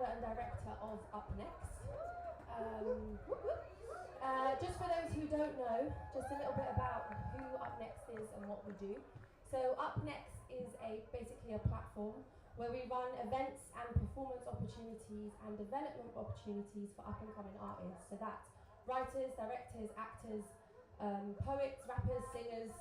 founder and director of Up Next. Just for those who don't know, just a little bit about who Up Next is and what we do. So Up Next is basically a platform where we run events and performance opportunities and development opportunities for up and coming artists. So that's writers, directors, actors, poets, rappers, singers.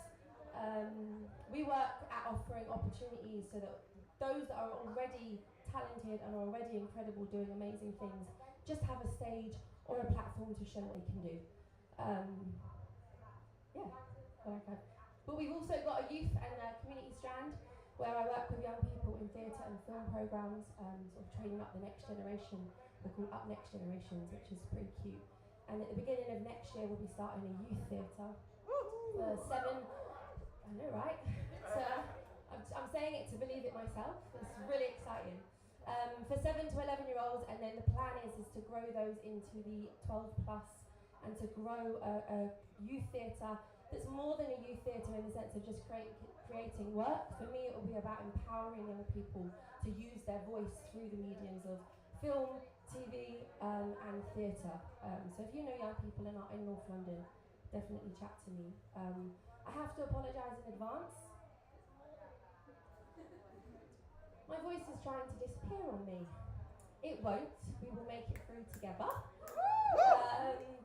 We work at offering opportunities so that those that are already talented and are already incredible, doing amazing things, just have a stage or a platform to show what they can do. But we've also got a youth and a community strand where I work with young people in theatre and film programmes, sort of training up the next generation. We're called Up Next Generations, which is pretty cute. And at the beginning of next year, we'll be starting a youth theatre for 7. I know, right? So I'm saying it to believe it myself. It's really exciting. For 7 to 11-year-olds, and then the plan is to grow those into the 12 plus, and to grow a youth theatre that's more than a youth theatre in the sense of just creating work. For me, it will be about empowering young people to use their voice through the mediums of film, TV, and theatre. So if you know young people in North London, definitely chat to me. I have to apologise in advance. My voice is trying to disappear on me. It won't. We will make it through together.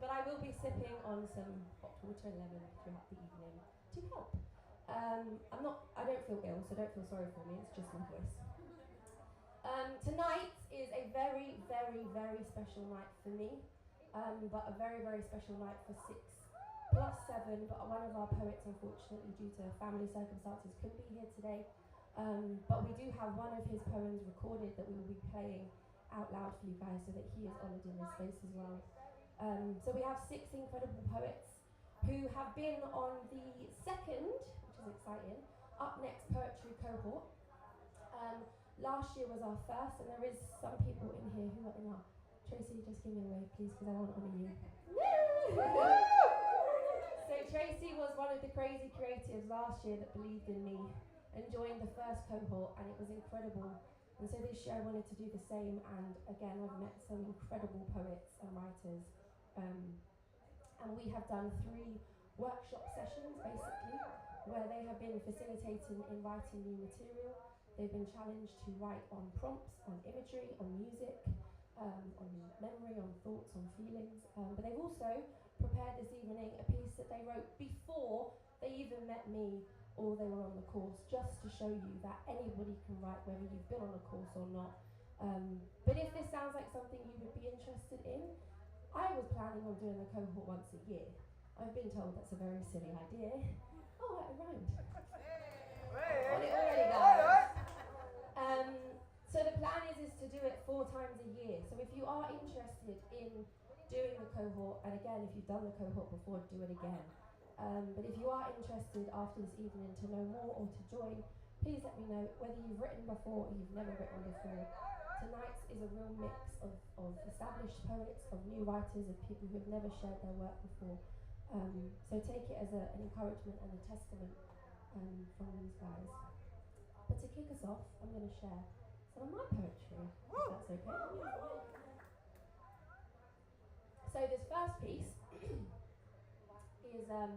But I will be sipping on some hot water and lemon throughout the evening to help. I don't feel ill, so don't feel sorry for me. It's just my voice. Tonight is a very, very, very special night for me, but a very, very special night for 6 plus 7. But one of our poets, unfortunately, due to family circumstances, couldn't be here today. But we do have one of his poems recorded that we will be playing out loud for you guys, so that he is honoured in this space as well. So we have 6 incredible poets who have been on the second, which is exciting, Up Next Poetry cohort. Last year was our first, and there is some people in here who are in our... Tracy, just give me a wave, please, because I want to honour you. So Tracy was one of the crazy creatives last year that believed in me and joined the first cohort, and it was incredible. And so this year I wanted to do the same, and again I've met some incredible poets and writers. And we have done 3 workshop sessions basically, where they have been facilitating in writing new material. They've been challenged to write on prompts, on imagery, on music, on memory, on thoughts, on feelings. But they've also prepared this evening a piece that they wrote before they even met me or they were on the course, just to show you that anybody can write, whether you've been on a course or not. But if this sounds like something you would be interested in, I was planning on doing a cohort once a year. I've been told that's a very silly idea. Oh, it rhymed. Well, it already does. So the plan is to do it 4 times a year. So if you are interested in doing the cohort, and again, if you've done the cohort before, do it again. But if you are interested after this evening to know more or to join, please let me know. Whether you've written before or you've never written before, tonight's is a real mix of established poets, of new writers, of people who have never shared their work before. So take it as an encouragement and a testament from these guys. But to kick us off, I'm going to share some of my poetry, if that's okay. So this first piece is, I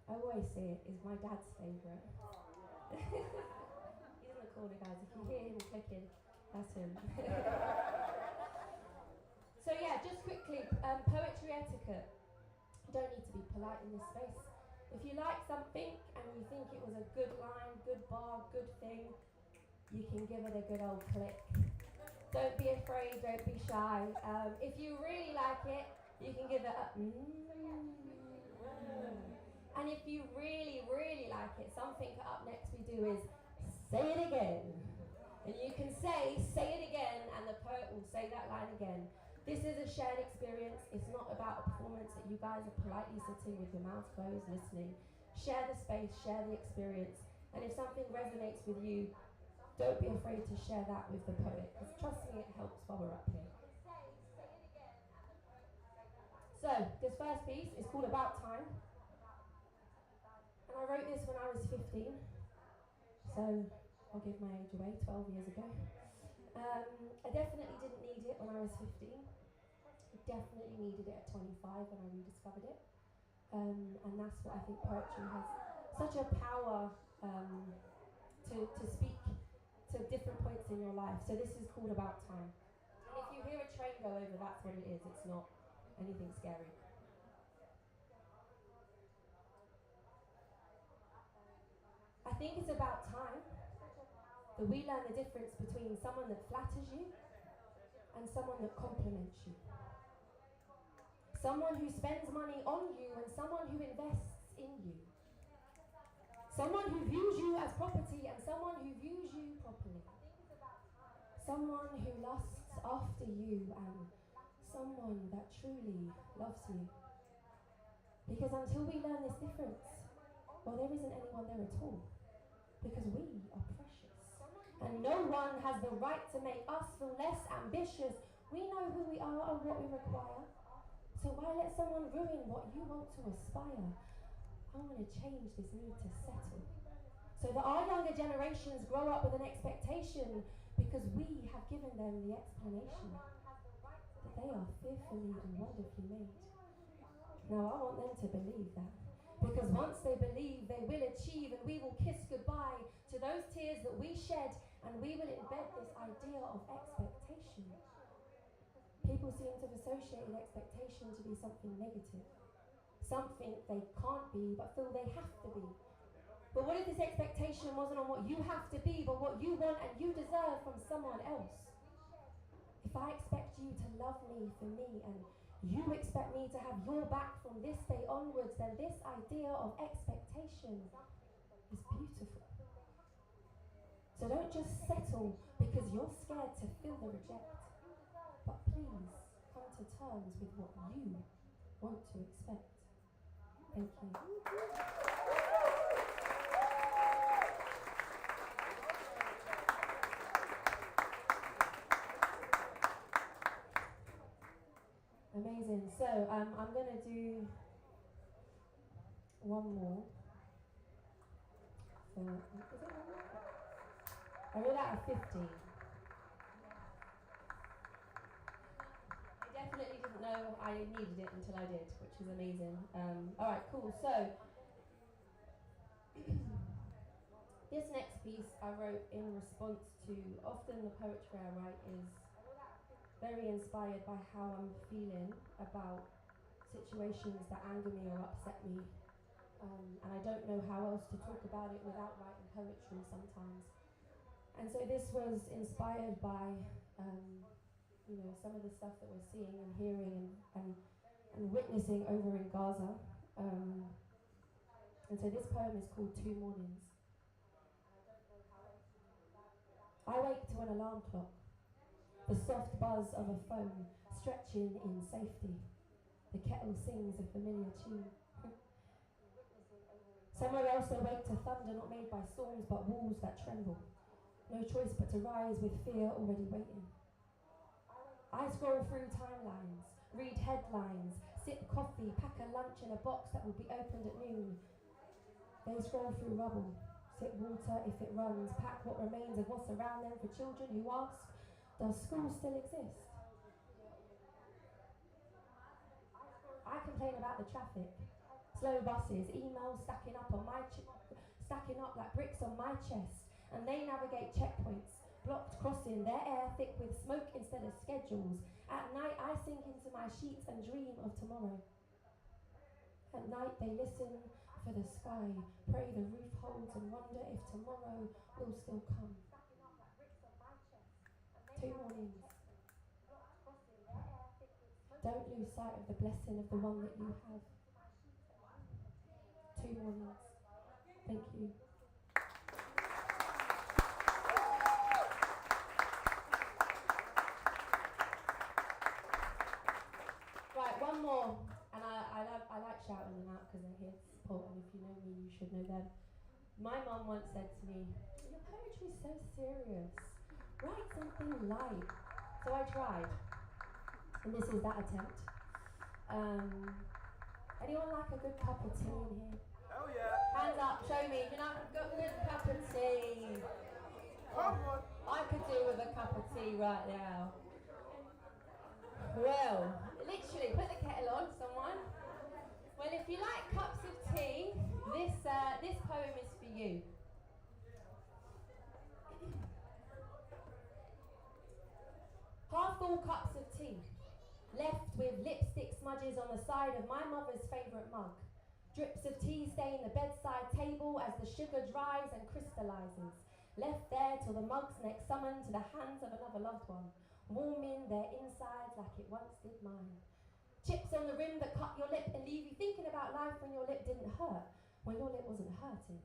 always say it, is my dad's favourite. He's in the corner, guys. If you hear him clicking, that's him. So yeah, just quickly, poetry etiquette. You don't need to be polite in this space. If you like something and you think it was a good line, good bar, good thing, you can give it a good old click. Don't be afraid, don't be shy. If you really like it, you can give it a And if you really, really like it, something Up Next we do is say it again. And you can say it again, and the poet will say that line again. This is a shared experience. It's not about a performance that you guys are politely sitting with your mouth closed listening. Share the space, share the experience. And if something resonates with you, don't be afraid to share that with the poet, because trust me, it helps while we're up here. So, this first piece is called About Time. And I wrote this when I was 15. So, I'll give my age away, 12 years ago. I definitely didn't need it when I was 15. I definitely needed it at 25 when I rediscovered it. And that's what I think poetry has such a power to speak to different points in your life. So this is called About Time. And if you hear a train go over, that's what it is. It's not anything scary. I think it's about time that we learn the difference between someone that flatters you and someone that compliments you. Someone who spends money on you and someone who invests in you. Someone who views you as property and someone who views you properly. Someone who lusts after you and someone that truly loves you. Because until we learn this difference, well, there isn't anyone there at all. Because we are precious. And no one has the right to make us feel less ambitious. We know who we are and what we require. So why let someone ruin what you want to aspire? I want to change this need to settle. So that our younger generations grow up with an expectation because we have given them the explanation that they are fearfully and wonderfully made. Now I want them to believe that. Because once they believe, they will achieve, and we will kiss goodbye to those tears that we shed, and we will embed this idea of expectation. People seem to have associated expectation to be something negative, something they can't be but feel they have to be. But what if this expectation wasn't on what you have to be, but what you want and you deserve from someone else? If I expect you to love me for me and you expect me to have your back from this day onwards, then this idea of expectation is beautiful. So don't just settle because you're scared to feel the reject. But please come to terms with what you want to expect. Thank you. Amazing. So I'm going to do one more. So, is it one more? I wrote out of 15. Definitely didn't know I needed it until I did, which is amazing. Alright, cool. So, this next piece I wrote in response to, often the poetry I write is very inspired by how I'm feeling about situations that anger me or upset me. And I don't know how else to talk about it without writing poetry sometimes. And so this was inspired by some of the stuff that we're seeing and hearing and witnessing over in Gaza. And so this poem is called Two Mornings. I wake to an alarm clock, the soft buzz of a phone stretching in safety. The kettle sings a familiar tune. Somewhere else I wake to thunder not made by storms but walls that tremble. No choice but to rise with fear already waiting. I scroll through timelines, read headlines, sip coffee, pack a lunch in a box that will be opened at noon. They scroll through rubble, sip water if it runs, pack what remains of what's around them for children who ask, does school still exist? I complain about the traffic, slow buses, emails stacking up like bricks on my chest, and they navigate checkpoints. Blocked crossing, their air thick with smoke instead of schedules. At night I sink into my sheets and dream of tomorrow. At night they listen for the sky, pray the roof holds and wonder if tomorrow will still come. Two mornings. Don't lose sight of the blessing of the one that you have. Two mornings. Thank you. One more, and I like shouting them out because they're here to support, and if you know me, you should know them. My mum once said to me, your poetry's so serious, write something light. So I tried, and this is that attempt. Anyone like a good cup of tea in here? Oh yeah! Hands up, show me, you know, got a good cup of tea. Come on! I could do with a cup of tea right now. Well, literally, put the kettle on, someone. Well, if you like cups of tea, this poem is for you. Half full cups of tea, left with lipstick smudges on the side of my mother's favourite mug. Drips of tea stain the bedside table as the sugar dries and crystallises. Left there till the mug's next summoned to the hands of another loved one, warming their insides like it once did mine. Chips on the rim that cut your lip and leave you thinking about life when your lip didn't hurt, when your lip wasn't hurting.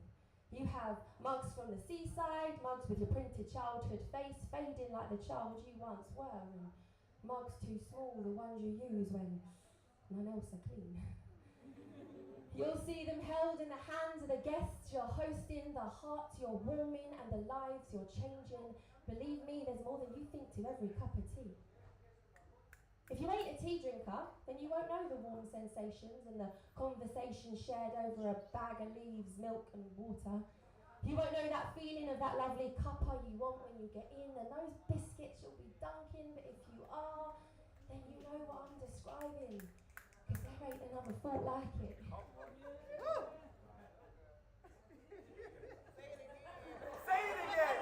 You have mugs from the seaside, mugs with your printed childhood face fading like the child you once were, and mugs too small, the ones you use when none else are clean. You'll see them held in the hands of the guests you're hosting, the hearts you're warming and the lives you're changing. Believe me, there's more than you think to every cup of tea. If you ain't a tea drinker, then you won't know the warm sensations and the conversation shared over a bag of leaves, milk and water. You won't know that feeling of that lovely cuppa you want when you get in, and those biscuits you'll be dunking, but if you are, then you know what I'm describing, because there ain't another thought like it. Say it again!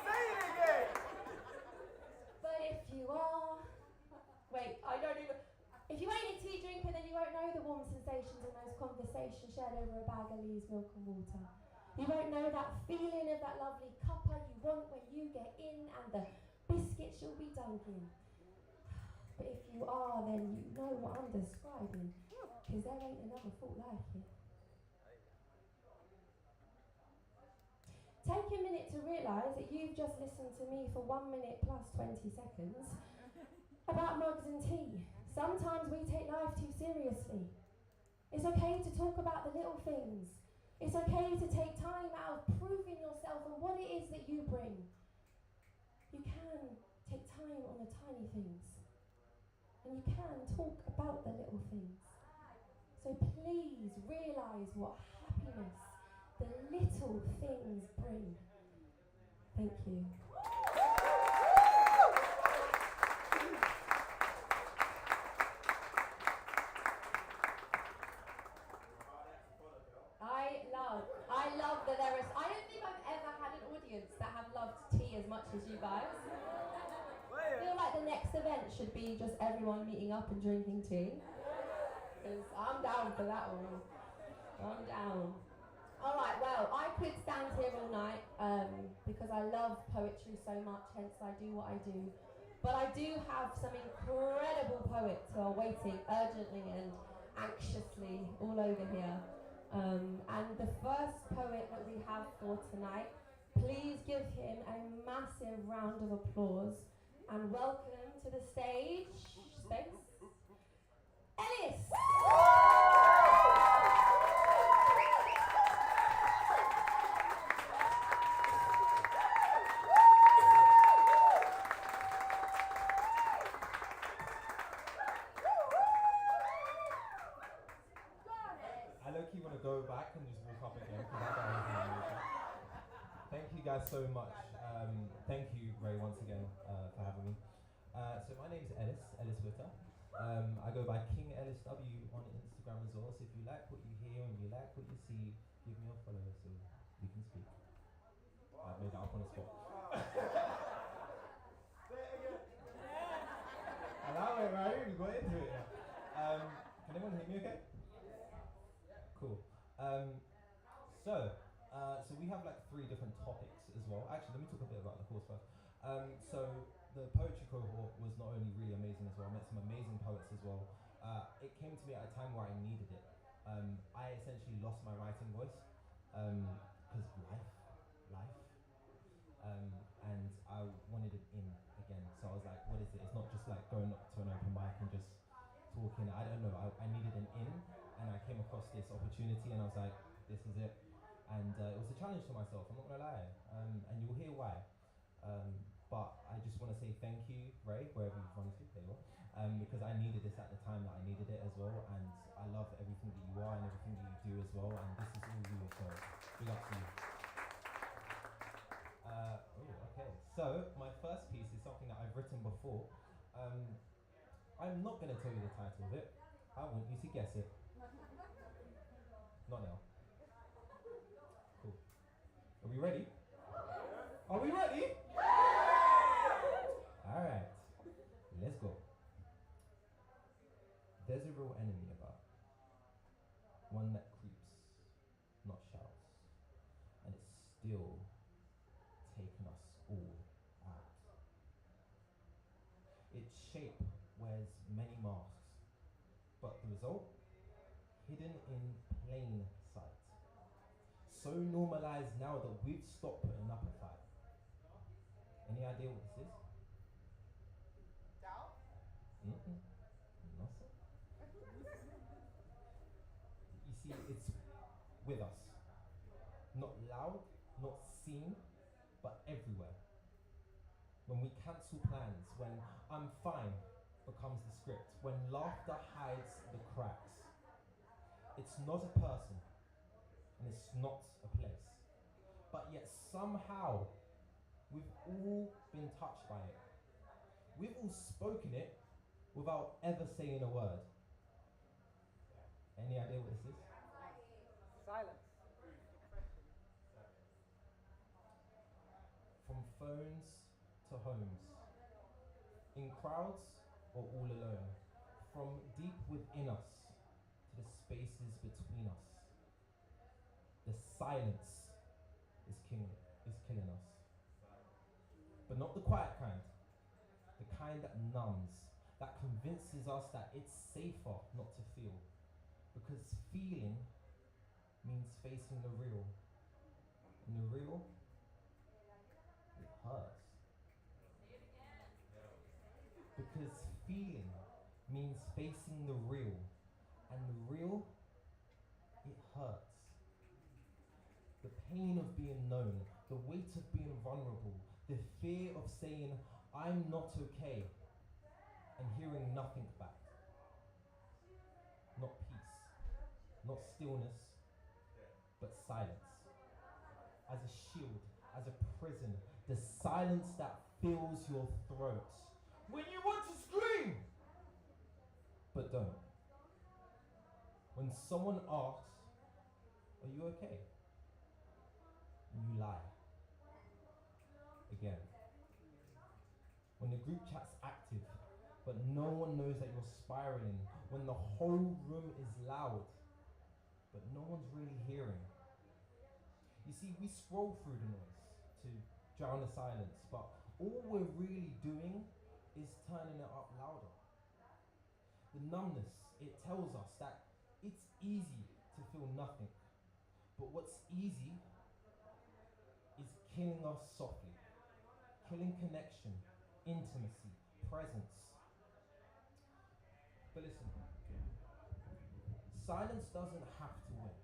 Say it again! But if you are, wait, I don't even. If you ain't a tea drinker, then you won't know the warm sensations and those conversations shared over a bag of leaves, milk and water. You won't know that feeling of that lovely cuppa you want when you get in and the biscuits you'll be dunking. But if you are, then you know what I'm describing, because there ain't another thought like it. Take a minute to realise that you've just listened to me for 1 minute plus 20 seconds about mugs and tea. Sometimes we take life too seriously. It's okay to talk about the little things. It's okay to take time out of proving yourself and what it is that you bring. You can take time on the tiny things. And you can talk about the little things. So please realise what happiness the little things bring. Thank you. I love that there is. I don't think I've ever had an audience that have loved tea as much as you guys. I feel like the next event should be just everyone meeting up and drinking tea. Because I'm down for that one. I'm down. Alright, well, I could stand here all night because I love poetry so much, hence I do what I do. But I do have some incredible poets who are waiting urgently and anxiously all over here. And the first poet that we have for tonight, please give him a massive round of applause and welcome to the stage, Ellis! Go back and just walk up again. Thank you guys so much. Thank you, Ray, once again for having me. So my name is Ellis Witter. I go by King Ellis W on Instagram as well. So if you like what you hear and you like what you see, give me a follow so we can speak. I made that up on the spot. Allow it, right? We got into it. Can anyone hear me okay? Cool. So we have like 3 different topics as well. Actually, let me talk a bit about the course first. So the poetry cohort was not only really amazing as well, I met some amazing poets as well. It came to me at a time where I needed it. I essentially lost my writing voice because life. And I wanted it in again. So I was like, what is it? It's not just like going up to an open mic and just talking. I don't know. I needed an in. And I came across this opportunity and I was like, this is it. And it was a challenge to myself, I'm not gonna lie. And you'll hear why. But I just wanna say thank you, Ray, wherever you've gone to, there you are. Because I needed this at the time that I needed it as well. And I love everything that you are and everything that you do as well. And this is all you, so big up to you. Okay. So, my first piece is something that I've written before. Um, I'm not going to tell you the title of it. I want you to guess it. Not now. Cool. Are we ready? Are we ready? Alright. Let's go. There's a real enemy about. One that creeps, not shouts. And it's still taken us all out. Its shape wears many masks, but the result? Hidden in plain sight. So normalized now that we've stopped putting up a fight. Any idea what this is? Doubt? Mm-mm. No, sir. You see, it's with us. Not loud, not seen, but everywhere. When we cancel plans, when I'm fine becomes the script, when laughter hides the cracks. It's not a person, and it's not a place. But yet somehow, we've all been touched by it. We've all spoken it without ever saying a word. Any idea what this is? Silence. From phones to homes, in crowds or all alone, from deep within us to the spaces between us. The silence is killing us. But not the quiet kind, the kind that numbs, that convinces us that it's safer not to feel. Because feeling means facing the real. And the real, it hurts. Because feeling means facing the real. And the real, it hurts. The pain of being known, the weight of being vulnerable, the fear of saying, I'm not okay, and hearing nothing back. Not peace, not stillness, but silence. As a shield, as a prison, the silence that fills your throat when you want to scream, but don't. When someone asks, are you okay? You lie. Again. When the group chat's active, but no one knows that you're spiraling. When the whole room is loud, but no one's really hearing. You see, we scroll through the noise to drown the silence, but all we're really doing is turning it up louder. The numbness, it tells us that it's easy to feel nothing, but what's easy is killing us softly, killing connection, intimacy, presence. But listen, silence doesn't have to win.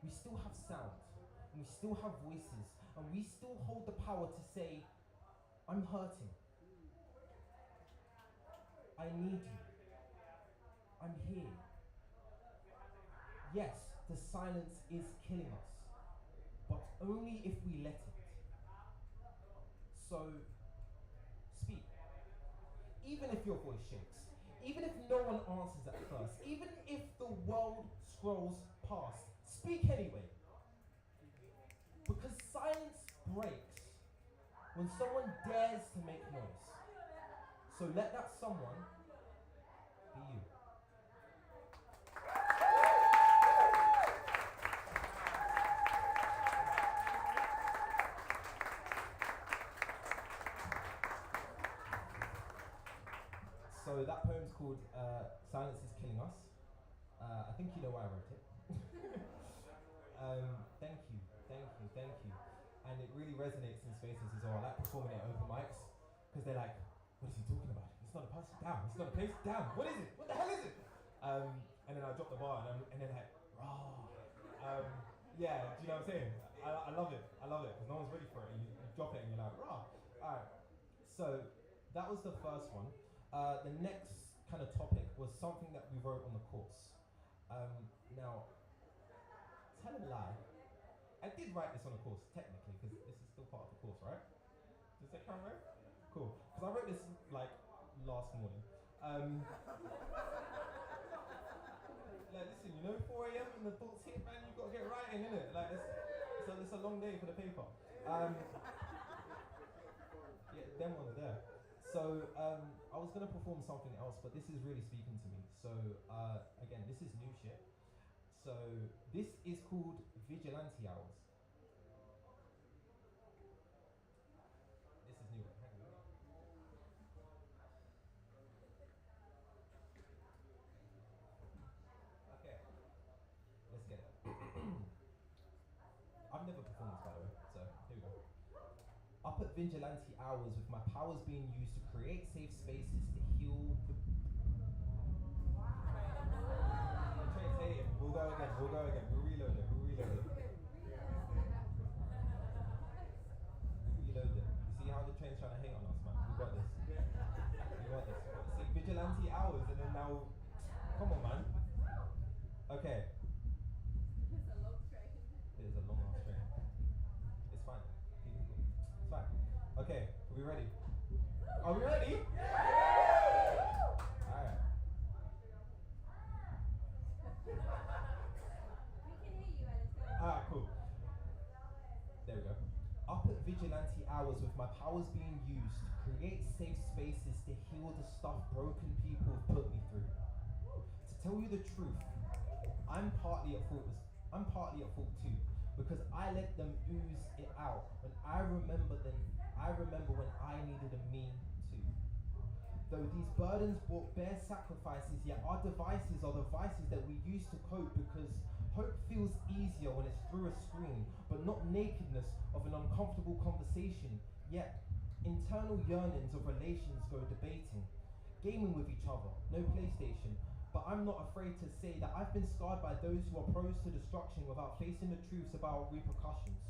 We still have sound, and we still have voices, and we still hold the power to say, I'm hurting. I need you. I'm here. Yes, the silence is killing us, but only if we let it. So, speak. Even if your voice shakes, even if no one answers at first, even if the world scrolls past, speak anyway. Because silence breaks when someone dares to make noise. So let that someone be you. So that poem's called Silence is Killing Us. I think you know why I wrote it. Thank you. And it really resonates in spaces as well. I like performing it at open mics because they're like, what is he talking about? It's not a person, down. It's not a place, down. What is it? What the hell is it? And then I drop the bar and they're like, raw. Yeah, do you know what I'm saying? I love it because no one's ready for it. And you drop it and you're like, raw. Alright, so that was the first one. The next kind of topic was something that we wrote on the course. Now, tell a lie. I did write this on the course, technically, because this is still part of the course, right? Does that count, right? Cool. Because I wrote this like last morning. Like, listen, you know, 4 a.m. and the thoughts hit, man. You gotta get writing, innit? Like, it's a long day for the paper. Yeah, them ones there. So I was gonna perform something else, but this is really speaking to me. So again, this is new shit. So this is called Vigilante Hours. This is new. Hang on. Okay, let's get it. I've never performed this, by the way, so here we go. Up at Vigilante Hours with my powers being used to create safe spaces to heal the... Trey, say it. We'll go again, we'll reload it. We reload it. You see how the train's trying to hate on us, man? We got this. See, Vigilante Hours and then now... Come on, man. Okay. It is a long ass train. It's fine. It's fine. Okay, are we ready? Are we ready? Alright. Cool. There we go. Up at Vigilante Hours with my powers being used to create safe spaces to heal the stuff broken people have put me through. To tell you the truth, I'm partly at fault too, because I let them ooze it out when I remember when I needed a me too. Though these burdens brought bare sacrifices, yet our devices are the vices that we use to cope, because hope feels easier when it's through a screen, but not nakedness of an uncomfortable conversation. Yet internal yearnings of relations go debating, gaming with each other, no PlayStation. But I'm not afraid to say that I've been scarred by those who are pros to destruction without facing the truths about repercussions,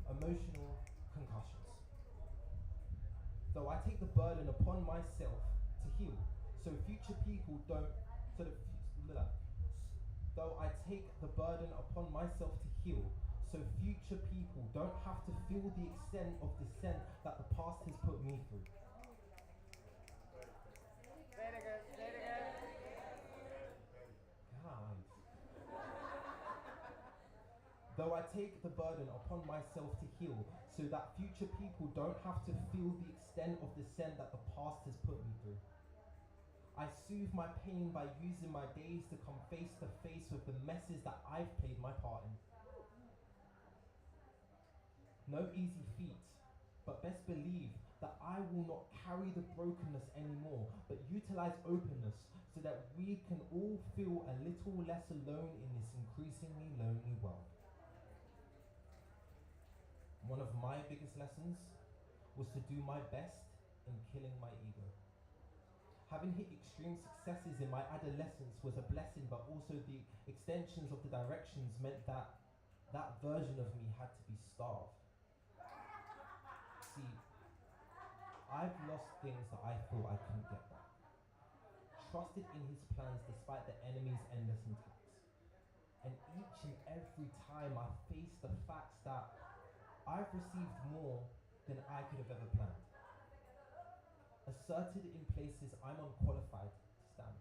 emotional concussions. Though I take the burden upon myself to heal, so future people don't, though I take the burden upon myself to heal, so future people don't have to feel the extent of dissent that the past has put me through. Though I take the burden upon myself to heal, so that future people don't have to feel the extent of dissent that the past has put me through. I soothe my pain by using my days to come face to face with the messes that I've played my part in. No easy feat, but best believe that I will not carry the brokenness anymore, but utilize openness so that we can all feel a little less alone in this increasingly lonely world. One of my biggest lessons was to do my best in killing my ego. Having hit extreme successes in my adolescence was a blessing, but also the extensions of the directions meant that that version of me had to be starved. See, I've lost things that I thought I couldn't get back. Trusted in his plans despite the enemy's endless attacks. And each and every time I faced the facts that I've received more than I could have ever planned. Asserted in places I'm unqualified to stand.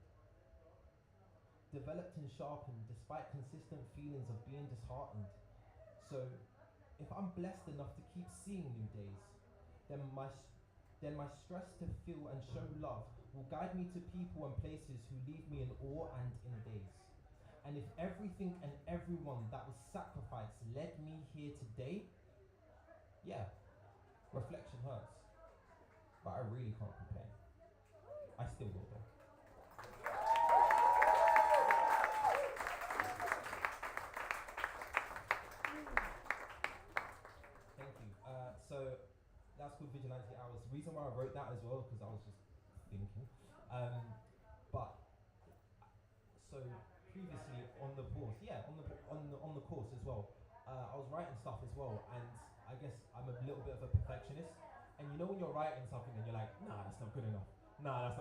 Developed and sharpened despite consistent feelings of being disheartened. So, if I'm blessed enough to keep seeing new days, then my stress to feel and show love will guide me to people and places who leave me in awe and in daze. And if everything and everyone that was sacrificed led me here today, yeah, reflection hurts, but I really can't complain. I still will though. Thank you. So that's called Vigilante Hours. The reason why I wrote that as well, because I was just thinking. But so previously on the course, on the course as well, I was writing stuff as well, and I guess I'm a little bit of a perfectionist. And you know when you're writing something and you're like, nah, that's not good enough. I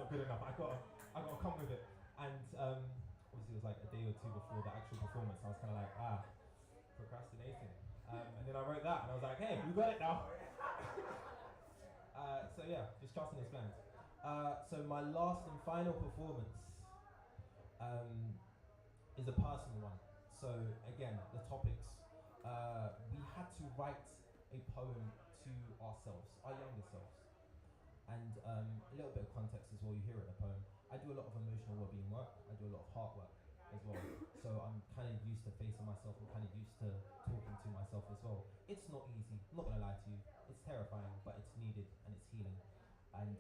gotta come with it. And obviously it was like a day or two before the actual performance. I was kind of like, procrastinating. And then I wrote that, and I was like, hey, we got it now. So yeah, just trusting his plans. So my last and final performance is a personal one. So again, the topics. We had to write a poem to ourselves, our younger selves. And a little bit of context as well, you hear it in the poem. I do a lot of emotional well-being work. I do a lot of heart work as well. So I'm kind of used to facing myself. I'm kind of used to talking to myself as well. It's not easy. I'm not gonna lie to you. It's terrifying, but it's needed and it's healing. And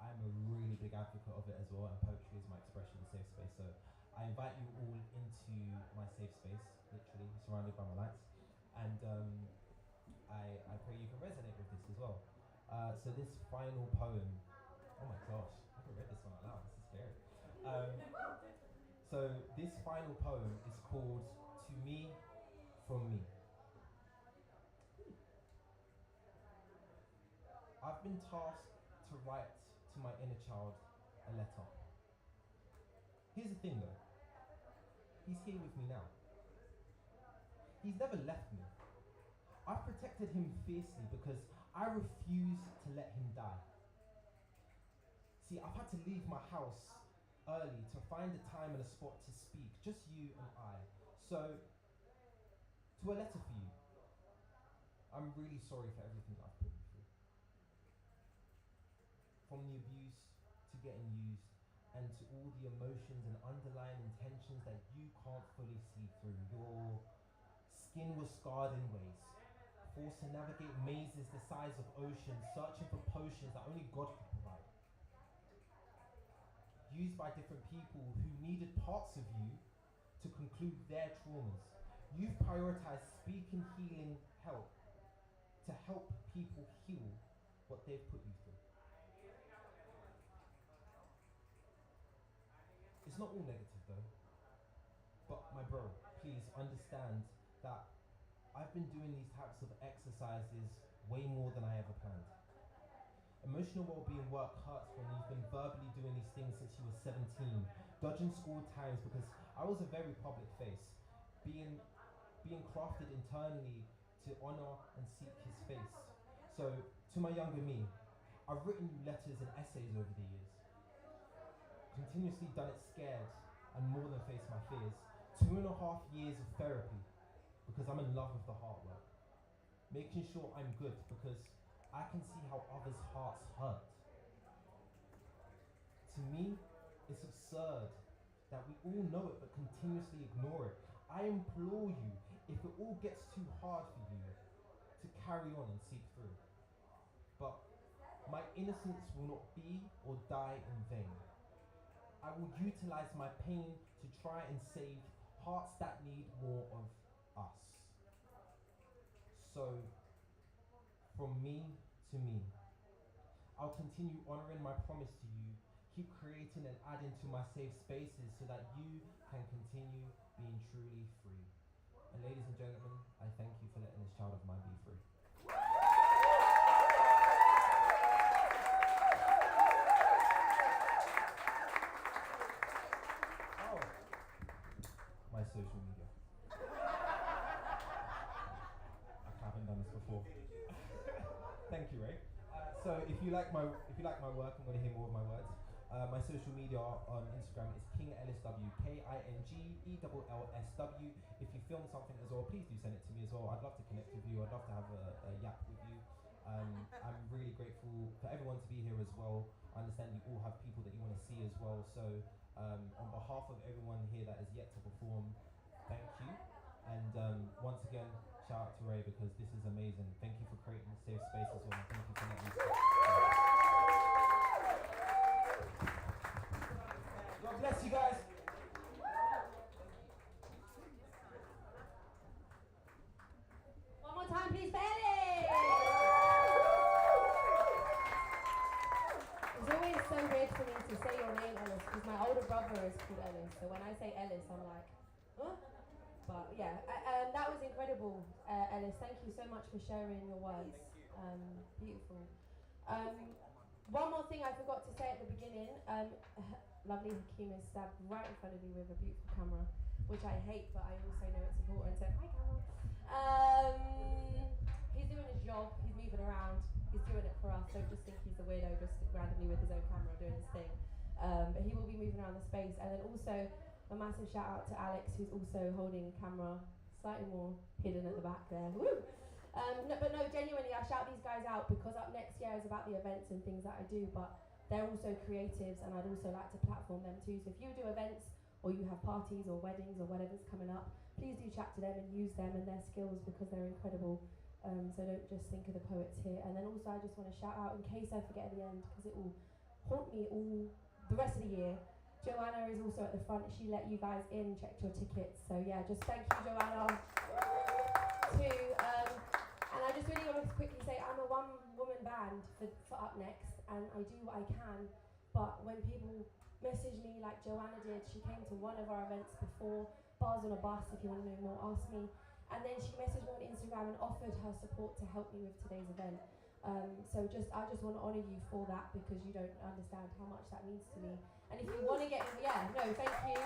I'm a really big advocate of it as well. And poetry is my expression, a safe space. So I invite you all into my safe space, literally surrounded by my lights. And I pray you can resonate with this as well. So this final poem, oh my gosh, I haven't read this one out loud, this is scary. So this final poem is called To Me, From Me. I've been tasked to write to my inner child a letter. Here's the thing though, he's here with me now. He's never left me. I've protected him fiercely because I refuse to let him die. See, I've had to leave my house early to find a time and a spot to speak, just you and I. So, to a letter for you, I'm really sorry for everything that I've put you through. From the abuse to getting used, and to all the emotions and underlying intentions that you can't fully see through. Your skin was scarred in ways, forced to navigate mazes the size of oceans, searching for potions that only God could provide. Used by different people who needed parts of you to conclude their traumas. You've prioritized speaking healing help to help people heal what they've put you through. It's not all negative though, but my bro, please understand that I've been doing these types of exercises way more than I ever planned. Emotional well-being work hurts when you've been verbally doing these things since you were 17, dodging school times because I was a very public face, being crafted internally to honor and seek his face. So, to my younger me, I've written you letters and essays over the years, continuously done it scared and more than faced my fears. 2.5 years of therapy because I'm in love with the heart work. Making sure I'm good because I can see how others' hearts hurt. To me, it's absurd that we all know it but continuously ignore it. I implore you, if it all gets too hard for you, to carry on and seek through. But my innocence will not be or die in vain. I will utilize my pain to try and save hearts that need more of us. So, from me to me, I'll continue honoring my promise to you, keep creating and adding to my safe spaces so that you can continue being truly free. And ladies and gentlemen, I thank you for letting this child of mine be free. Oh, my social media. I haven't done this before. Thank you, Ray. So if you like my work and want to hear more of my words, my social media on Instagram is KingEllisW, KingEllisW. If you film something as well, please do send it to me as well. I'd love to connect with you. I'd love to have a yap with you. I'm really grateful for everyone to be here as well. I understand you all have people that you want to see as well. So on behalf of everyone here that is yet to perform, thank you. And once again, shout out to Ray because this is amazing. Thank you for creating a safe space as well. And thank you for letting me speak. God bless you guys. One more time, please, for Ellis! It's always so weird for me to say your name, Ellis, because my older brother is called Ellis. So when I say Ellis, I'm like, huh? But yeah, that was incredible, Ellis. Thank you so much for sharing your words. Beautiful. One more thing I forgot to say at the beginning. Lovely Hakeem is stabbed right in front of me with a beautiful camera, which I hate, but I also know it's important. So hi, camera. He's doing his job. He's moving around. He's doing it for us. So just think incredibly with his own camera doing his thing. But he will be moving around the space. And then also a massive shout out to Alex, who's also holding camera slightly more hidden at the back there. Woo! No, genuinely, I shout these guys out because up next year is about the events and things that I do, but they're also creatives and I'd also like to platform them too. So if you do events or you have parties or weddings or whatever's coming up, please do chat to them and use them and their skills because they're incredible. So don't just think of the poets here. And then also I just want to shout out, in case I forget at the end, because it will haunt me all the rest of the year, Joanna is also at the front. She let you guys in, checked your tickets. So yeah, just thank you, Joanna. And I just really want to quickly say I'm a one-woman band for Up Next, and I do what I can. But when people message me like Joanna did, she came to one of our events before, Bars on a Bus, if you want to know more, ask me. And then she messaged me on Instagram and offered her support to help me with today's event. So I just want to honour you for that because you don't understand how much that means to me. And if you want to get, thank you.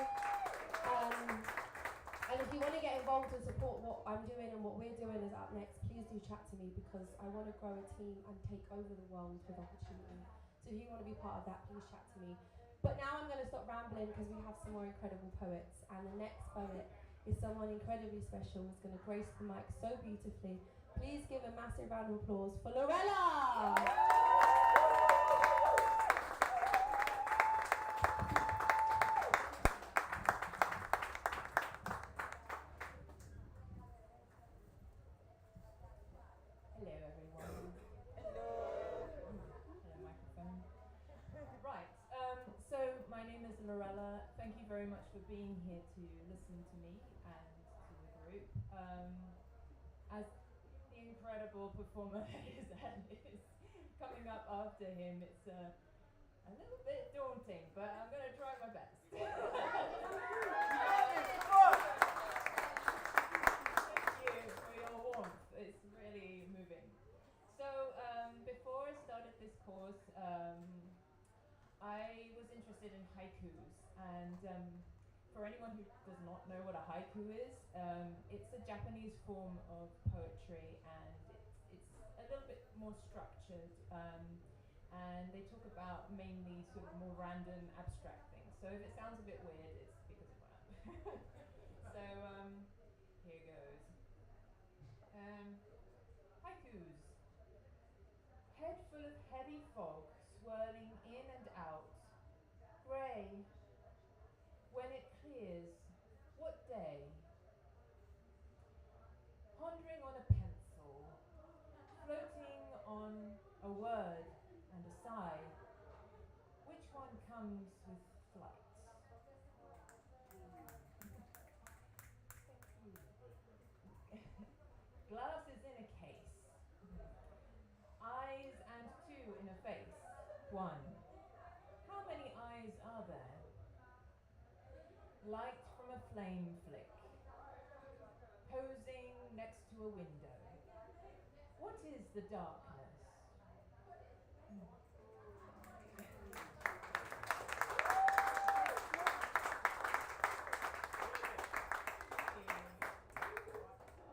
And if you want to get involved and support what I'm doing and what we're doing as Up Next, please do chat to me because I want to grow a team and take over the world with opportunity. So if you want to be part of that, please chat to me. But now I'm going to stop rambling because we have some more incredible poets. And the next poet is someone incredibly special who's going to grace the mic so beautifully. Please give a massive round of applause for Lorella! Hello everyone. Hello microphone. Right, so my name is Lorella. Thank you very much for being here to listen to me and to the group. As the incredible performer that is coming up after him, it's a little bit daunting, but I'm going to try my best. Thank you for your warmth. It's really moving. So before I started this course, I was interested in haikus, and for anyone who does not know what a haiku is, it's a Japanese form of poetry, and it's a little bit more structured, and they talk about mainly sort of more random abstract things. So if it sounds a bit weird, it's because of that. So here goes. Haikus. Head full of heavy fog, swirling in and out. Grey. When it clears, what day? Pondering on a pencil, floating on a word and a sigh. Which one comes with flight? Glasses in a case. Eyes and two in a face. One. How many eyes are there? Light from a flame flick. Posing next to a window. What is the darkness?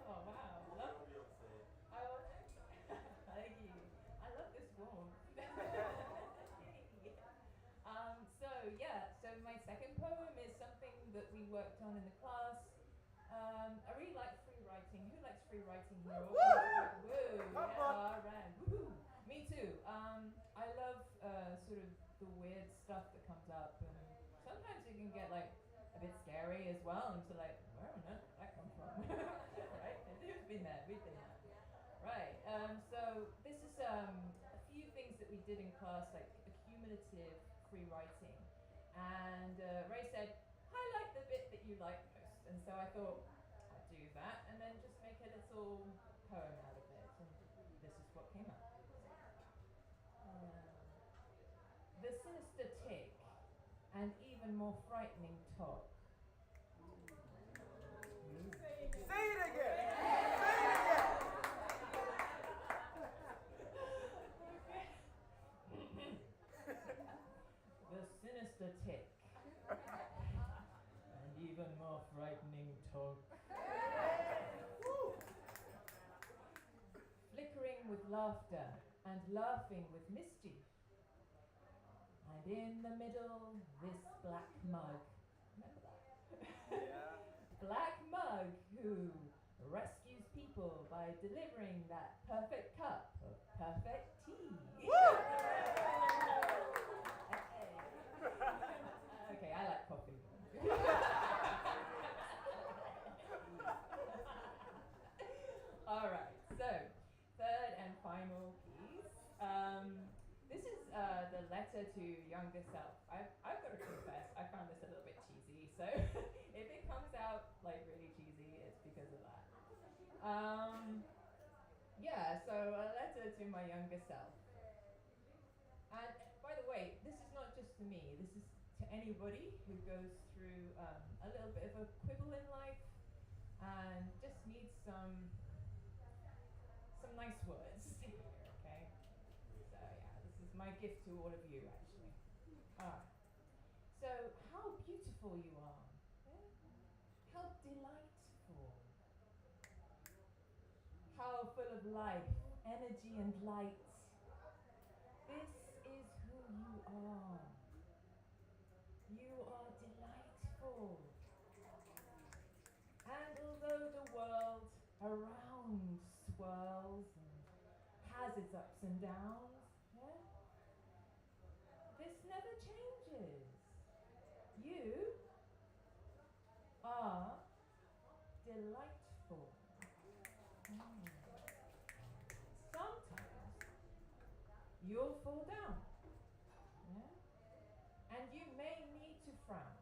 Oh wow, thank you. I love this warmth. So my second poem is something that we worked on in the class. I really like free writing. Who likes free writing here? Woo! Yeah, all right. Woo-hoo. Me too. I love sort of the weird stuff that comes up, and sometimes it can get like a bit scary as well, and so like, where on earth did that come from? Right? Who's been there? We've been there. Right. So this is a few things that we did in class, like accumulative free writing. And Ray said, highlight the bit that you like most. And so I thought, I'd do that and then just make a little poem out of it. And this is what came up. The sinister tick and even more frightening talk. Say it again! The sinister tick and even more frightening talk. Flickering with laughter and laughing with mischief. And in the middle, this black mug. Remember that? Yeah. Black mug who rescues people by delivering that perfect cup of perfect tea. Okay, I like coffee. All right, so third and final piece. This is the letter to younger self. I've got to confess, I found this a little bit cheesy, so if it comes out like really cheesy, it's because of that. Yeah, so a letter to my younger self. And by the way, this is not just to me. This is to anybody who goes through a little bit of a quibble in life and just needs some nice words here, okay? So yeah, this is my gift to all of you, actually. Alright. So, how beautiful you are. Yeah? How delightful. How full of life, energy and light. This is who you are. You are delightful. And although the world around swirls and has its ups and downs, yeah, this never changes. You are delightful. Mm. Sometimes you'll fall down, yeah? And you may need to frown.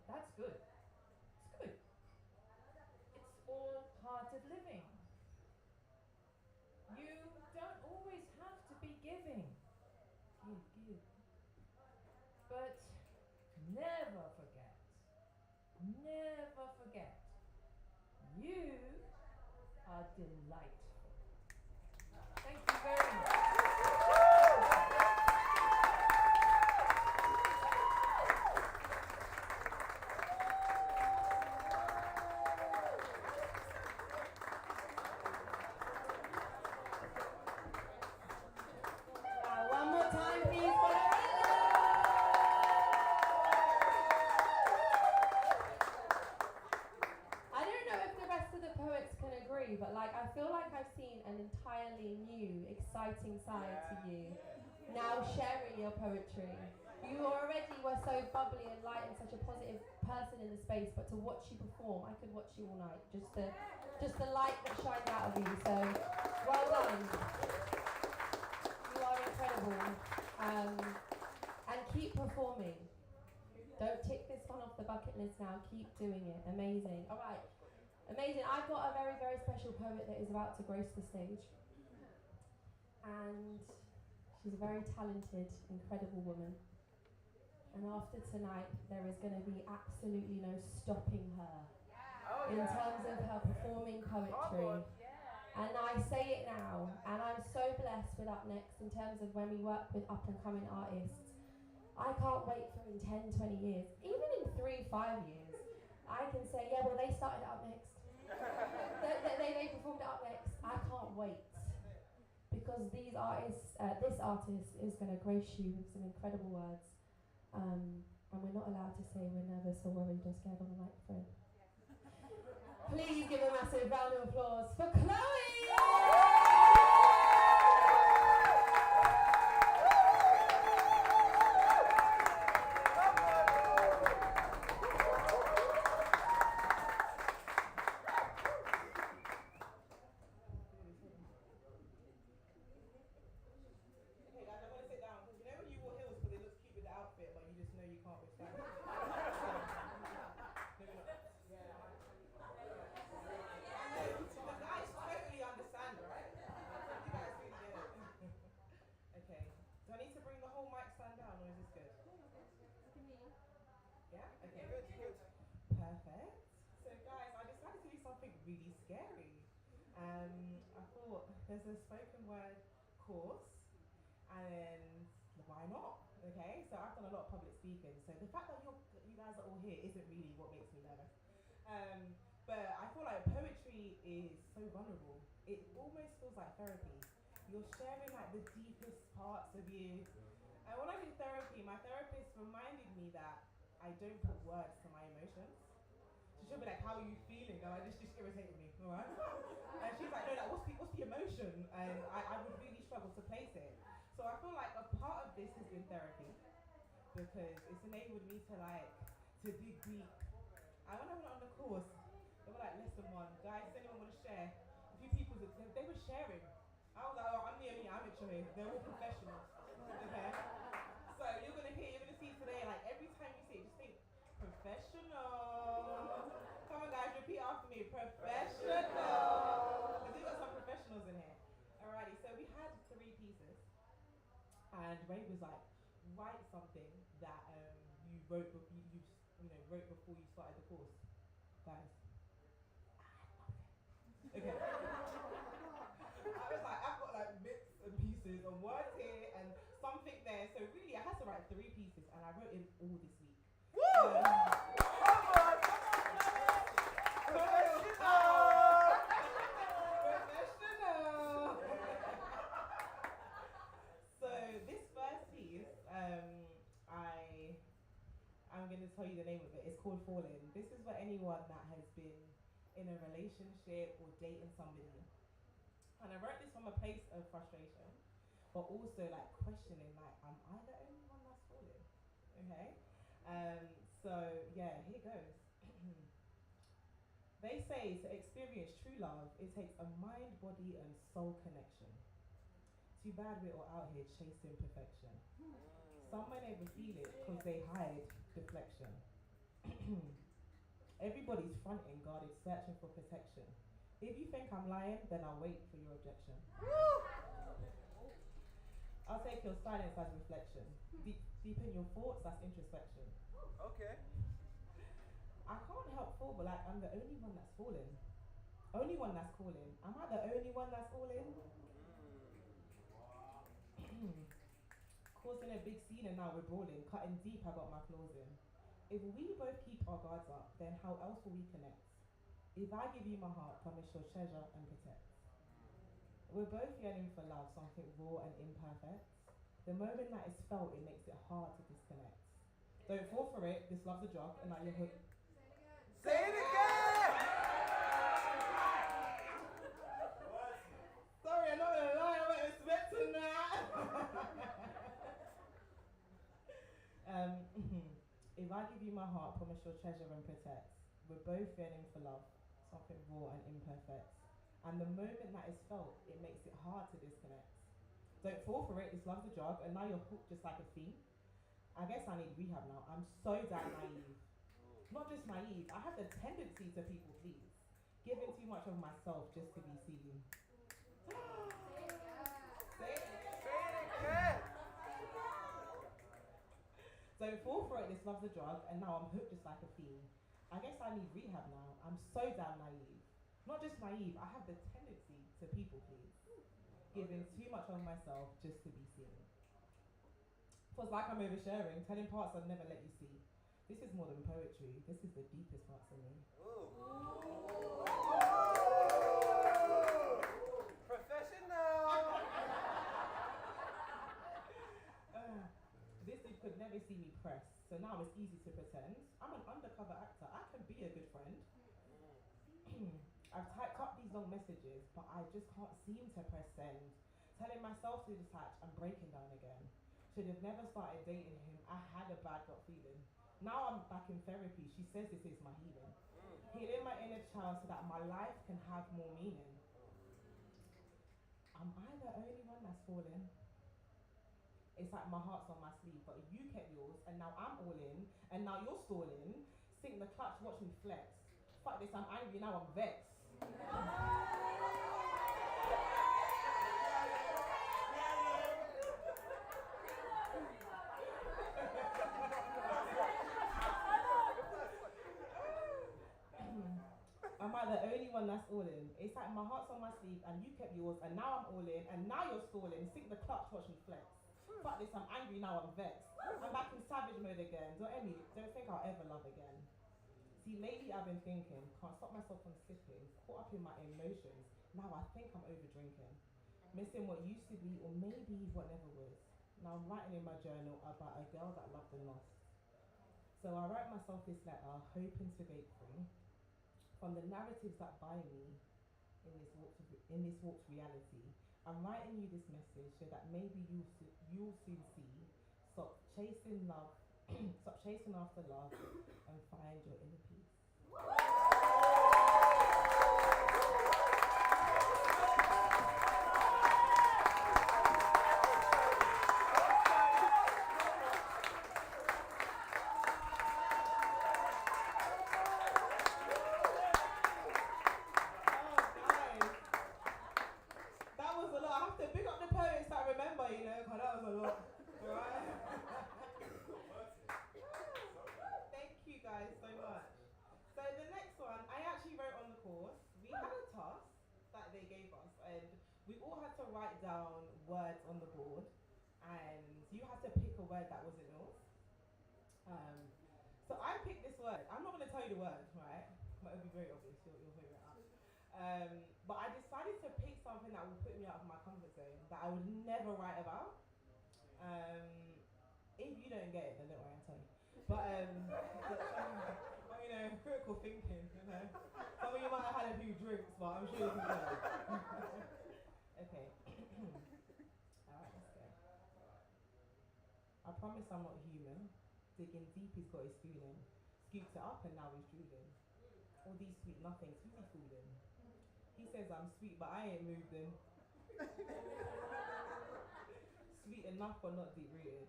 That's good. It's good. It's all part of living. You don't always have to be giving. Give. But never forget, you are delightful. Thank you very much. One more time, please, for Lorella. I don't know if the rest of the poets can agree, but like I feel like I've seen an entirely new, exciting side to you. Now sharing your poetry. You already were so bubbly and light and such a positive person in the space, but to watch you perform, I could watch you all night. Just the light that shines out of you. So well done. You are incredible. And keep performing. Don't tick this one off the bucket list now. Keep doing it. Amazing. All right. Amazing. I've got a very, very special poet that is about to grace the stage. And she's a very talented, incredible woman. And after tonight, there is going to be absolutely no stopping her in terms of her performing poetry. And I say it now, and I'm so blessed with Up Next in terms of when we work with up and coming artists. I can't wait for in 10, 20 years, even in 3-5 years, I can say, yeah, well, they started Up Next. they performed Up Next. I can't wait. Because these artists, this artist is going to grace you with some incredible words. And we're not allowed to say we're nervous or worried or scared on the microphone. Please give a massive round of applause for Chloe! Really scary. I thought there's a spoken word course, and why not? Okay, so I've done a lot of public speaking, so the fact that you guys are all here isn't really what makes me nervous. But I feel like poetry is so vulnerable. It almost feels like therapy. You're sharing like the deepest parts of you, And when I did therapy, my therapist reminded me that I don't put words to my emotions. So she'll be like, "How are you feeling?" And I just irritated me, alright? And she's like, "No, like, what's the emotion?" And I would really struggle to place it. So I feel like a part of this has been therapy because it's enabled me to dig deep. And when I went on the course, they were like, lesson one, guys, does anyone want to share? A few people, they were sharing. I was like, oh, I'm near me, I'm here. They're all professionals. Okay? So you're gonna see today, like every time you see it, just think, professional. Come on guys, repeat after me, professional. Because we've got some professionals in here. Alrighty, so we had 3 pieces. And Ray was like, write something that you wrote wrote before you started the course. Guys. Okay. I was like, I've got like bits and pieces and words here and something there. So really I had to write 3 pieces and I wrote it all this week. Woo! Come on! Professional! So this first piece, I'm going to tell you the name of it. It's called Falling. This is for anyone that has been in a relationship or dating somebody. And I wrote this from a place of frustration, but also like questioning, like, am I the only one that's falling? Okay? So yeah, here goes. They say to experience true love, it takes a mind, body, and soul connection. Too bad we're all out here chasing perfection. Some may never feel it because they hide deflection. Everybody's fronting, guarded, searching for protection. If you think I'm lying, then I'll wait for your objection. I'll take your silence as reflection. Deep in your thoughts, that's introspection. Okay. I can't help fall, but like I'm the only one that's falling. Only one that's calling. Am I the only one that's falling? Causing a big scene and now we're brawling. Cutting deep, I got my claws in. If we both keep our guards up, then how else will we connect? If I give you my heart, promise you'll treasure and protect. We're both yearning for love, something raw and imperfect. The moment that is felt, it makes it hard to disconnect. Don't fall for it, this love's a drug, and now you're hooked. Say it again! Sorry, I'm not gonna lie, I wasn't expecting that. If I give you my heart, promise you'll treasure and protect. We're both yearning for love, something raw and imperfect. And the moment that is felt, it makes it hard to disconnect. Don't fall for it, this love's a drug, and now you're hooked just like a fiend. I guess I need rehab now. I'm so damn naive. Not just naive, I have the tendency to people please. Giving too much of myself just to be seen. Say it. Say it again! Don't fall for it, this love's a drug, and now I'm hooked just like a fiend. I guess I need rehab now. I'm so damn naive. Not just naive, I have the tendency to people please. Giving too much of myself just to be seen. Feels like I'm oversharing, telling parts I'd never let you see. This is more than poetry, this is the deepest parts of me. Professional! This dude could never see me press, so now it's easy to pretend. I'm an undercover actor, I can be a good friend. I've typed up these long messages, but I just can't seem to press send. Telling myself to detach, I'm breaking down again. Should have never started dating him, I had a bad gut feeling. Now I'm back in therapy, she says this is my healing. Healing my inner child so that my life can have more meaning. Am I the only one that's falling? It's like my heart's on my sleeve, but you kept yours, and now I'm all in, and now you're stalling. Sink the clutch, watch me flex. Fuck this, I'm angry, now I'm vexed. Am I the only one that's all in? It's like my heart's on my sleeve and you kept yours and now I'm all in and now you're stalling. Sink the clutch, watch me flex. Fuck this, I'm angry, now I'm vexed. I'm back in savage mode again. Don't think I'll ever love again. See, lately I've been thinking, can't stop myself from sipping, caught up in my emotions. Now I think I'm over drinking. Missing what used to be or maybe what never was. Now I'm writing in my journal about a girl that loved and lost. So I write myself this letter, hoping to break free from the narratives that bind me in this walk to reality. I'm writing you this message so that maybe you'll soon see. Stop chasing love, stop chasing after love, and find your inner peace. That was a lot. I have to pick up the poets that remember, you know, because that was a lot. Right? Thank you guys so much. So the next one, I actually wrote on the course. We had a task that they gave us, and we all had to write down words on the board, and you had to pick a word that wasn't yours. So I picked this word. I'm not going to tell you the word, right? But it'll be very obvious. You'll figure it out. But I decided to pick something that would put me out of my comfort zone that I would never write about. If you don't get it, then don't worry, I'll tell you. But you know, critical thinking. You know, some of you might have had a few drinks, but I'm sure you can get it. Okay. Alright, let's go. I promise I'm not human. Digging deep, he's got his spoon in. Scoops it up and now he's drooling. All these sweet nothings, who's he fooling? He says I'm sweet, but I ain't moved him. Sweet enough but not deep rooted.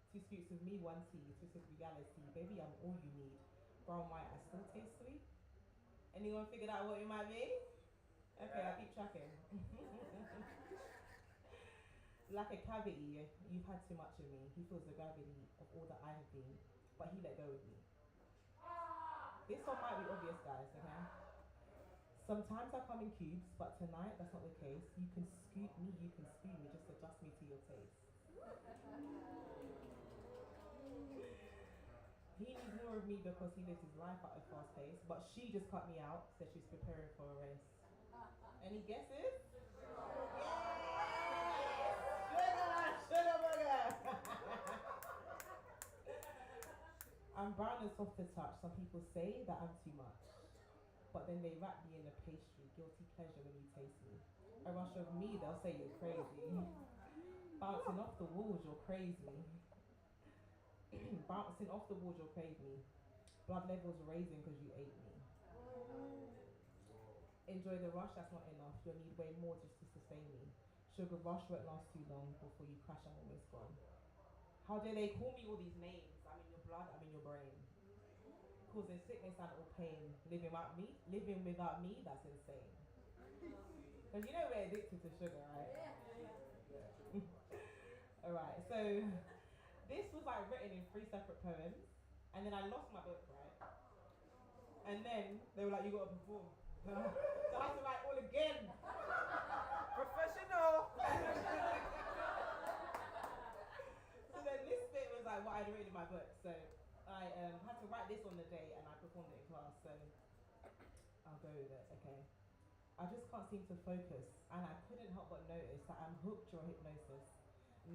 2 scoops with me, 1 tea, twisted reality. Baby, I'm all you need. Brown white, I still taste sweet. Anyone figured out what it might be? Okay, I'll keep tracking. Like a cavity, you've had too much of me. He feels the gravity of all that I have been, but he let go of me. This one might be obvious, guys, okay? Sometimes I come in cubes, but tonight that's not the case. You can scoop me, you can spoon me, just adjust me to your taste. He needs more of me because he lives his life at a fast pace, but she just cut me out, said she's preparing for a race. Any guesses? Yeah! Sugar burger! I'm brown and soft to touch. Some people say that I'm too much, but then they wrap me in a pastry. Guilty pleasure when you taste me. A rush of me, they'll say you're crazy. Bouncing off the walls, you'll craze me. Bouncing off the walls, you'll crave me. Blood levels raising because you ate me. Enjoy the rush, that's not enough. You'll need way more just to sustain me. Sugar rush won't last too long before you crash, I'm almost gone. How dare they call me all these names? I'm in your blood, I'm in your brain. Causing sickness and all pain. Living without me, that's insane. Because you know we're addicted to sugar, right? Alright, so this was like written in 3 separate poems, and then I lost my book, right? And then they were like, you gotta perform. So I had to write all again. Professional. So then this bit was like what I'd written in my book. So I had to write this on the day and I performed it in class. So I'll go with it, okay. I just can't seem to focus, and I couldn't help but notice that I'm hooked to your hypnosis.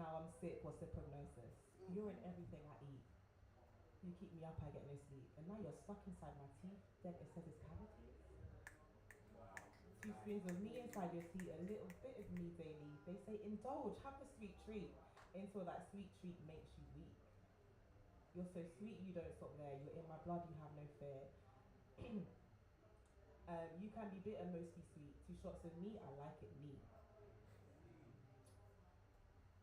Now I'm sick, what's the prognosis? You're in everything I eat. You keep me up, I get no sleep. And now you're stuck inside my teeth, then it says it's cavities. 2 spoons of me inside your teeth, a little bit of me daily. They say indulge, have a sweet treat, until that sweet treat makes you weak. You're so sweet, you don't stop there. You're in my blood, you have no fear. You can be bitter, mostly sweet. 2 shots of me, I like it neat.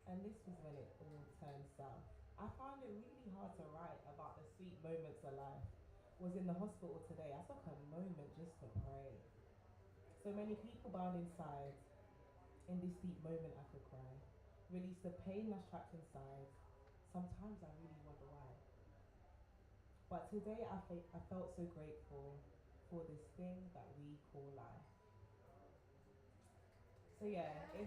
And this was when it all turned south. I found it really hard to write about the sweet moments of life. Was in the hospital today. I took a moment just to pray. So many people bound inside. In this deep moment I could cry. Release the pain that's trapped inside. Sometimes I really wonder why. But today I felt so grateful for this thing that we call life. So yeah, it's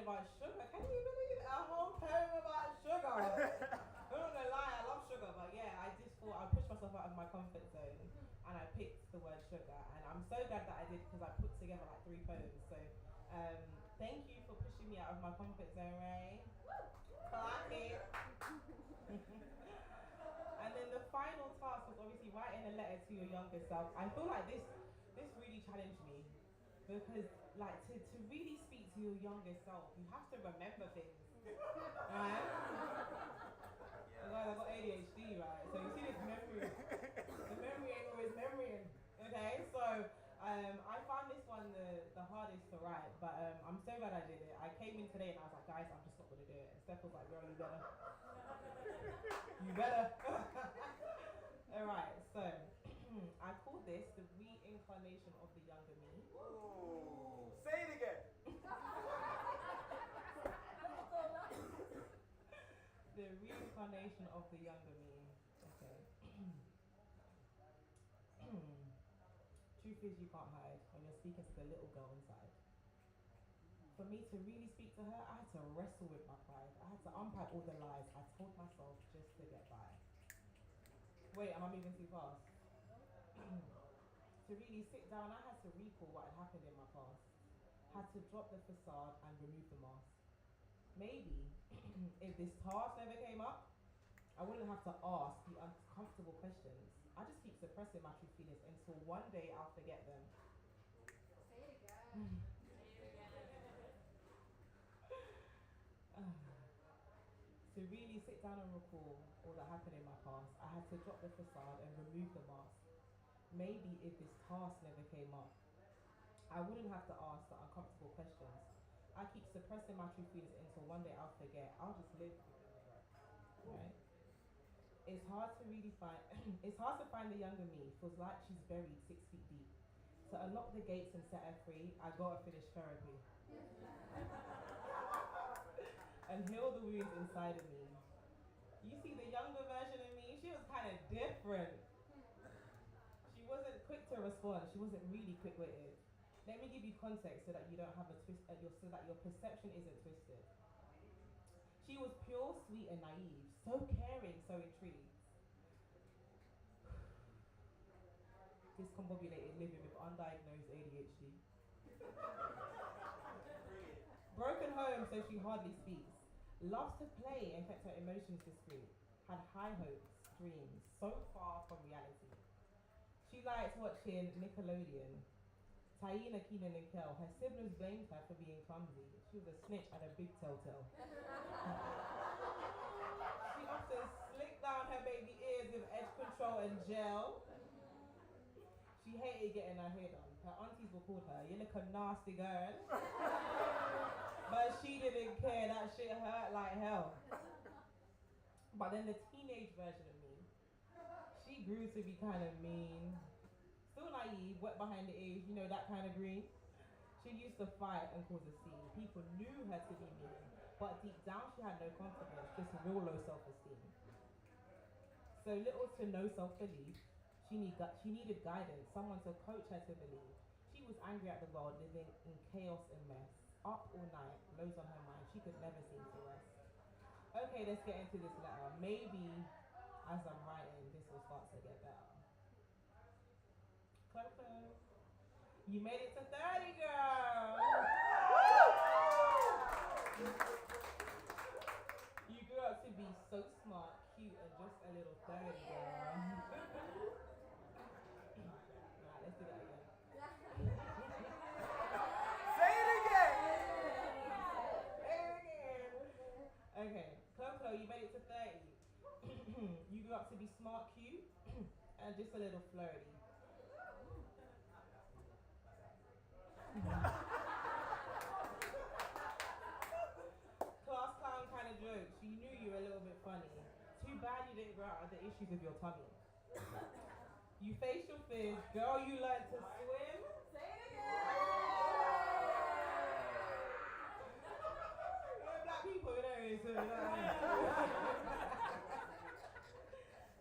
about sugar. Can you believe it? A whole I'm so glad that I did because I put together like 3 poems. So thank you for pushing me out of my comfort zone, Ray. Clap it. And then the final task was obviously writing a letter to your younger self. I feel like this really challenged me because like to really speak to your younger self, you have to remember things. Right? Guys, I got ADHD, right? So you see this memory. The memory ain't always memorying. Okay, so I found this one the hardest to write, but I'm so glad I did it. I came in today and I was like, guys, I'm just not gonna do it. And Steph was like, girl, you better. You better. Alright, so I called this the reincarnation of the younger me. Ooh. Say it again. The reincarnation of the younger me. Okay. Truth is, you can't hide when you're speaking to the little girl inside. For me to really speak to her, I had to wrestle with my pride. I had to unpack all the lies I told myself just to get by. Wait, am I moving too fast? To really sit down, I had to recall what had happened in my past. Had to drop the facade and remove the mask. Maybe, if this task never came up, I wouldn't have to ask the uncomfortable questions. I just keep suppressing my true feelings until one day I'll forget them. Say it again. To really sit down and recall all that happened in my past, I had to drop the facade and remove the mask. Maybe if this task never came up, I wouldn't have to ask the uncomfortable questions. I keep suppressing my true feelings until one day I'll forget. I'll just live with the regret. Right? It's hard to really find. It's hard to find the younger me. Feels like she's buried 6 feet deep. To unlock the gates and set her free, I gotta finish therapy and heal the wounds inside of me. You see, the younger version of me, she was kind of different. She wasn't quick to respond. She wasn't really quick-witted. Let me give you context so that you don't have a twist, so that your perception isn't twisted. She was pure, sweet, and naive, so caring, so intrigued. Discombobulated, living with undiagnosed ADHD. Broken home, so she hardly speaks. Loves to play and kept her emotions discreet. Had high hopes, dreams, so far from reality. She liked watching Nickelodeon. Taina, Keenan, and Kel. Her siblings blamed her for being clumsy. She was a snitch and a big telltale. She often slicked down her baby ears with edge control and gel. She hated getting her hair done. Her aunties were called her, "You look a nasty girl." But she didn't care, that shit hurt like hell. But then the teenage version of me, she grew to be kind of mean. Still naive, wet behind the ears, you know, that kind of green. She used to fight and cause a scene. People knew her to be mean, but deep down she had no confidence, just real low self-esteem. So little to no self-belief. She needed guidance, someone to coach her to believe. She was angry at the world, living in chaos and mess. Up all night, loads on her mind, she could never seem to rest. Okay, let's get into this letter. Maybe as I'm writing, this will start to get better. Coco, you made it to 30, girl! You grew up to be so smart, cute, and just a little 30, girl. Alright, let's do that again. Say it again. Okay, Coco, you made it to 30. You grew up to be smart, cute, and just a little flirty. Class clown kind of jokes. You knew you were a little bit funny. Too bad you didn't grow out of the issues with your tummy. You faced your fears. Girl, you learned to swim. Say it again. Black people, you know,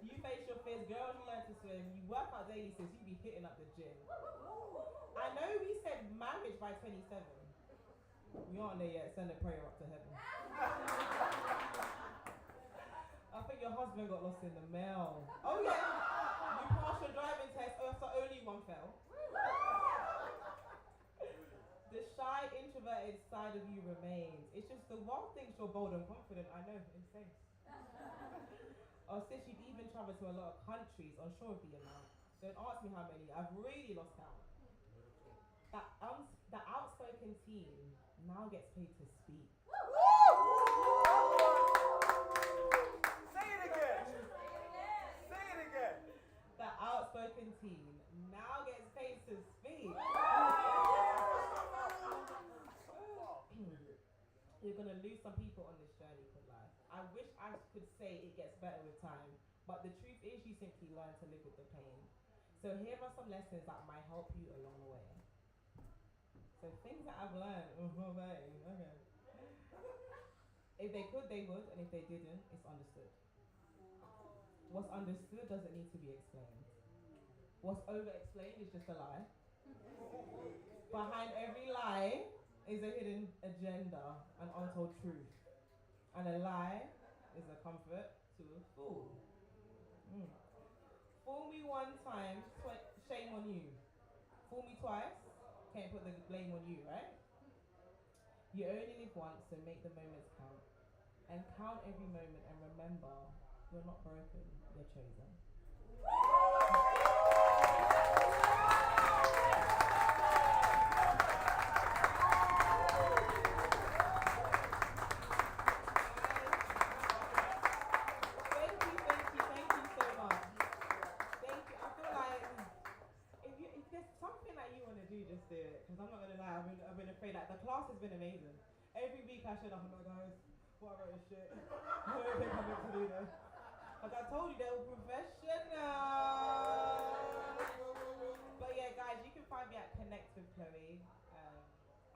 you face your fears, girls, you learn to swim. You work out daily since you be hitting up the gym. I know we said marriage by 27. We aren't there yet, send a prayer up to heaven. I think your husband got lost in the mail. Oh yeah, you passed your driving test, so only one fell. inside of you remains. It's just the world thinks you're bold and confident. I know, insane. Oh, sis, you've even traveled to a lot of countries, unsure of the amount. Don't ask me how many. I've really lost count. The outspoken teen now gets paid to speak. Say it again. Say it again. The outspoken teen now gets paid to speak. You're gonna lose some people on this journey called life. I wish I could say it gets better with time, but the truth is you simply learn to live with the pain. So here are some lessons that might help you along the way. So things that I've learned, okay. If they could, they would, and if they didn't, it's understood. What's understood doesn't need to be explained. What's over-explained is just a lie. Behind every lie is a hidden agenda, an untold truth. And a lie is a comfort to a fool. Fool me one time, shame on you. Fool me twice, can't put the blame on you, right? You only live once, so make the moments count. And count every moment and remember, you're not broken, you're chosen. Thank you so much. Thank you. I feel like if there's something that you want to do, just do it. Because I'm not gonna lie, I've been afraid. Like the class has been amazing. Every week I showed up, I'm like, guys, what I wrote is shit. I don't think I'm meant to do this. Like I told you, they were professional. But yeah, guys, you can find me at Connect with Chloe.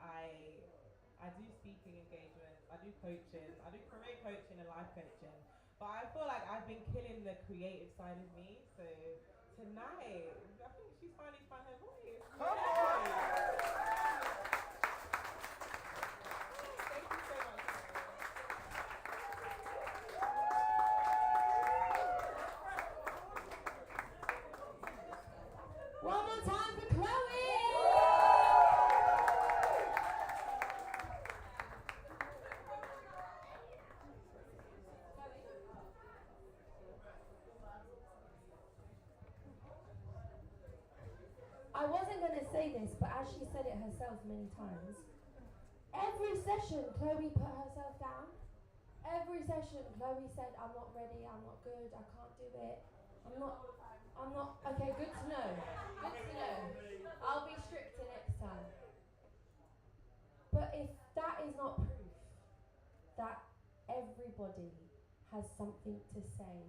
I do speaking engagements, I do coaching, I do career coaching and life coaching. But I feel like I've been killing the creative side of me. So tonight, I think she's finally found her voice. Come on. Thank you so much. One more time for Chloe! I wasn't going to say this, but as she said it herself many times, every session Chloe put herself down. Every session Chloe said, I'm not ready, I'm not good, I can't do it. I'm not, okay, good to know. Good to know. I'll be stricter next time. But if that is not proof that everybody has something to say,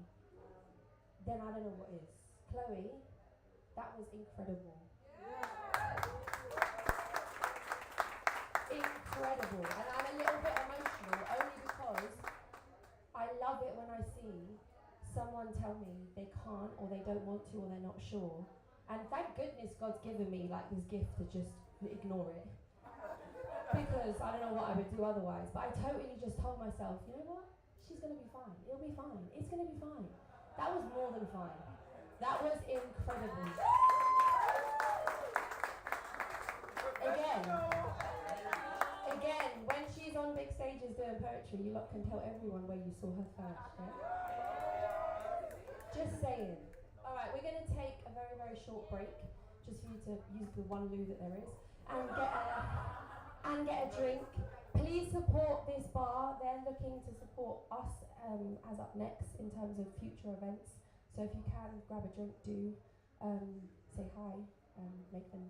then I don't know what is. Chloe, that was incredible. Incredible. And I'm a little bit emotional only because I love it when I see someone tell me they can't or they don't want to or they're not sure. And thank goodness God's given me like this gift to just ignore it. Because I don't know what I would do otherwise. But I totally just told myself, you know what? She's going to be fine. It'll be fine. It's going to be fine. That was more than fine. That was incredible. Again, when she's on big stages doing poetry, you lot can tell everyone where you saw her first, yeah? Just saying. Alright, we're going to take a very, very short break, just for you to use the one loo that there is, and get a drink. Please support this bar. They're looking to support us as up next in terms of future events. So if you can, grab a drink, do say hi, make them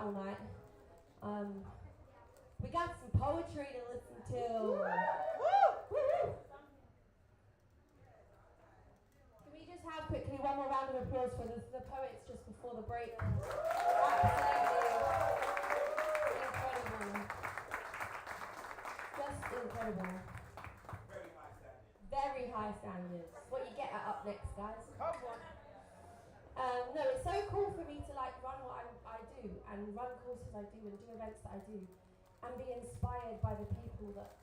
all night. We got some poetry to listen to. Woo! Can we just have quickly one more round of applause for the poets just before the break? Absolutely incredible. Just incredible. Very high standard. Very high standards. What you get at Up Next, guys. Come on. No, it's so cool for me to like run what I do and run courses I do and do events that I do and be inspired by the people that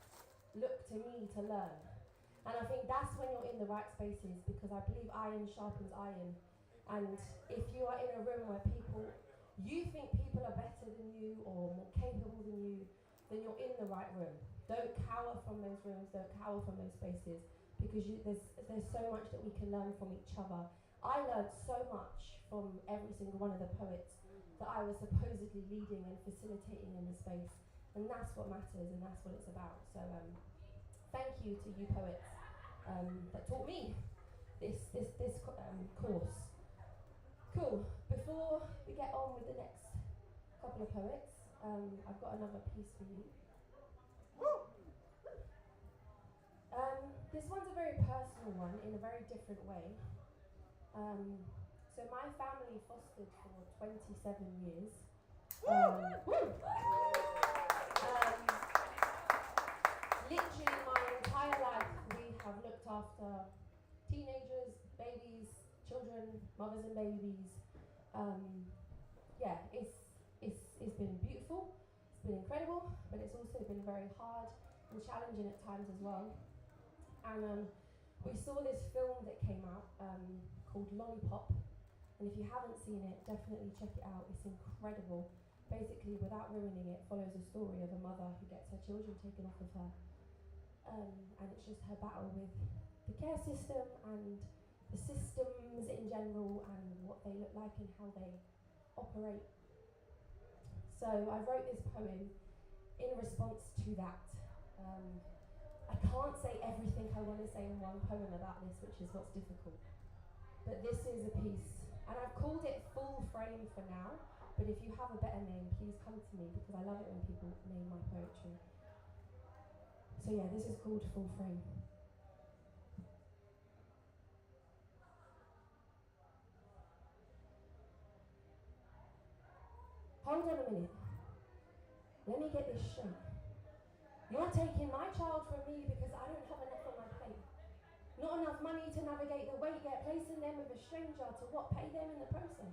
look to me to learn. And I think that's when you're in the right spaces, because I believe iron sharpens iron. And if you are in a room where you think people are better than you or more capable than you, then you're in the right room. Don't cower from those rooms, don't cower from those spaces, because there's so much that we can learn from each other. I learned so much from every single one of the poets that I was supposedly leading and facilitating in the space, and that's what matters and that's what it's about. So thank you to you poets that taught me this course. Cool. Before we get on with the next couple of poets, I've got another piece for you. This one's a very personal one in a very different way. So my family fostered for 27 years. Literally my entire life we have looked after teenagers, babies, children, mothers and babies. Yeah, it's been beautiful, it's been incredible, but it's also been very hard and challenging at times as well. And we saw this film that came out called Lollipop, and if you haven't seen it, definitely check it out. It's incredible. Basically, without ruining it, follows a story of a mother who gets her children taken off of her, and it's just her battle with the care system and the systems in general and what they look like and how they operate. So I wrote this poem in response to that. I can't say everything I want to say in one poem about this, which is what's difficult. But this is a piece, and I've called it Full Frame for now, but if you have a better name, please come to me, because I love it when people name my poetry. So yeah, this is called Full Frame. Hold on a minute. Let me get this straight. You're taking my child from me because I don't have enough on my plate. Not enough money to navigate the weight, yet placing them with a stranger to what, pay them in the process?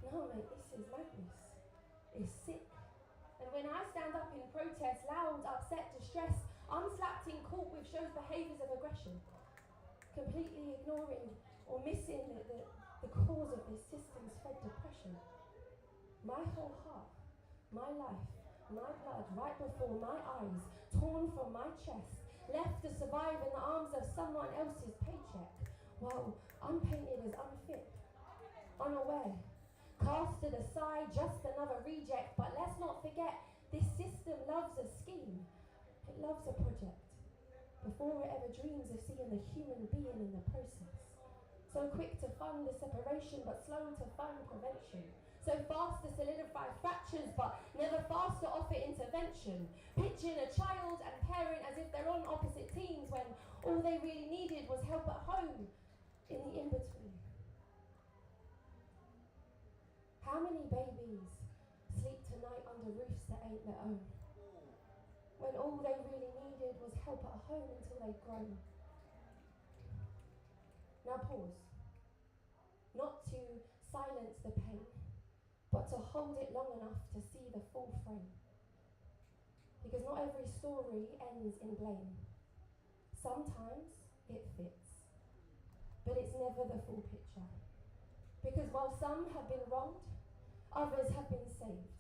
No, mate, this is madness. It's sick. And when I stand up in protest, loud, upset, distressed, I'm slapped in court with shows behaviours of aggression, completely ignoring or missing the cause of this systems-fed depression. My whole heart, my life, my blood right before my eyes, torn from my chest, left to survive in the arms of someone else's paycheck, while I'm painted as unfit, unaware, cast to the side, just another reject. But let's not forget, this system loves a scheme, it loves a project, before it ever dreams of seeing the human being in the process. So quick to fund the separation, but slow to fund prevention. So fast to solidify fractures, but never fast to offer intervention. Pitching a child and parent as if they're on opposite teams, when all they really needed was help at home in the in-between. How many babies sleep tonight under roofs that ain't their own, when all they really needed was help at home until they'd grown? Now pause. Not to silence the pain, but to hold it long enough to see the full frame. Because not every story ends in blame. Sometimes it fits, but it's never the full picture. Because while some have been wronged, others have been saved.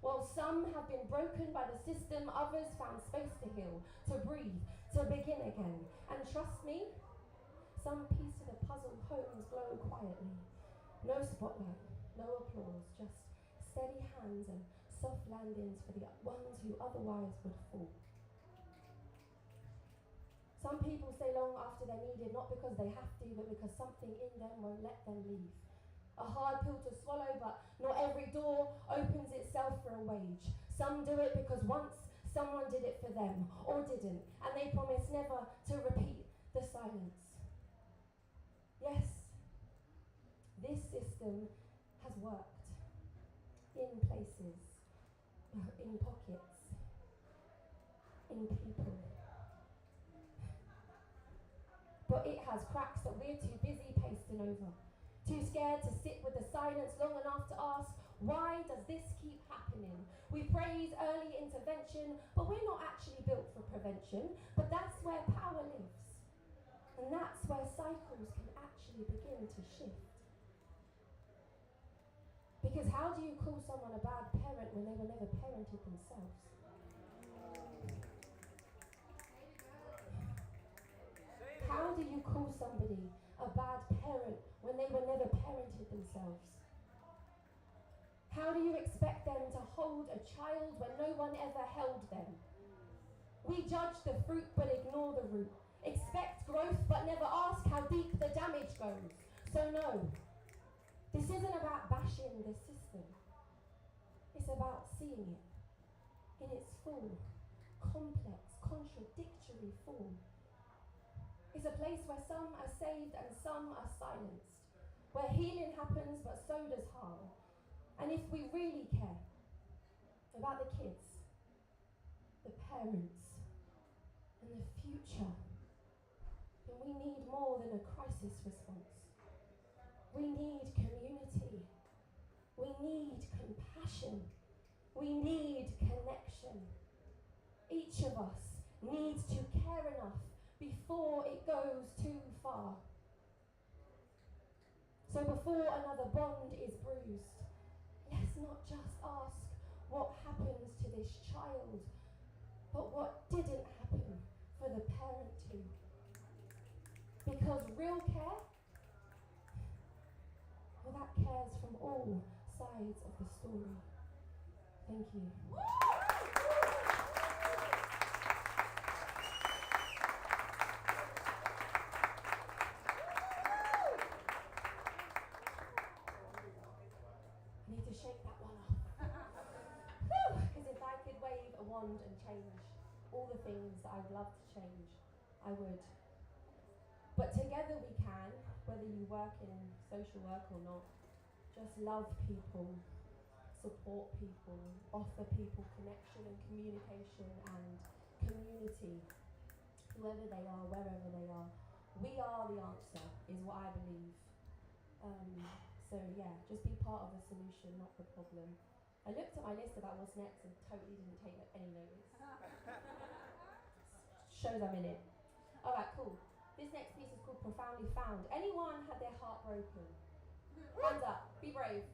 While some have been broken by the system, others found space to heal, to breathe, to begin again. And trust me, some piece of the puzzle homes glow quietly. No spotlight, no applause, just steady hands and soft landings for the ones who otherwise would fall. Some people stay long after they're needed, not because they have to, but because something in them won't let them leave. A hard pill to swallow, but not every door opens itself for a wage. Some do it because once someone did it for them, or didn't, and they promise never to repeat the silence. Yes, this system has worked in places, in pockets, in people. But it has cracks that we're too busy pasting over. Too scared to sit with the silence long enough to ask, why does this keep happening? We praise early intervention, but we're not actually built for prevention. But that's where power lives. And that's where cycles can actually begin to shift. Because how do you call someone a bad parent when they were never parented themselves? How do you call somebody a bad parent when they were never parented themselves? How do you expect them to hold a child when no one ever held them? We judge the fruit but ignore the root. Expect growth but never ask how deep the damage goes. So no, this isn't about bashing the system. It's about seeing it in its full, complex, contradictory form. It's a place where some are saved and some are silenced, where healing happens but so does harm. And if we really care about the kids, the parents, and the future, then we need more than a crisis response. We need community. We need compassion. We need connection. Each of us needs to care enough before it goes too far. So before another bond is bruised, let's not just ask what happens to this child, but what didn't happen for the parent too. Because real care, well, that cares from all sides of the story. Thank you. I need to shake that one off. Because if I could wave a wand and change all the things that I'd love to change, I would. But together we can, whether you work in social work or not, just love people, support people, offer people connection and communication and community, whoever they are, wherever they are. We are the answer, is what I believe. So yeah, just be part of the solution, not the problem. I looked at my list about what's next and totally didn't take any notice. Shows I'm in it. Alright, cool. This next piece is called Profoundly Found. Anyone had their heart broken? Hands up, be brave.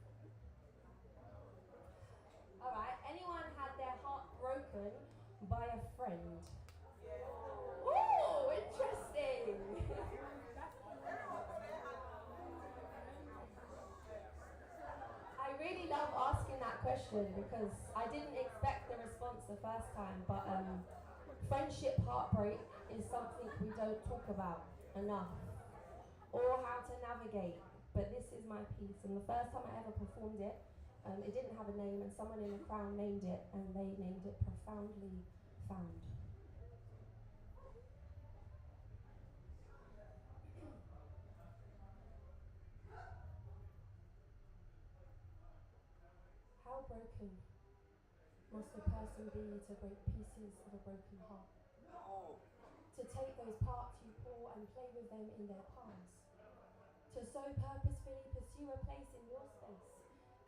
Alright, anyone had their heart broken by a friend? Ooh, interesting. I really love asking that question because I didn't expect the response the first time, but friendship heartbreak is something we don't talk about enough, or how to navigate. But this is my piece, and the first time I ever performed it, it didn't have a name, and someone in the Crown named it, and they named it Profoundly Found. How broken must a person be to break pieces of a broken heart? To take those parts you pour and play with them in their palms. To so purposefully pursue a place in your space.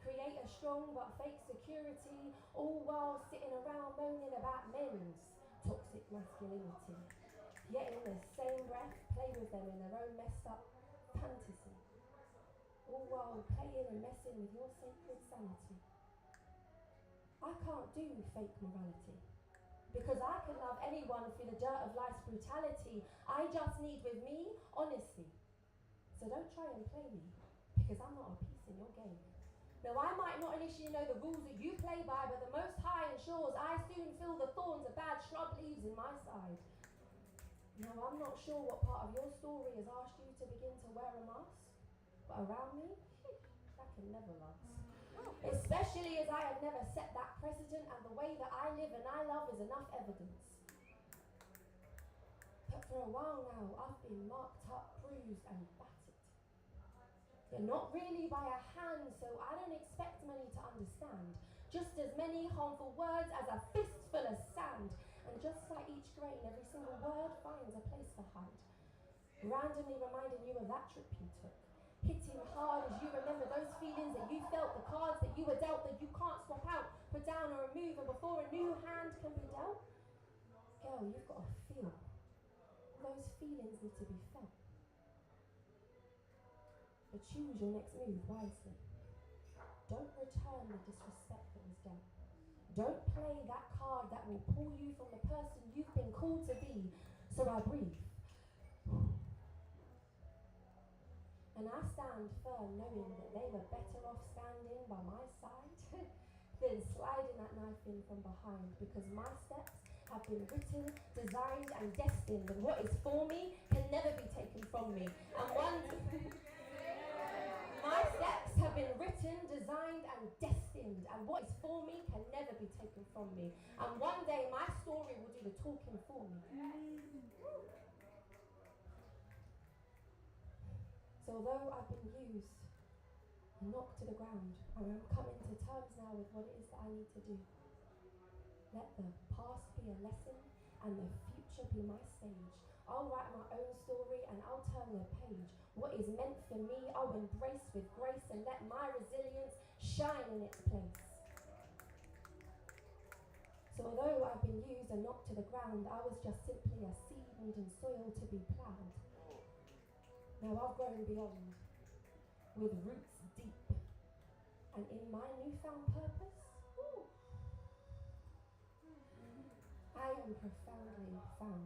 Create a strong but fake security, all while sitting around moaning about men's toxic masculinity. Yet in the same breath, play with them in their own messed up fantasy. All while playing and messing with your sacred sanity. I can't do fake morality. Because I can love anyone through the dirt of life's brutality. I just need with me honesty. So don't try and play me, because I'm not a piece in your game. Now I might not initially know the rules that you play by, but the Most High ensures I soon feel the thorns of bad shrub leaves in my side. Now I'm not sure what part of your story has asked you to begin to wear a mask, but around me, can never last. Especially as I have never set that precedent, and the way that I live and I love is enough evidence. But for a while now, I've been marked up, bruised and battered. Yet not really by a hand, so I don't expect many to understand. Just as many harmful words as a fistful of sand. And just like each grain, every single word finds a place to hide. Randomly reminding you of that trip you took. Hitting hard as you remember those feelings that you felt, the cards that you were dealt that you can't swap out, put down or remove, and before a new hand can be dealt, girl, you've got to feel. Those feelings need to be felt. But choose your next move wisely. Don't return the disrespect that was dealt. Don't play that card that will pull you from the person you've been called to be. So I breathe. And I stand firm knowing that they were better off standing by my side than sliding that knife in from behind, because my steps have been written, designed and destined, and what is for me can never be taken from me. And my steps have been written, designed and destined, and what is for me can never be taken from me. And one day my story will do the talking for me. So although I've been used and knocked to the ground, I am coming to terms now with what it is that I need to do. Let the past be a lesson and the future be my stage. I'll write my own story and I'll turn the page. What is meant for me, I'll embrace with grace and let my resilience shine in its place. So although I've been used and knocked to the ground, I was just simply a seed needing soil to be ploughed. Now I've grown beyond, with roots deep, and in my newfound purpose, I am profoundly found.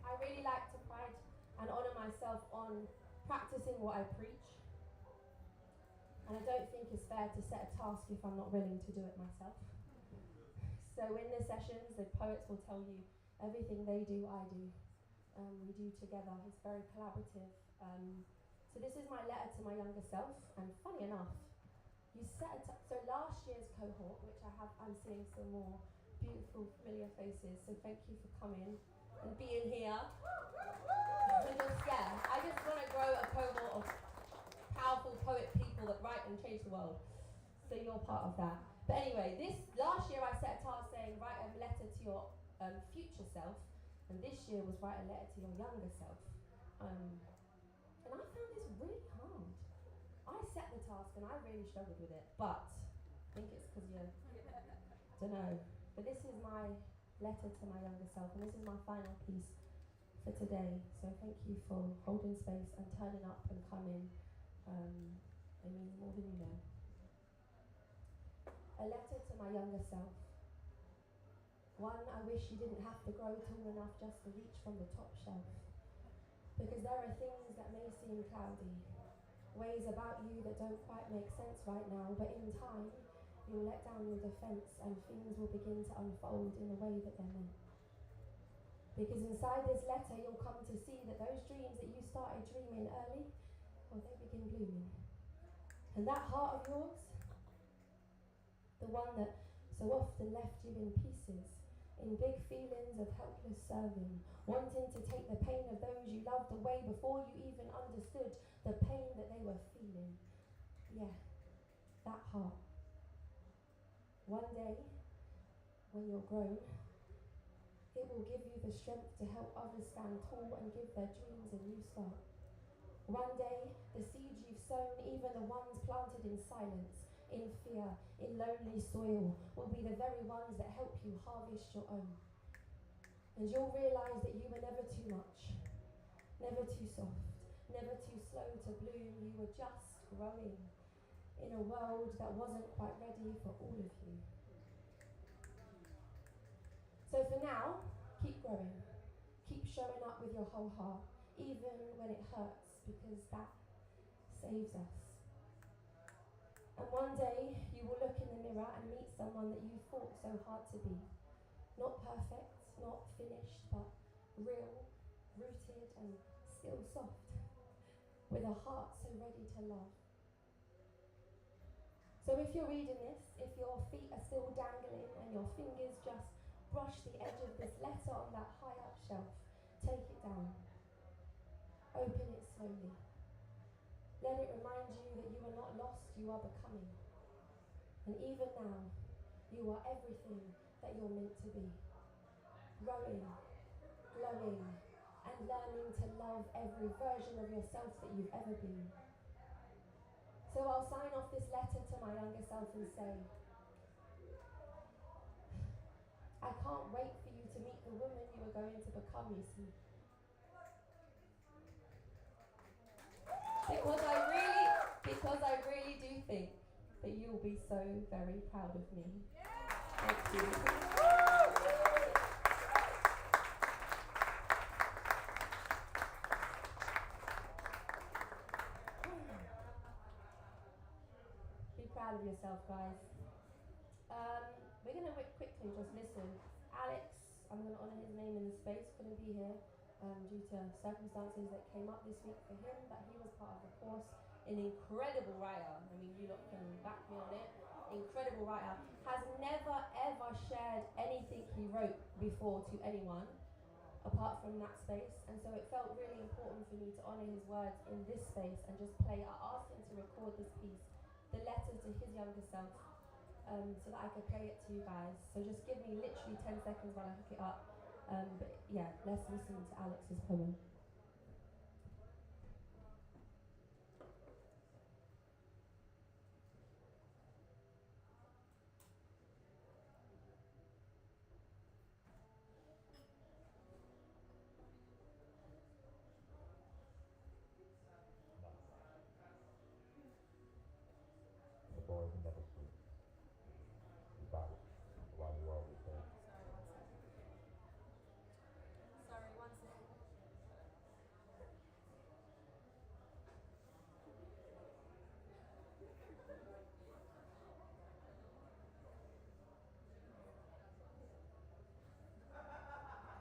I really like to pride and honour myself on practicing what I preach. And I don't think it's fair to set a task if I'm not willing to do it myself. So in the sessions, the poets will tell you everything they do, I do. We do together. It's very collaborative. So this is my letter to my younger self. And funny enough, so last year's cohort, which I'm seeing some more beautiful, familiar faces. So thank you for coming and being here. I just want to grow a cohort of powerful poet people that write and change the world. So you're part of that. But anyway, last year I set a task saying write a letter to your future self, and this year was write a letter to your younger self. And I found this really hard. I set the task and I really struggled with it, but I think it's because don't know. But this is my letter to my younger self, and this is my final piece for today. So thank you for holding space and turning up and coming. It means more than you know. A letter to my younger self. One I wish you didn't have to grow tall enough just to reach from the top shelf. Because there are things that may seem cloudy, ways about you that don't quite make sense right now, but in time, you'll let down your defense and things will begin to unfold in the way that they're meant. Because inside this letter, you'll come to see that those dreams that you started dreaming early, well, they begin blooming. And that heart of yours, the one that so often left you in pieces, in big feelings of helpless serving, wanting to take the pain of those you loved away before you even understood the pain that they were feeling. Yeah, that heart. One day, when you're grown, it will give you the strength to help others stand tall and give their dreams a new start. One day, the seeds you've sown, even the ones planted in silence, in fear, in lonely soil, will be the very ones that help you harvest your own. And you'll realise that you were never too much, never too soft, never too slow to bloom. You were just growing in a world that wasn't quite ready for all of you. So for now, keep growing. Keep showing up with your whole heart, even when it hurts, because that saves us. And one day you will look in the mirror and meet someone that you fought so hard to be. Not perfect, not finished, but real, rooted and still soft, with a heart so ready to love. So if you're reading this, if your feet are still dangling and your fingers just brush the edge of this letter on that high up shelf, take it down. Open it slowly. Let it remind you that you are not lost, you are becoming. And even now, you are everything that you're meant to be. Growing, glowing, and learning to love every version of yourself that you've ever been. So I'll sign off this letter to my younger self and say, I can't wait for you to meet the woman you are going to become, you see. Because I really do think that you will be so very proud of me. Thank you. Be proud of yourself, guys. We're going to quickly just listen. Alex, I'm going to honour his name in the space, couldn't be here due to circumstances that came up this week for him, but he was part of the course. An incredible writer, I mean, you lot can back me on it. Incredible writer. Has never ever shared anything he wrote before to anyone apart from that space, and so it felt really important for me to honour his words in this space and just play. I asked him to record this piece, the letter to his younger self, so that I could play it to you guys. So just give me literally 10 seconds while I hook it up. But yeah, let's listen to Alex's poem. The boy who never sleeps. Is that why you always say? Sorry, one second.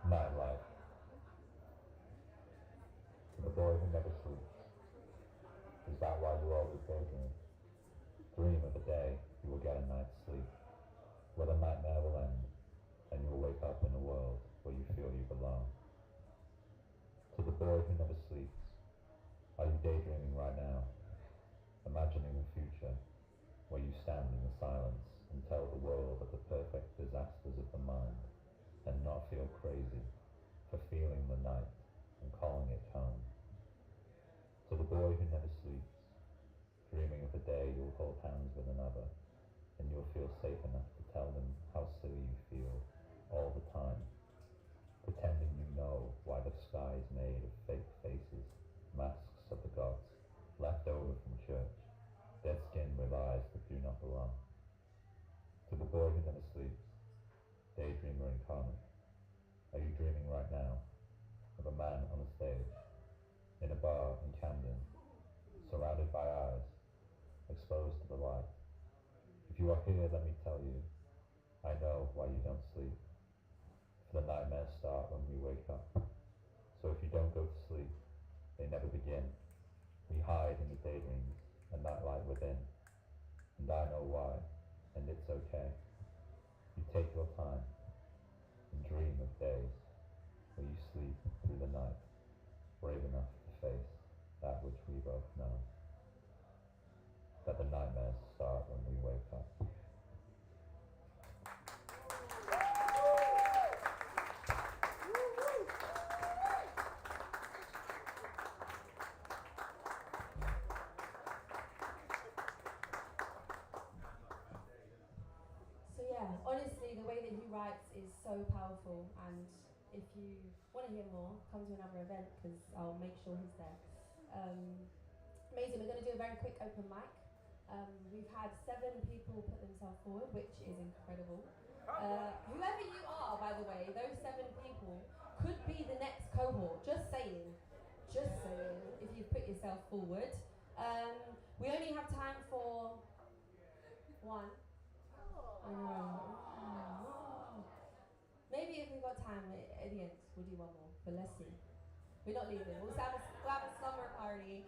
Nightlife. The boy who never sleeps. Is that why you always daydream? Dream of a day you will get a night's sleep, where the nightmare will end, and you will wake up in a world where you feel you belong. To the boy who never sleeps, are you daydreaming right now? Imagining the future, where you stand in the silence and tell the world of the perfect disasters of the mind, and not feel crazy for feeling the night and calling it home. To the boy who never sleeps, dreaming of a day you'll hold hands with another, and you'll feel safe enough to tell them how silly you feel all the time, pretending you know why the sky is made of fake faces, masks of the gods, left over from church, dead skin with eyes that do not belong. To the boy who never sleeps, daydreamer incarnate, are you dreaming right now of a man on a stage, in a bar in Camden, surrounded by eyes, exposed to the light? If you are here, let me tell you, I know why you don't sleep. For the nightmares start when we wake up. So if you don't go to sleep, they never begin. We hide in the daydreams and nightlight within. And I know why, and it's okay. You take your time and dream of days where you sleep through the night, brave enough to face that which we both know. That the nightmares start when we wake up. So yeah, honestly, the way that he writes is so powerful, and if you want to hear more, come to another event because I'll make sure he's there. Amazing, we're going to do a very quick open mic. We've had 7 people put themselves forward, which is incredible. Whoever you are, by the way, those 7 people could be the next cohort, just saying, if you've put yourself forward. We only have time for One. I know. Maybe if we've got time at the end, we'll do one more. But let's see. We're not leaving. We'll have a slumber party.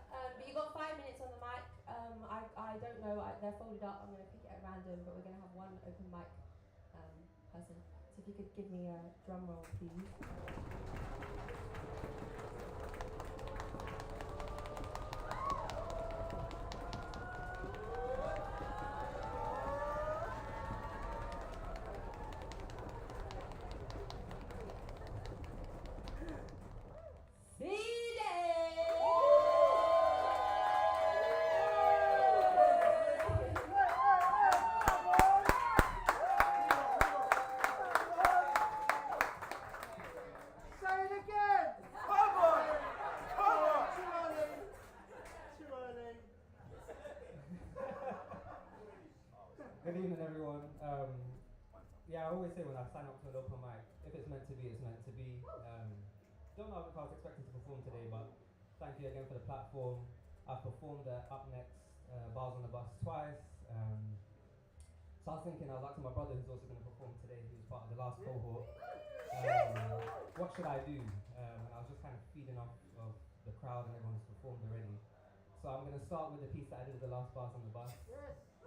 But you got 5 minutes on the mic. I don't know. They're folded up. I'm going to pick it at random, but we're going to have one open mic person. So if you could give me a drum roll, please. Good evening, everyone. Yeah, I always say when I sign up to an open mic, if it's meant to be, it's meant to be. Don't know if I was expecting to perform today, but thank you again for the platform. I've performed at Up Next, Bars on the Bus twice. So I was thinking, I was asking my brother who's also going to perform today, who's part of the last cohort, what should I do? And I was just kind of feeding off of the crowd and everyone who's performed already. So I'm going to start with the piece that I did at the last Bars on the Bus.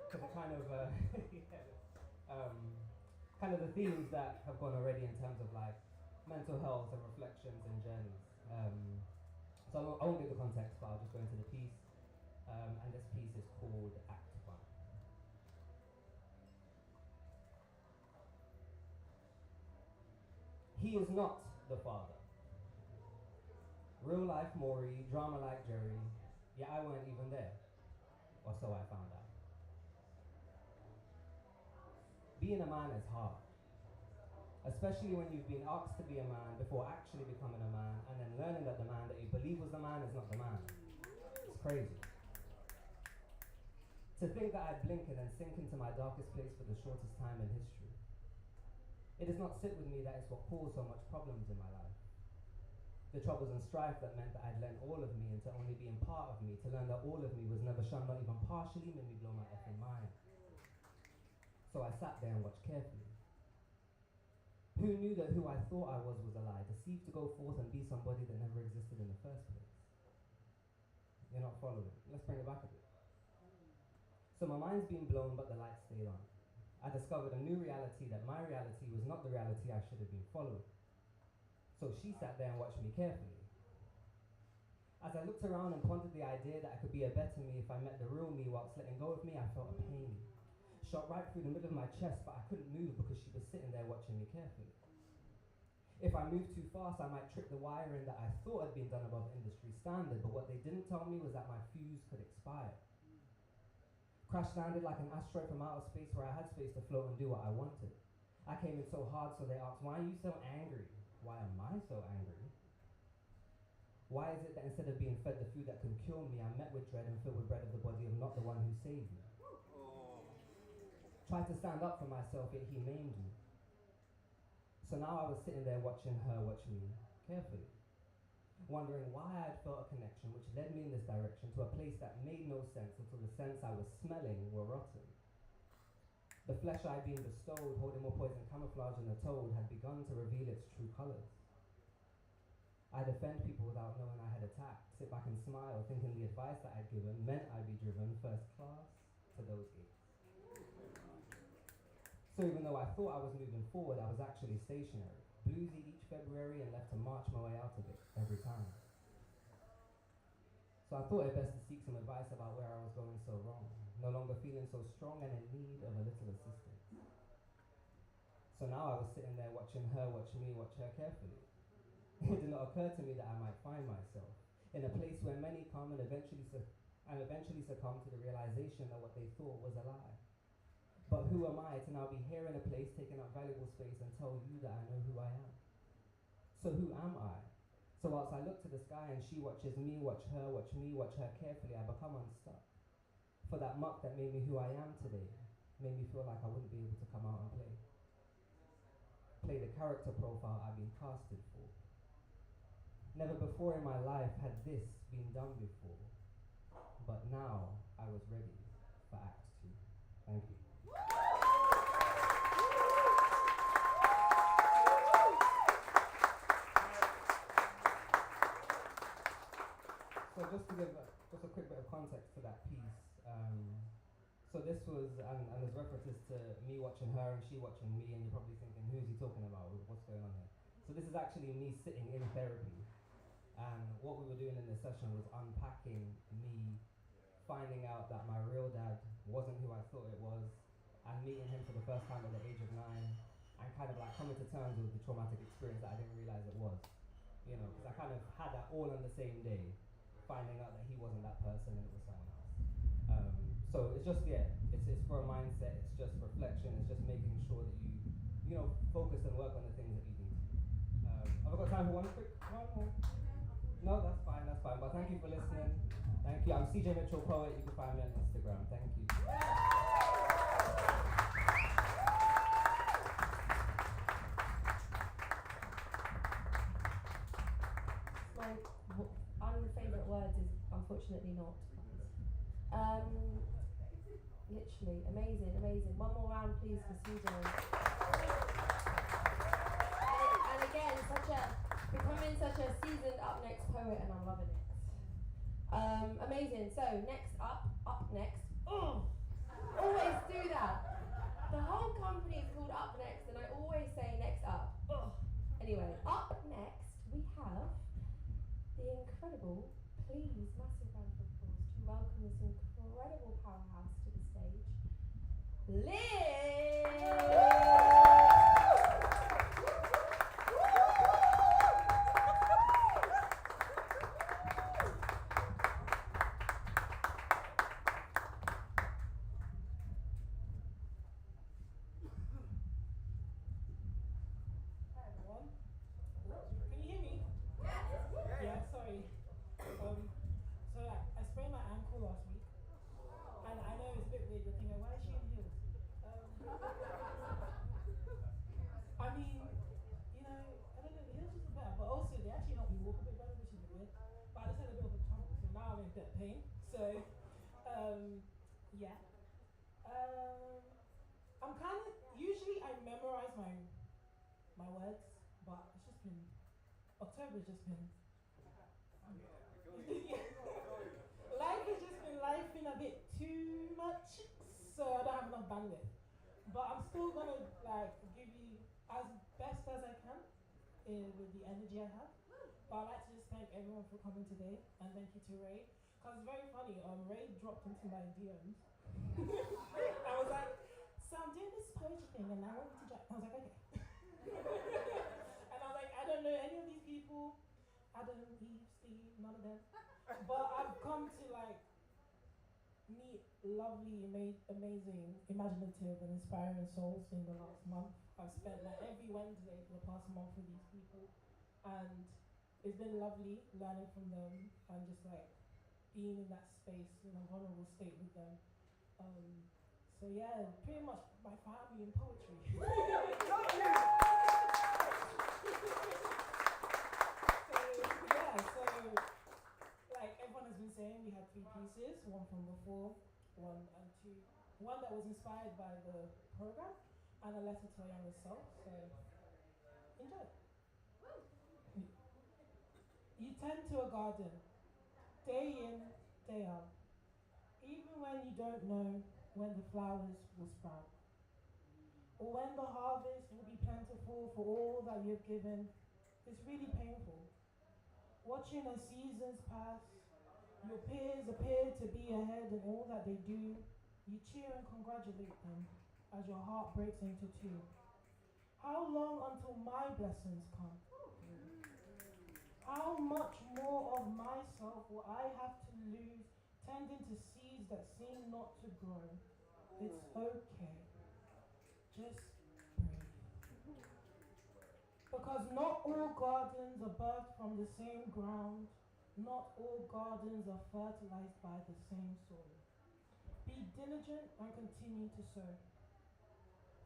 Because it kind of, kind of the themes that have gone already in terms of like mental health and reflections and journeys. So I won't give the context, but I'll just go into the piece. And this piece is called Act 1. He is not the father. Real life Maury, drama like Jerry, yet I weren't even there, or so I found out. Being a man is hard, especially when you've been asked to be a man before actually becoming a man, and then learning that the man that you believe was the man is not the man. It's crazy. To think that I'd blink and then sink into my darkest place for the shortest time in history. It does not sit with me that it's what caused so much problems in my life. The troubles and strife that meant that I'd lent all of me into only being part of me, to learn that all of me was never shown, not even partially, made me blow my effing mind. So I sat there and watched carefully. Who knew that who I thought I was a lie, deceived to go forth and be somebody that never existed in the first place? You're not following. Let's bring it back a bit. So my mind's been blown, but the light stayed on. I discovered a new reality, that my reality was not the reality I should have been following. So she sat there and watched me carefully. As I looked around and pondered the idea that I could be a better me if I met the real me whilst letting go of me, I felt a pain. Shot right through the middle of my chest, but I couldn't move because she was sitting there watching me carefully. If I moved too fast, I might trip the wiring that I thought had been done above industry standard, but what they didn't tell me was that my fuse could expire. Crash landed like an asteroid from outer space where I had space to float and do what I wanted. I came in so hard, so they asked, why are you so angry? Why am I so angry? Why is it that instead of being fed the food that could kill me, I'm met with dread and filled with bread of the body of not the one who saved me? Tried to stand up for myself, yet he maimed me. So now I was sitting there watching her watch me carefully, wondering why I had felt a connection which led me in this direction to a place that made no sense until the scents I was smelling were rotten. The flesh I had been bestowed, holding more poison camouflage than a toad, had begun to reveal its true colours. I'd offend people without knowing I had attacked, sit back and smile, thinking the advice that I'd given meant I'd be driven first class to those gates. So even though I thought I was moving forward, I was actually stationary, bluesy each February and left to march my way out of it every time. So I thought it best to seek some advice about where I was going so wrong, no longer feeling so strong and in need of a little assistance. So now I was sitting there watching her watch me watch her carefully. It did not occur to me that I might find myself in a place where many come and eventually succumb to the realization that what they thought was a lie. But who am I to now be here in a place taking up valuable space and tell you that I know who I am? So who am I? So whilst I look to the sky and she watches me watch her carefully, I become unstuck. For that muck that made me who I am today made me feel like I wouldn't be able to come out and play the character profile I've been casted for. Never before in my life had this been done before, but now I was ready for Act 2. Thank you. So just to give just a quick bit of context to that piece, so this was, and there's references to me watching her and she watching me, and you're probably thinking, who's he talking about? What's going on here? So this is actually me sitting in therapy, and what we were doing in this session was unpacking me finding out that my real dad wasn't who I thought it was, and meeting him for the first time at the age of 9, and kind of like coming to terms with the traumatic experience that I didn't realize it was. You know, because I kind of had that all on the same day, finding out that he wasn't that person and it was someone else. So it's just, it's for a mindset, it's just reflection, it's just making sure that you know, focus and work on the things that you need. Have I got time for one quick one more? No, that's fine, but thank you for listening. Thank you. I'm CJ Mitchell Poet, you can find me on Instagram. Thank you. My unfavourite words is unfortunately not. Literally amazing. One more round, please, for CJ. And again, becoming such a seasoned Up Next poet, and I'm loving it. Amazing. So next up next. Always do that. The whole company is called Up Next, and I always say next up. Anyway, up next we have the incredible, please, massive round of applause to welcome this incredible powerhouse to the stage, Liz! I'm kind of, usually I memorize my words, but it's just been, October's just been, life has just been lifing a bit too much, so I don't have enough bandwidth. But I'm still gonna give you as best as I can with the energy I have. But I'd like to just thank everyone for coming today, and thank you to Ray. Because it's very funny, Ray dropped into my DMs. I was like, so I'm doing this poetry thing and I want you to join. I was like, okay. And I was like, I don't know any of these people. Adam, Eve, Steve, none of them. But I've come to meet lovely, amazing, imaginative and inspiring souls in the last month. I've spent every Wednesday for the past month with these people. And it's been lovely learning from them and just being in that space, in a vulnerable state with them. So yeah, pretty much my family in poetry. So everyone has been saying, we had 3 pieces, one from before, 1 and 2. One that was inspired by the program, and a letter to a younger self, so enjoy. You tend to a garden, day in, day out. Even when you don't know when the flowers will sprout, or when the harvest will be plentiful for all that you've given, it's really painful. Watching as seasons pass, your peers appear to be ahead in all that they do. You cheer and congratulate them as your heart breaks into 2. How long until my blessings come? How much more of myself will I have to lose tending to seeds that seem not to grow? It's okay. Just breathe. Because not all gardens are birthed from the same ground. Not all gardens are fertilized by the same soil. Be diligent and continue to sow.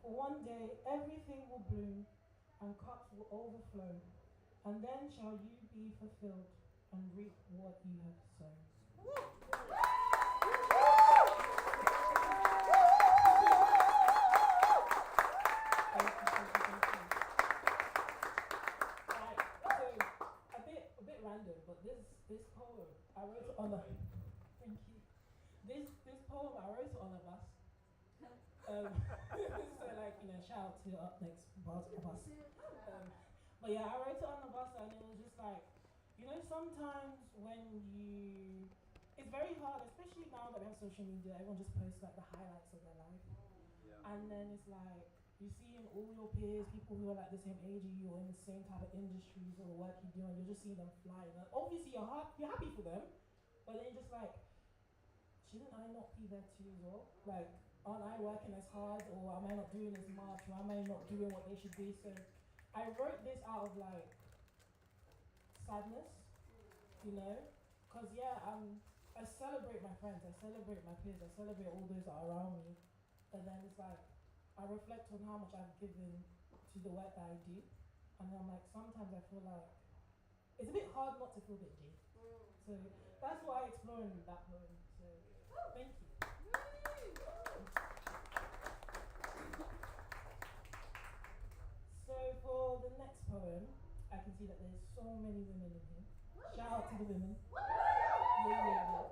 For one day everything will bloom and cups will overflow. And then shall you be fulfilled and reap what you have sown. this poem I wrote on a thank you. This poem I wrote on a bus. So like shout out to Up Next bus. But yeah, I wrote it on the bus and it was just like, sometimes when it's very hard, especially now that we have social media. Everyone just posts like the highlights of their life, and then it's like you see in all your peers, people who are like the same age as you or in the same type of industries or work you do, and you're just seeing them fly. And obviously you're happy for them, but then you're just like, shouldn't I not be there too as well? Like, aren't I working as hard, or am I not doing as much, or am I not doing what they should be? So I wrote this out of like sadness, because I celebrate my friends, I celebrate my peers, I celebrate all those that are around me, and then it's like I reflect on how much I've given to the work that I do, and I'm like, sometimes I feel like it's a bit hard not to feel a bit G. So that's what I explore in that poem. So thank you. So for the next poem, I can see that there's so many women in here. Shout out to the women. Yeah.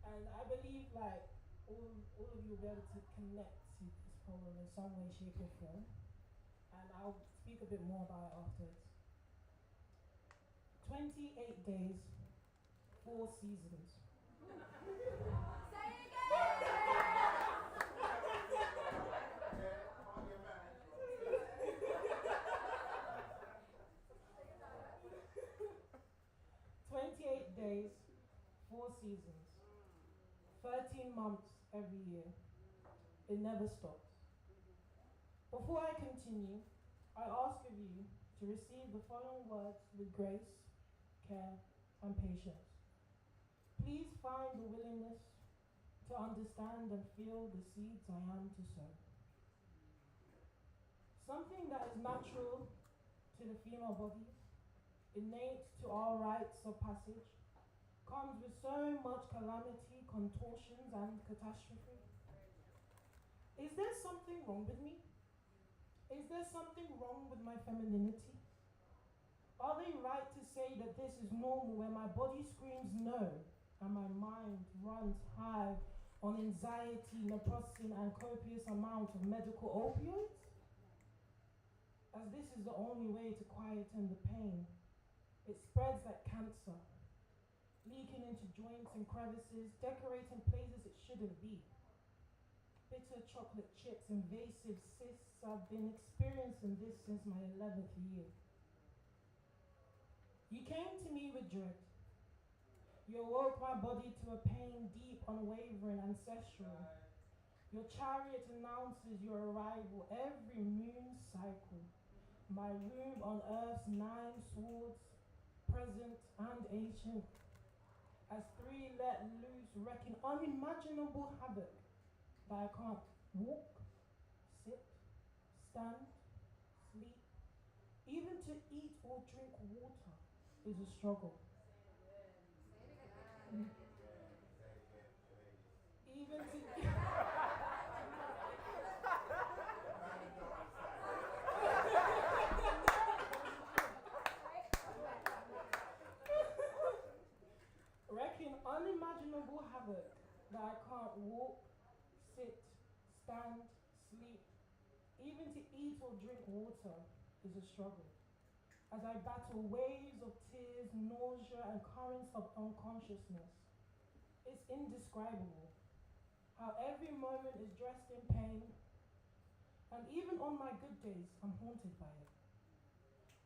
And I believe like all of you will be able to connect to this poem in some way, shape or form. And I'll speak a bit more about it afterwards. 28 days, 4 seasons. Say it again! 28 days, 4 seasons, 13 months every year. It never stops. Before I continue, I ask of you to receive the following words with grace, care, and patience. Please find the willingness to understand and feel the seeds I am to sow. Something that is natural to the female body, innate to our rites of passage, comes with so much calamity, contortions, and catastrophe. Is there something wrong with me? Is there something wrong with my femininity? Are they right to say that this is normal when my body screams no and my mind runs high on anxiety, naproxen, and copious amounts of medical opioids? As this is the only way to quieten the pain. It spreads like cancer, leaking into joints and crevices, decorating places it shouldn't be. Bitter chocolate chips, invasive cysts, I've been experiencing this since my 11th year. You came to me with dread. You awoke my body to a pain deep, unwavering, ancestral. Your chariot announces your arrival every moon cycle. My room on earth's 9 swords, present and ancient, as 3 let loose, wrecking unimaginable havoc that I can't walk, sit, stand, sleep, even to eat or drink water is a struggle. Even to wrecking unimaginable havoc that I can't walk, sit, stand, sleep, even to eat or drink water is a struggle. As I battle waves of tears, nausea, and currents of unconsciousness, it's indescribable how every moment is dressed in pain, and even on my good days, I'm haunted by it.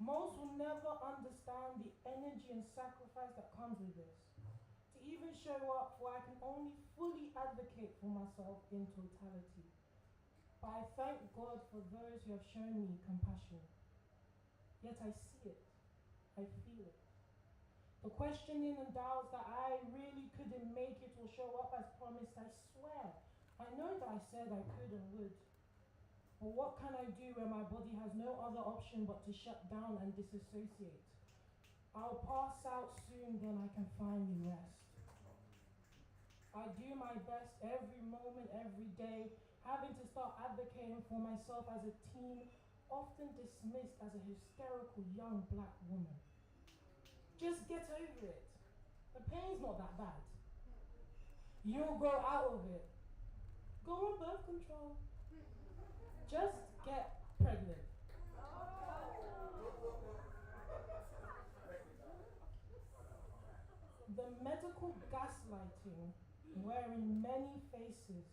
Most will never understand the energy and sacrifice that comes with this. To even show up, for I can only fully advocate for myself in totality. But I thank God for those who have shown me compassion. Yet I see it, I feel it. The questioning and doubts that I really couldn't make it will show up as promised, I swear. I know that I said I could and would. But what can I do when my body has no other option but to shut down and disassociate? I'll pass out soon, then I can finally rest. I do my best every moment, every day, having to start advocating for myself as a teen, often dismissed as a hysterical young black woman. Just get over it. The pain's not that bad. You'll grow out of it. Go on birth control. Just get pregnant. The medical gaslighting wearing many faces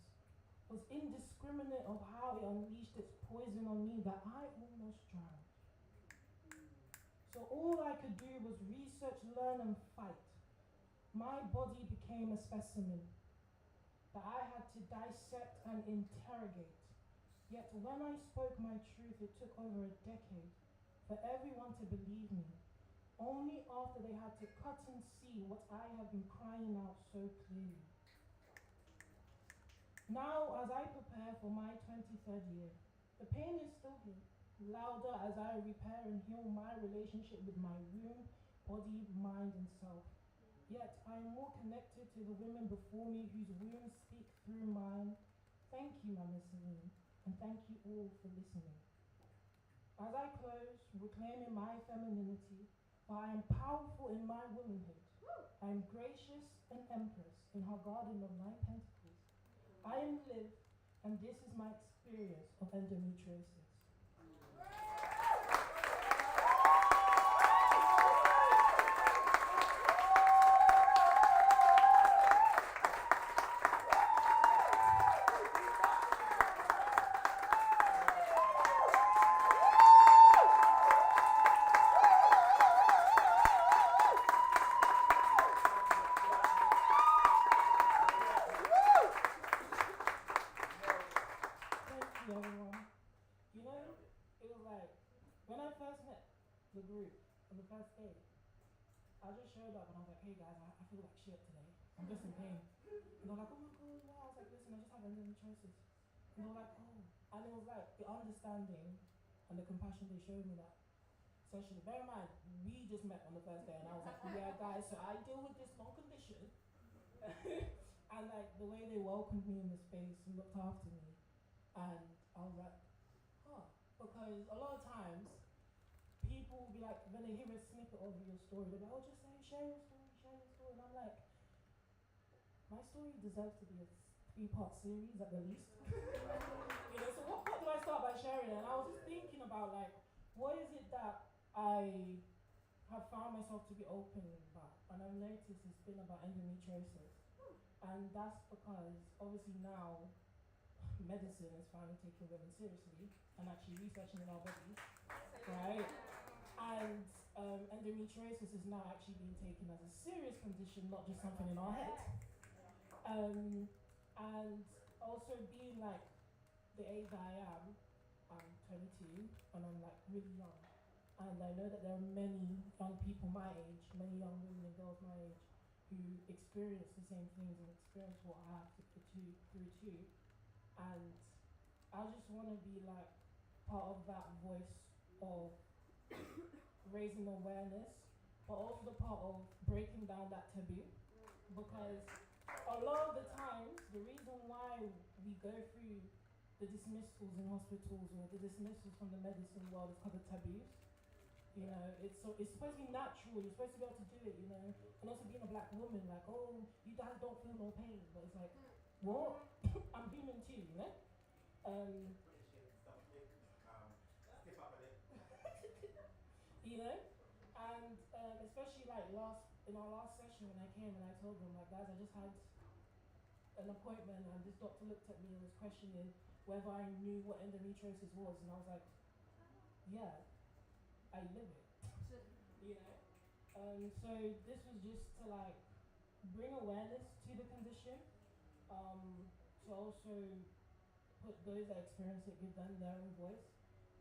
was indiscriminate of how it unleashed its poison on me that I almost drowned. So all I could do was research, learn and fight. My body became a specimen that I had to dissect and interrogate. Yet when I spoke my truth, it took over a decade for everyone to believe me. Only after they had to cut and see what I have been crying out so clearly. Now, as I prepare for my 23rd year, the pain is still here, louder as I repair and heal my relationship with my womb, body, mind, and self. Yet I am more connected to the women before me whose wombs speak through mine. Thank you, Mama Celine, and thank you all for listening. As I close, reclaiming my femininity, for I am powerful in my womanhood. I am gracious and empress in her garden of 9 pentacles. I am Liv, and this is my experience of endometriosis. The group on the first day, I just showed up and I was like, hey guys, I feel like shit today. I'm just in pain. And they're like, oh my god, wow. I was like, listen, I just have endometriosis. And they were like, oh. And it was like the understanding and the compassion they showed me that session. Bear in mind, we just met on the first day and I was like, yeah guys, so I deal with this long condition. And like the way they welcomed me in the space and looked after me. And I was like, huh. Because a lot of times, people will be like, when they hear a snippet of your story, they're like, oh, just say, share your story, share your story. And I'm like, my story deserves to be a 3-part series at the least. You know, so what do I start by sharing it? And I was just thinking about, like, what is it that I have found myself to be open about? And I've noticed it's been about endometriosis. And that's because, obviously now, medicine is finally taking women seriously and actually researching in our bodies, right? And endometriosis is now actually being taken as a serious condition, not just something in our head. And also being like the age that I am, I'm 22 and I'm like really young. And I know that there are many young people my age, many young women and girls my age who experience the same things and experience what I have to put through too. And I just want to be like part of that voice of raising awareness, but also the part of breaking down that taboo. Because a lot of the times, the reason why we go through the dismissals in hospitals or the dismissals from the medicine world is because of taboos. You know, it's supposed to be natural, you're supposed to be able to do it, you know. And also being a black woman, like, oh, you guys don't feel no pain. But it's like, what? I'm human too, you know? You know? And especially like in our last session when I came and I told them, like, guys, I just had an appointment and this doctor looked at me and was questioning whether I knew what endometriosis was, and I was like, yeah, I live it. You know? So this was just to like bring awareness to the condition, to also put those that experience it, give them their own voice,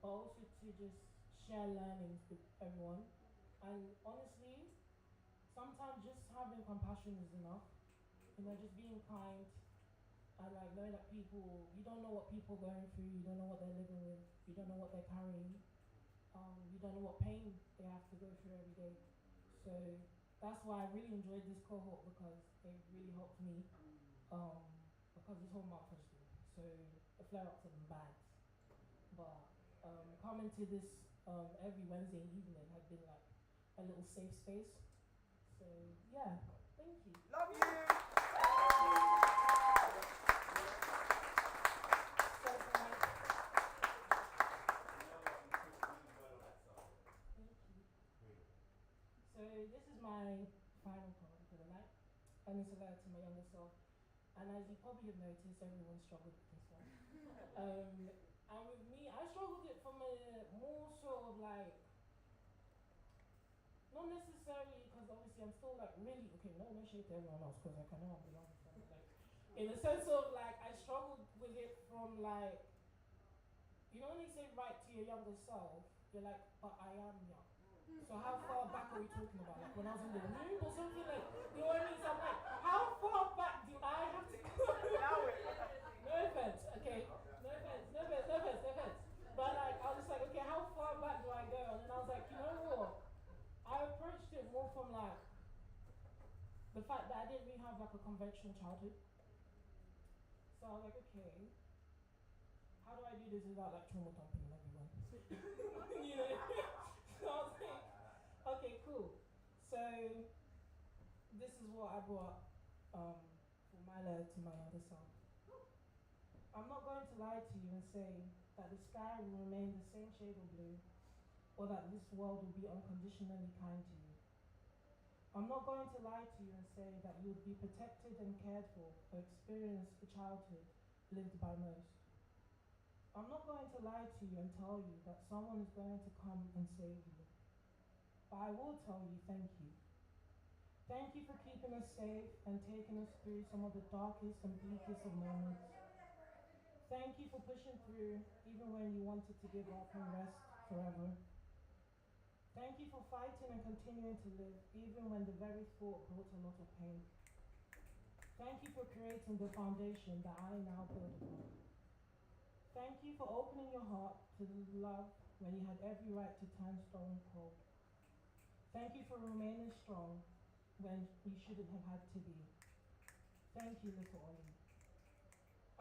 but also to just share learnings with everyone. And honestly, sometimes just having compassion is enough. You know, just being kind and like knowing that people, you don't know what people are going through, you don't know what they're living with, you don't know what they're carrying, you don't know what pain they have to go through every day. So that's why I really enjoyed this cohort, because it really helped me, because this whole month has been, so the flare-ups have been bad. But coming to this every Wednesday evening had been like a little safe space. So yeah, Thank you. Love you. So for thank you. So this is my final poem for the night, and it's a letter to my younger self. And as you probably have noticed, everyone struggled with this one. And with me, I struggled it from a more sort of like, not necessarily because obviously I'm still like really okay. No shade to everyone else because like I know I'm the youngest one. But like in the sense of like I struggled with it from like, you know when they say write to your younger self, you're like, but I am young. So how far back are we talking about? Like when I was in the womb or something like, you know what I mean? So I'm like, how far back do I have to go? No offense, okay? No offense. But like, I was just like, okay, how far back do I go? And then I was like, you know what? I approached it more from like, the fact that I didn't really have like a conventional childhood. So I was like, okay, how do I do this without like trauma dumping everyone? You know? So I was like, okay, cool. So this is what I brought for my letter to my younger self. I'm not going to lie to you and say that the sky will remain the same shade of blue, or that this world will be unconditionally kind to you. I'm not going to lie to you and say that you would be protected and cared for or experience the childhood lived by most. I'm not going to lie to you and tell you that someone is going to come and save you. But I will tell you thank you. Thank you for keeping us safe and taking us through some of the darkest and bleakest of moments. Thank you for pushing through even when you wanted to give up and rest forever. Thank you for fighting and continuing to live even when the very thought brought a lot of pain. Thank you for creating the foundation that I now build upon. Thank you for opening your heart to love when you had every right to turn stone cold. Thank you for remaining strong when you shouldn't have had to be. Thank you, little Ollie.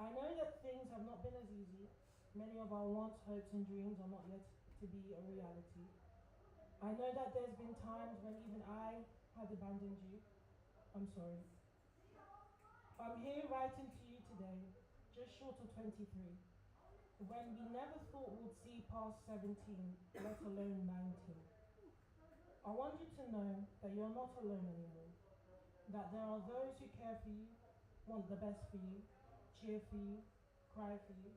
I know that things have not been as easy. Many of our wants, hopes, and dreams are not yet to be a reality. I know that there's been times when even I had abandoned you. I'm sorry. I'm here writing to you today, just short of 23, when we never thought we'd see past 17, let alone 19. I want you to know that you're not alone anymore, that there are those who care for you, want the best for you, cheer for you, cry for you.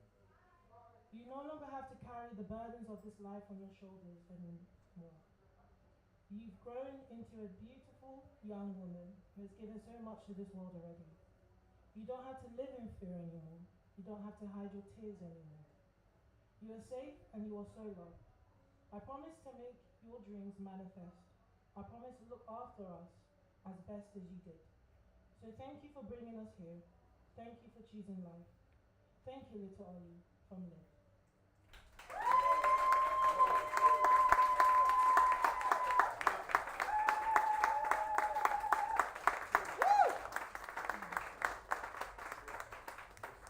You no longer have to carry the burdens of this life on your shoulders anymore. You've grown into a beautiful young woman who has given so much to this world already. You don't have to live in fear anymore. You don't have to hide your tears anymore. You are safe and you are so loved. I promise to make your dreams manifest. I promise to look after us as best as you did. So thank you for bringing us here. Thank you for choosing life. Thank you, little Ollie, from Liv.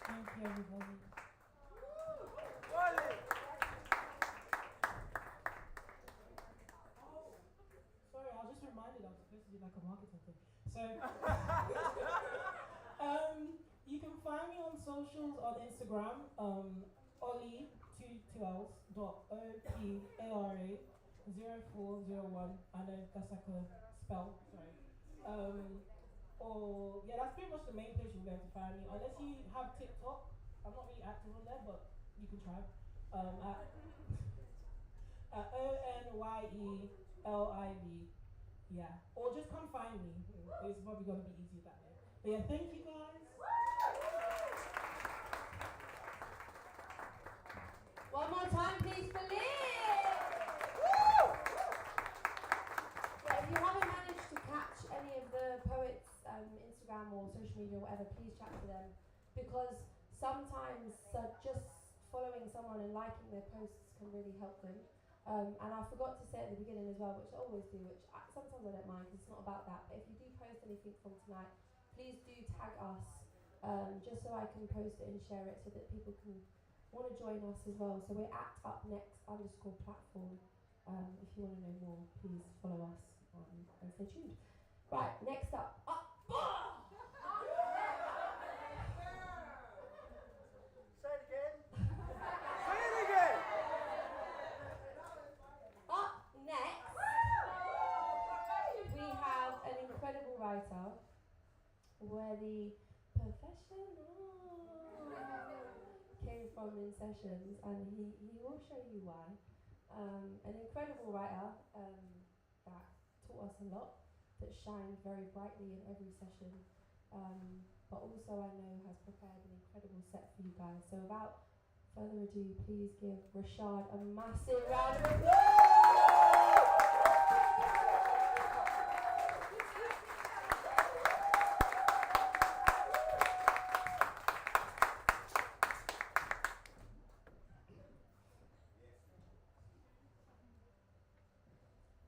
Thank you, everybody. Sorry, I was just reminded I was supposed to do like a marketing thing. So, you can find me on socials on Instagram, Ollie, two L's, .opara0401. I know that's like a spell, sorry. Or, yeah, that's pretty much the main place you're going to find me. Unless you have TikTok, I'm not really active on there, but you can try. At ONYELIV. Yeah. Or just come find me. It's probably going to be easier that way. But yeah, thank you guys. One more time, please, for Liv. Yeah, if you haven't managed to catch any of the poets' Instagram or social media or whatever, please chat to them, because sometimes just following someone and liking their posts can really help them. And I forgot to say at the beginning as well, which I always do, which sometimes I don't mind because it's not about that, but if you do post anything from tonight, please do tag us, just so I can post it and share it so that people can want to join us as well. So we're at upnext_platform. If you want to know more, please follow us and stay tuned. Right, next up, from in sessions, and he will show you why. An incredible writer that taught us a lot, that shined very brightly in every session, but also I know has prepared an incredible set for you guys. So without further ado, please give Rashad a massive round of applause!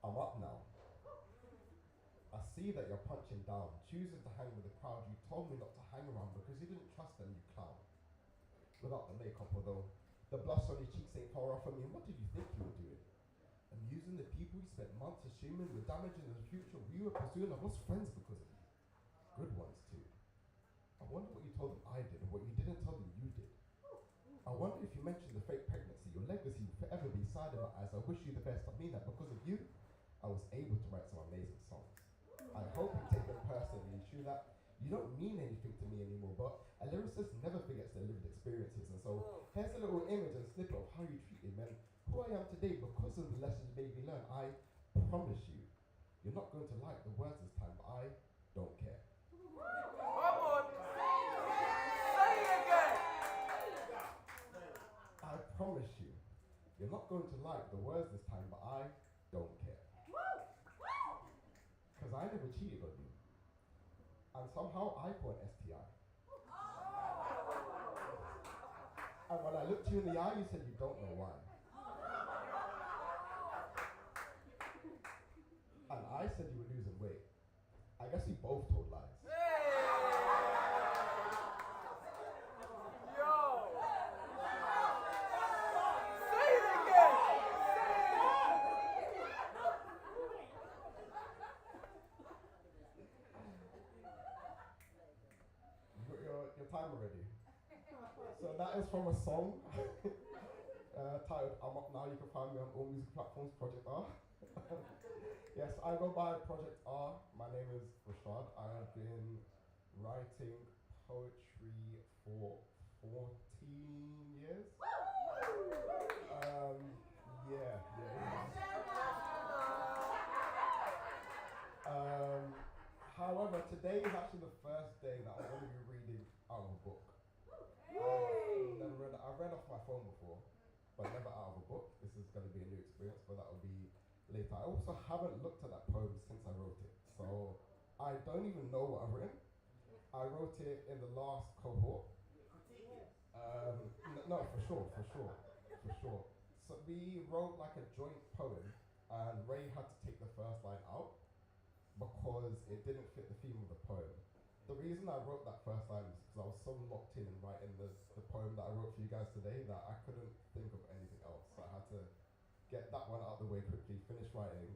I'm up now. I see that you're punching down, choosing to hang with the crowd you told me not to hang around because you didn't trust them, you clown. Without the makeup, although the blush on your cheeks ain't far off. I mean, what did you think you were doing? Amusing the people you spent months assuming were damaging the future we were pursuing. I've lost friends because of you. Good ones too. I wonder what you told them I did and what you didn't tell them you did. I wonder if you mentioned the fake pregnancy, your legacy will forever be sad in my eyes. I wish you the best. I mean that because of you, I was able to write some amazing songs. I hope you take them personally. True that you don't mean anything to me anymore, but a lyricist never forgets their lived experiences. And so here's a little image and snippet of how you treated men, who I am today because of the lessons you made me learn. I promise you, you're not going to like the words this time, but I don't care. Come on. Say it again. I promise you, you're not going to like the words this time, but I don't care. Because I never cheated on you. And somehow I caught an STI. And when I looked you in the eye, you said you don't know why. And I said you were losing weight. I guess we both told lies. Yo. Say it again. You got your timer ready. So that is from a song titled I'm Up Now. You can find me on all music platforms, Project R. Yes, I go by Project R. My name is Rashad. I have been writing poetry for 14 years. Yeah. However, today is actually the first day that I'm going to be reading out of a book. I've read off my phone before, but never out of a book. This is going to be a new experience, but that will be later. I also haven't looked at that poem since I wrote it, so I don't even know what I've written. I wrote it in the last cohort. No, for sure. So we wrote like a joint poem, and Ray had to take the first line out because it didn't fit the theme of the poem. The reason I wrote that first line is because I was so locked in writing the poem that I wrote for you guys today that I couldn't think of anything else. So I had to get that one out of the way quickly, finish writing,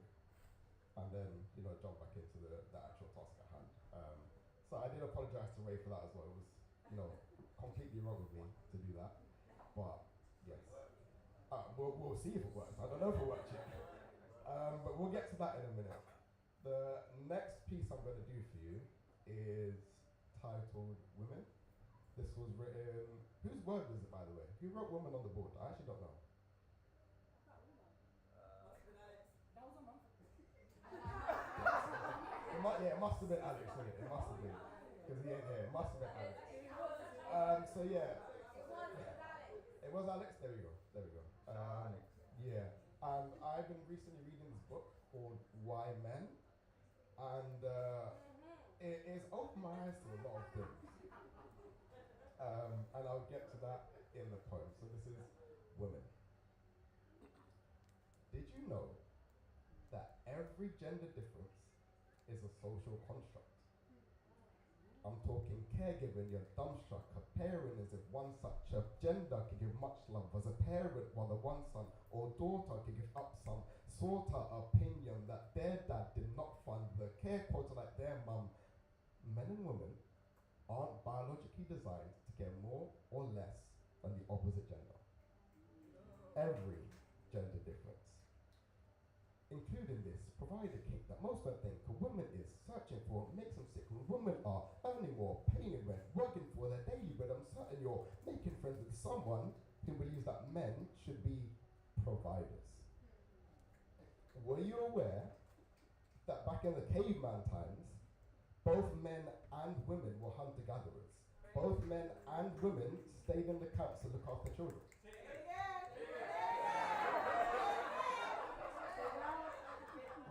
and then, jump back into the actual task at hand. So I did apologize to Ray for that as well. It was, completely wrong of me to do that. But, yes. We'll see if it works. I don't know if it works yet. But we'll get to that in a minute. The next piece I'm going to do for you is titled Women. This was written, whose word was it, by the way? Who wrote Woman on the board? I actually don't know. That was a month ago. It must have been Alex, wasn't it? It must have been. Because he ain't here. It must have been Alex. It was Alex? There we go. Yeah. And I've been recently reading this book called Why Men? And it is opened my eyes to a lot of things. And I'll get to that in the poem. So this is Women. Did you know that every gender difference is a social construct? I'm talking caregiving, you're dumbstruck, comparing as if one such a gender can give much love as a parent while the one son or daughter can give up some sort of opinion that their dad did not fund the care quota like their mum. Men and women aren't biologically designed to get more or less than the opposite gender. Every gender difference. Including this, provide a cake that most men think a woman is searching for makes them sick when women are earning more, paying rent, working for their daily bread. I'm certain you're making friends with someone who believes that men should be providers. Were you aware that back in the caveman times, both men and women were hunter-gatherers? Both men and women stayed in the camps to look after children.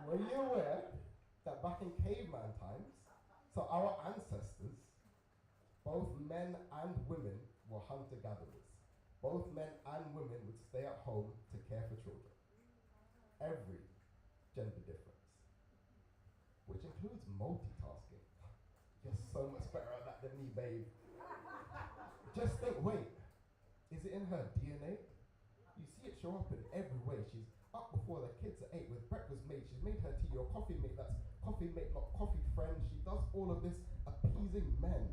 Were you aware that back in caveman times, so our ancestors, both men and women were hunter-gatherers. Both men and women would stay at home to care for children. Every gender difference, which includes multitasking. You're so much better at that than me, babe. Just think, wait, is it in her DNA? You see it show up in every way. She's up before the kids are 8 with breakfast made. She's made her tea, your coffee mate, that's coffee mate, not coffee friend. She does all of this appeasing men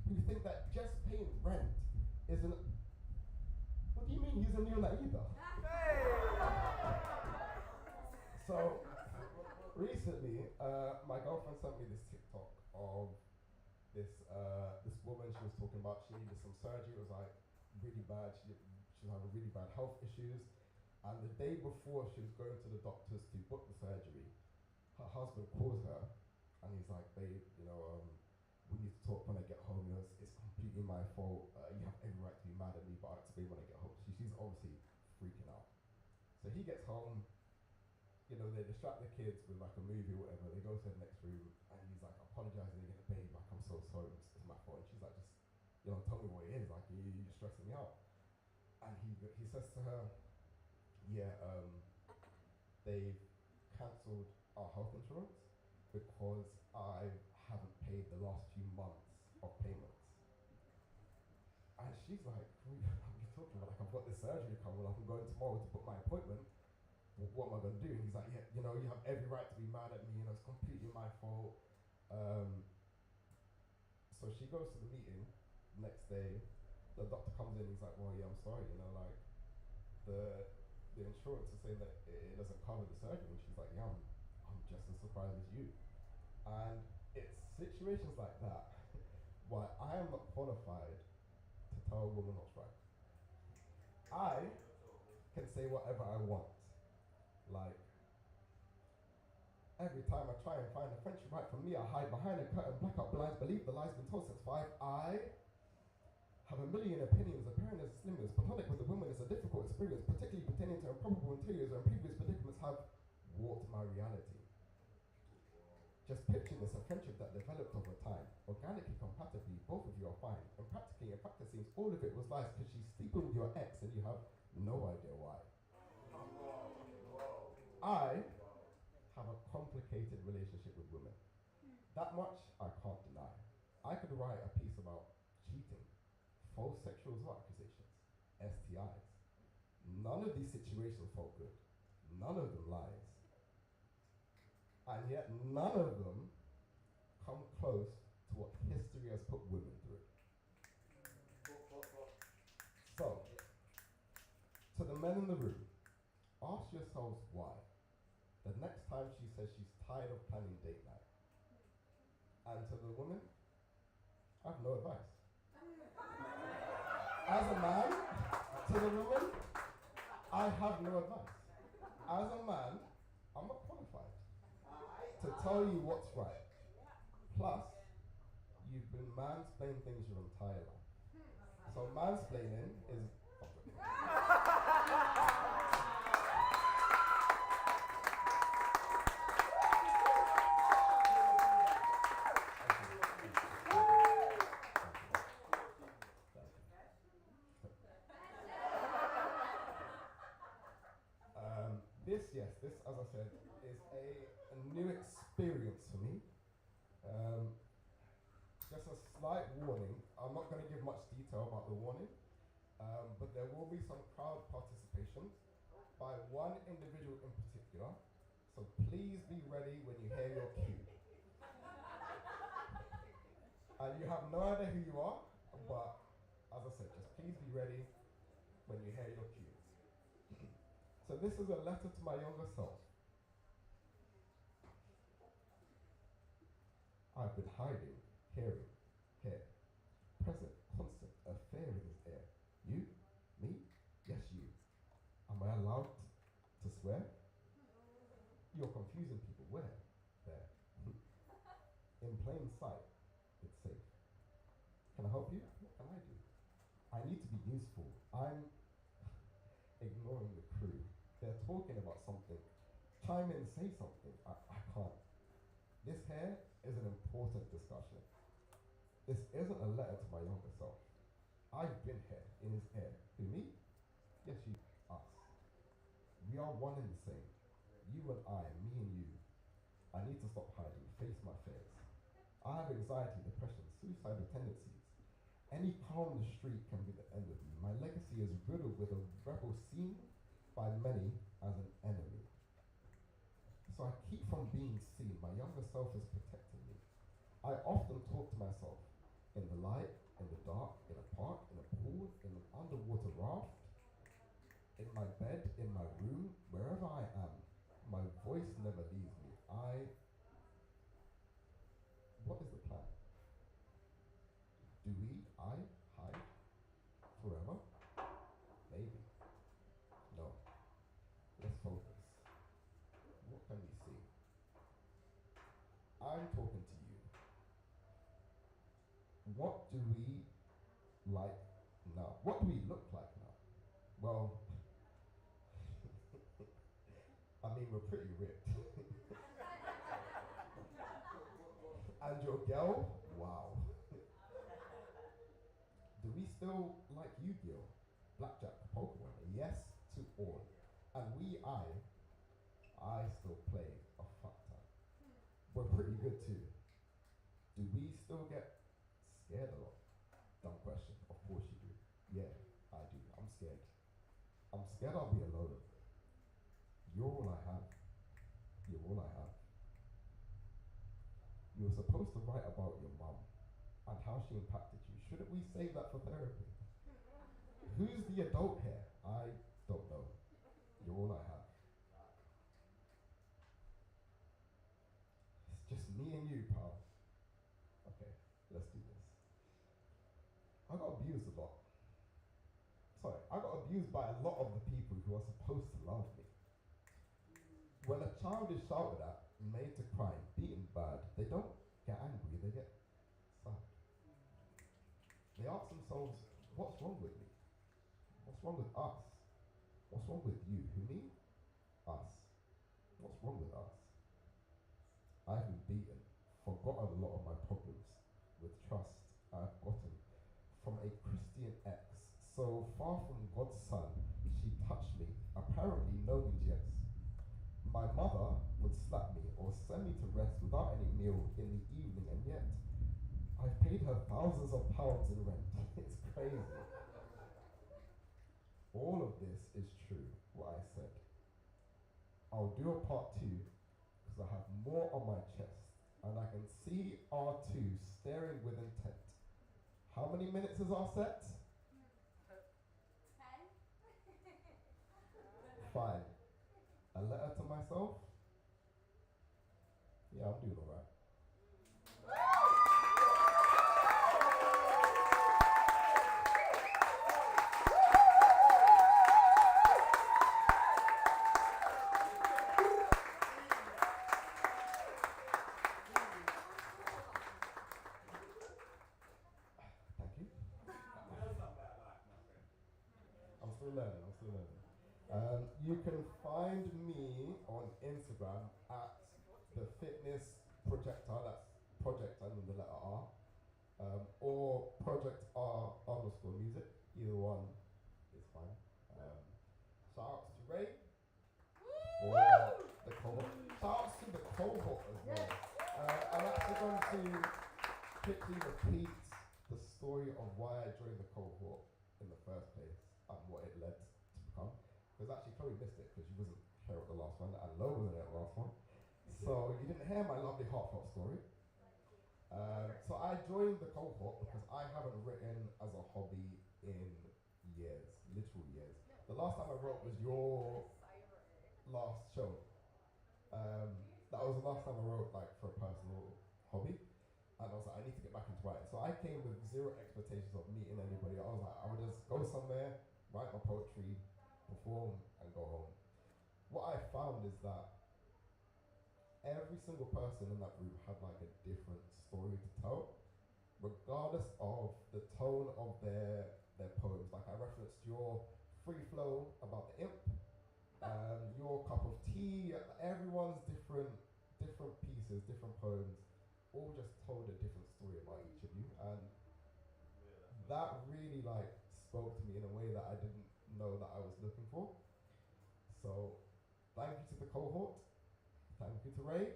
who think that just paying rent isn't. What do you mean he's a neon either? So, recently, my girlfriend sent me this TikTok of this woman. She was talking about she needed some surgery. It was like really bad. She was having really bad health issues. And the day before she was going to the doctors to book the surgery, her husband calls her and he's like, babe, we need to talk when I get home. It's completely my fault. You have every right to be mad at me, but I'll explain when I get home. She's obviously freaking out. So he gets home. They distract the kids with like a movie or whatever. They go to the next room and he's like apologizing again, babe, like I'm so sorry, it's my fault. And she's like, just, tell me what it is, like you're stressing me out. And he says to her, yeah, they've cancelled our health insurance because I haven't paid the last few months of payments. And she's like, what are you talking about? Like, I've got this surgery coming up, I'm going tomorrow to book my appointment. What am I going to do? And he's like, yeah, you have every right to be mad at me, it's completely my fault. So she goes to the meeting. Next day, the doctor comes in, he's like, well, yeah, I'm sorry, the insurance is saying that it doesn't cover the surgery. And she's like, yeah, I'm just as surprised as you. And it's situations like that why I am not qualified to tell a woman what's right. I can say whatever I want. Like, every time I try and find a friendship right for me, I hide behind a curtain, black out blinds, believe the lies been told since 5. I have a million opinions, appearing as slim as platonic with a woman is a difficult experience, particularly pertaining to improbable interiors and previous predicaments have warped my reality. Just picture this, a friendship that developed over time, organically, compatibly, both of you are fine, and practically, in fact, it seems all of it was lies because she's sleeping with your ex and you have no idea why. I have a complicated relationship with women. That much I can't deny. I could write a piece about cheating, false sexual assault accusations, STIs. None of these situations felt good. None of them lies. And yet none of them come close to what history has put women through. So, to the men in the room, ask yourselves why. The next time she says she's tired of planning date night. And to the woman, I have no advice. As a man, to the woman, I have no advice. As a man, I'm not qualified to tell you what's right. Plus, you've been mansplaining things your entire life. So mansplaining is This, as I said, is a new experience for me. Just a slight warning, I'm not going to give much detail about the warning, but there will be some crowd participation by one individual in particular, so please be ready when you hear your cue. And you have no idea who you are, but as I said, just please be ready when you hear your cue. So this is a letter to my younger self. I've been hiding, hearing, here, present, constant, affair in his air. You? plain sight, it's safe. Can I help you? What can I do? I need to be useful. I'm ignoring the crew. They're talking about something. Chime in, say something. I can't. This here is an important discussion. This isn't a letter to my younger self. I've been here in his ear. Who, me? Yes, you. Us. We are one and the same. You and I, me and you. I need to stop hiding, face my fears. I have anxiety, depression, suicidal tendencies. Any car on the street can be the end of me. My legacy is riddled with a rebel seen by many as an enemy. So I keep from being seen. My younger self is protecting me. I often talk to myself in the light, in the dark, in a park, in a pool, in an underwater raft, in my bed, in my room, wherever I am. My voice never leaves me. What is the plan? Do I hide forever? Maybe. No. Let's focus. What can we see? I'm talking to you. What do we like now? What do we look like now? Well, I mean, we're pretty ripped. And your girl? Wow. Do we still like Yu-Gi-Oh? Blackjack, Pokemon? Yes to all. And I still play a fuck ton. We're pretty good too. Do we still get scared a lot? Dumb question. Of course you do. Yeah, I do. I'm scared. I'm scared I'll be alone. You're all I have. You're all I have. You were supposed to write about your mum and how she impacted you. Shouldn't we save that for therapy? Who's the adult here? I don't know. You're all I have. It's just me and you, pal. Okay, let's do this. I got abused a lot. Sorry, I got abused by a lot of the people who are supposed to love me. When a child is shouted at, made to cry, beaten bad, they don't get angry, they get sad. They ask themselves, what's wrong with me? What's wrong with us? What's wrong with you? Who, me? Us. What's wrong with us? I've been beaten, forgotten a lot of my problems. With trust, I've gotten from a Christian ex. So far from God's son, she touched me, apparently no means yes. My mother would slap me or send me to rest without any meal in the evening, and yet I've paid her thousands of pounds in rent. It's crazy. All of this is true, what I said. I'll do a part 2 because I have more on my chest and I can see R2 staring with intent. How many minutes is our set? 10. 5. A letter to myself? Yeah, I'm doing alright. Thank you. I'm still learning. You can find me on Instagram at the fitness projector, that's project and then the letter R, or project R _ music, either one is fine. Shout outs to Ray for the cohort. Shout outs to the cohort as well. I'm actually going to quickly repeat the story of why I joined the cohort in the first place and what it led to become. Because actually Chloe missed it because she wasn't here at the last one and Lo wasn't at the last one. So you didn't hear my lovely heartfelt story. So I joined the cohort because I haven't written as a hobby in years, literal years. The last time I wrote was your last show. That was the last time I wrote like for a personal hobby. And I was like, I need to get back into writing. So I came with zero expectations of meeting anybody. I was like, I would just go somewhere, write my poetry, perform and go home. What I found is that every single person in that group had like a different story to tell, regardless of the tone of their poems. Like I referenced your free flow about the imp, your cup of tea. Everyone's different pieces, different poems, all just told a different story about each of you, and that really like spoke to me in a way that I didn't know that I was looking for. So thank you to the cohort, thank you to Ray.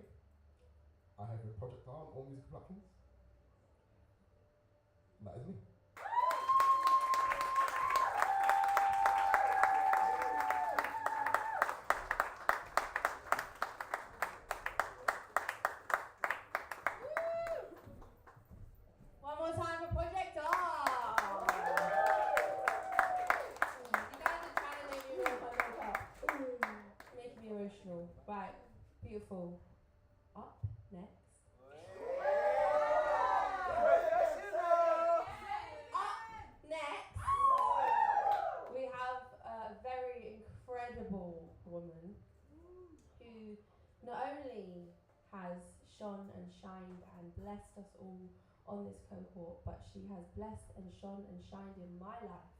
I have your project on all music platforms. That is me. One more time for Project R. You guys are channeling me with my makeup. Making me emotional. Right, beautiful. Up next. Up next, we have a very incredible woman who not only has shone and shined and blessed us all on this cohort, but she has blessed and shone and shined in my life.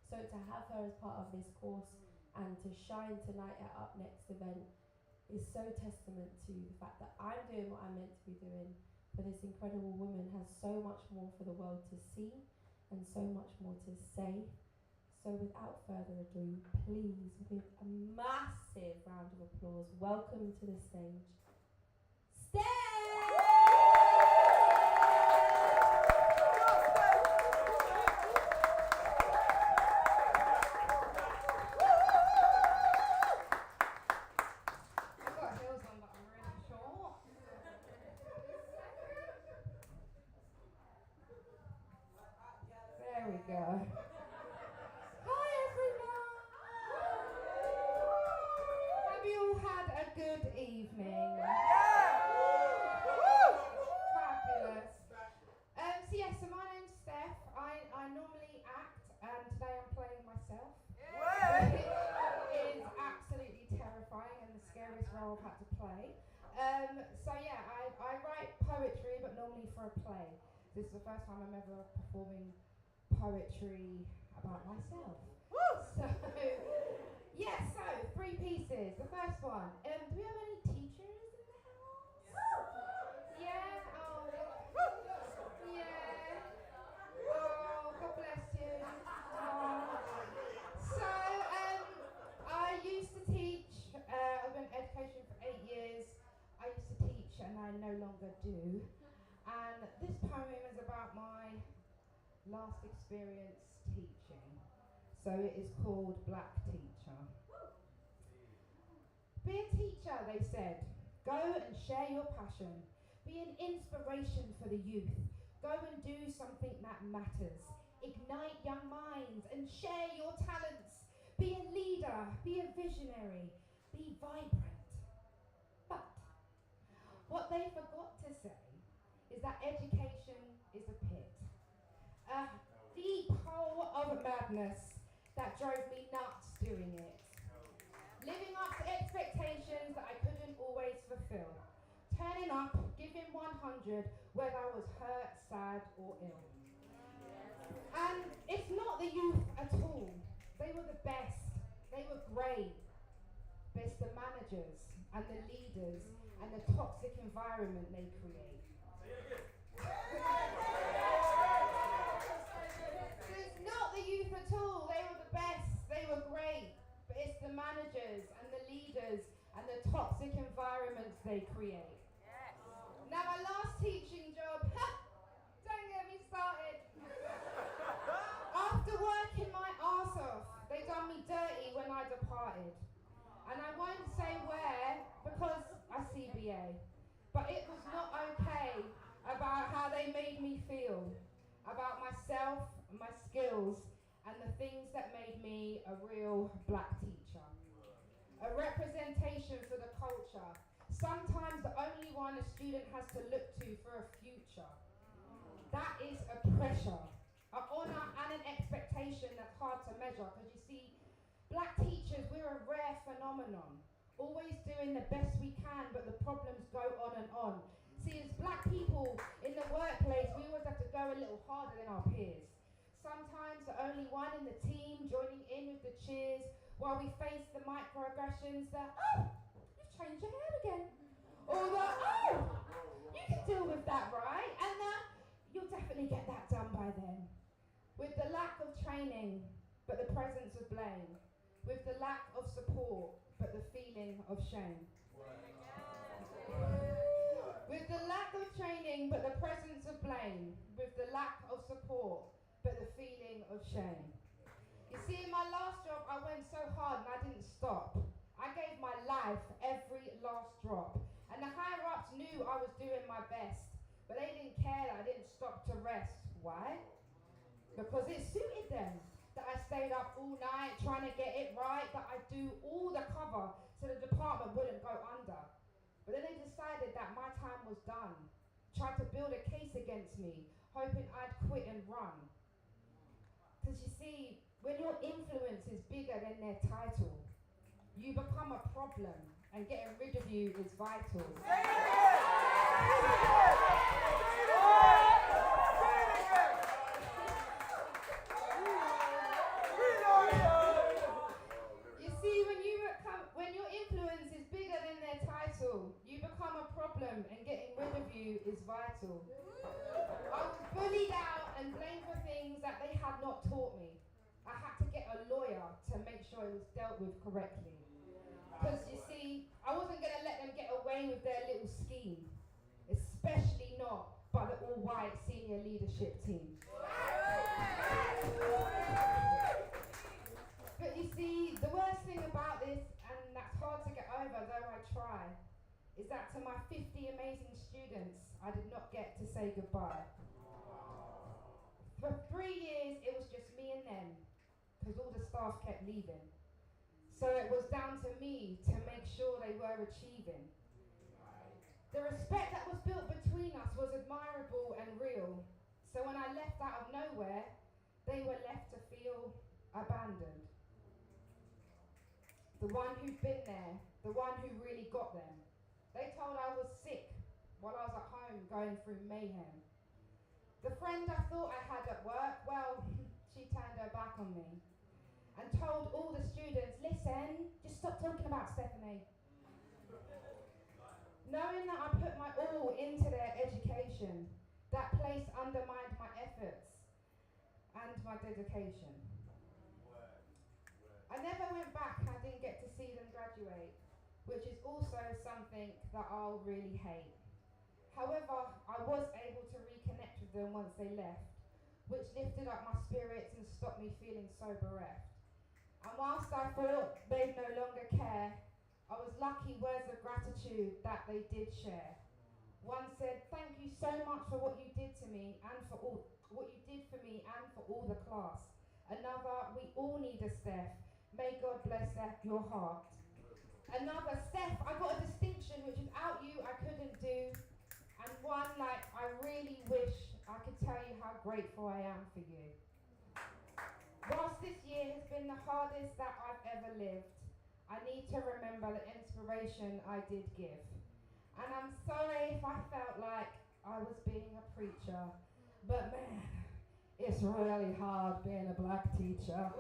So to have her as part of this course and to shine tonight at Up Next event is so testament to the fact that I'm doing what I'm meant to be doing, but this incredible woman has so much more for the world to see and so much more to say. So without further ado, please, with a massive round of applause, welcome to the stage, Steph! There we go. Hi everyone! Have you all had a good evening? Fabulous. So my name's Steph. I normally act, and today I'm playing myself. It is absolutely terrifying and the scariest role I've had to play. I write poetry, but normally for a play. This is the first time I'm ever performing poetry about myself. So three pieces. The first one. Do we have any teachers in the house? Yeah. Oh, yeah. Oh, God bless you. I used to teach. I've been in education for 8 years. I used to teach, and I no longer do. And this poem is about my last experience teaching. So it is called Black Teacher. Be a teacher, they said. Go and share your passion. Be an inspiration for the youth. Go and do something that matters. Ignite young minds and share your talents. Be a leader, be a visionary, be vibrant. But what they forgot to say is that education is a pit. A deep hole of madness that drove me nuts doing it. Living up to expectations that I couldn't always fulfill. Turning up, giving 100, whether I was hurt, sad or ill. And it's not the youth at all. They were the best. They were great. But it's the managers and the leaders and the toxic environment they create. It's not the youth at all. They were the best. They were great. But it's the managers and the leaders and the toxic environments they create. Now my last teaching job, don't get me started. After working my arse off, they done me dirty when I departed. And I won't say where, because I CBA. But it was not okay about how they made me feel, about myself, my skills, and the things that made me a real black teacher. A representation for the culture. Sometimes the only one a student has to look to for a future. That is a pressure, an honour and an expectation that's hard to measure, because you see, black teachers, we're a rare phenomenon. always doing the best we can, but the problems go on and on. See, as black people in the workplace, we always have to go a little harder than our peers. Sometimes the only one in the team joining in with the cheers while we face the microaggressions that, oh, you've changed your hair again. Or the, oh, you can deal with that, right? And you'll definitely get that done by then. With the lack of training, but the presence of blame. With the lack of support, but the feeling of shame. With the lack of training, but the presence of blame. With the lack of support, but the feeling of shame. You see, in my last job, I went so hard and I didn't stop. I gave my life every last drop. And the higher-ups knew I was doing my best, but they didn't care that I didn't stop to rest. Why? Because it suited them that I stayed up all night trying to get it right, that I do all the cover so the department wouldn't go under. But then they decided that my time was done, tried to build a case against me, hoping I'd quit and run. Because you see, when your influence is bigger than their title, you become a problem, and getting rid of you is vital. You see, when your influence is bigger than their title, you become a problem, and getting rid of you is vital. I was bullied out and blamed for things that they had not taught me. I had to get a lawyer to make sure it was dealt with correctly. Because you see, I wasn't going to let them get away with their little scheme, especially not by the all-white senior leadership team. But you see, the worst thing about this, and that's hard to get over though I try, is that to my 50 amazing students, I did not get to say goodbye. For 3 years, it was just me and them, because all the staff kept leaving. So it was down to me to make sure they were achieving. The respect that was built between us was admirable and real. So when I left out of nowhere, they were left to feel abandoned. The one who'd been there, the one who really got them. They told I was sick while I was at home going through mayhem. The friend I thought I had at work, well, she turned her back on me and told all the students, listen, just stop talking about Stephanie. Knowing that I put my all into their education, that place undermined my efforts and my dedication. I never went back and I didn't get to see them graduate, which is also something that I'll really hate. However, I was able to reconnect with them once they left, which lifted up my spirits and stopped me feeling so bereft. And whilst I thought they'd no longer care, I was lucky words of gratitude that they did share. One said, thank you so much for what you did to me and for all what you did for me and for all the class. Another, we all need a Steph. May God bless your heart. Another, Steph, I got a distinction which without you I couldn't do. And one, like, I really wish I could tell you how grateful I am for you. Whilst this year has been the hardest that I've ever lived, I need to remember the inspiration I did give. And I'm sorry if I felt like I was being a preacher, but man, it's really hard being a black teacher.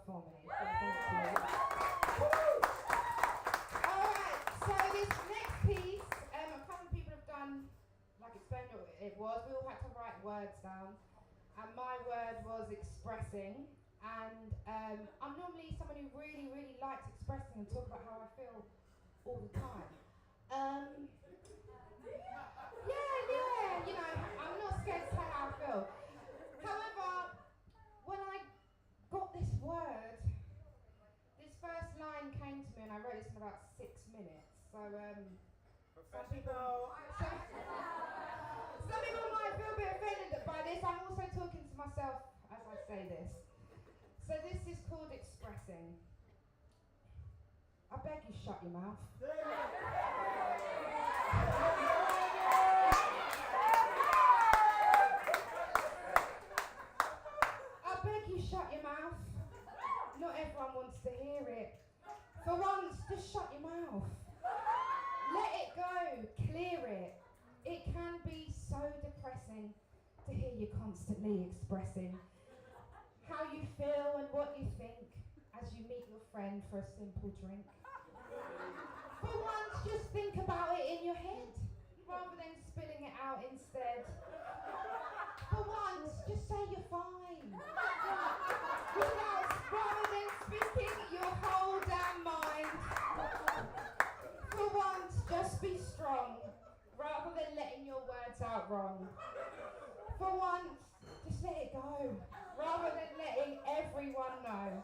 For me. So thank you. Alright, so this next piece, a couple of people have done, like explained what it was. We all had to write words down. And my word was expressing. And I'm normally someone who really, really likes expressing and talk about how I feel all the time. Yeah, you know, I'm not scared to say how I feel. However, line came to me and I wrote this in about 6 minutes. So some people might feel a bit offended by this. I'm also talking to myself as I say this. So this is called expressing. I beg you shut your mouth. I beg you shut your mouth. Not everyone wants to hear it. For once, just shut your mouth. Let it go. Clear it. It can be so depressing to hear you constantly expressing how you feel and what you think as you meet your friend for a simple drink. For once, just think about it in your head rather than spilling it out instead. For once, just say you're fine. Rather than speaking your whole damn mind. For once, just be strong rather than letting your words out wrong. For once, just let it go rather than letting everyone know.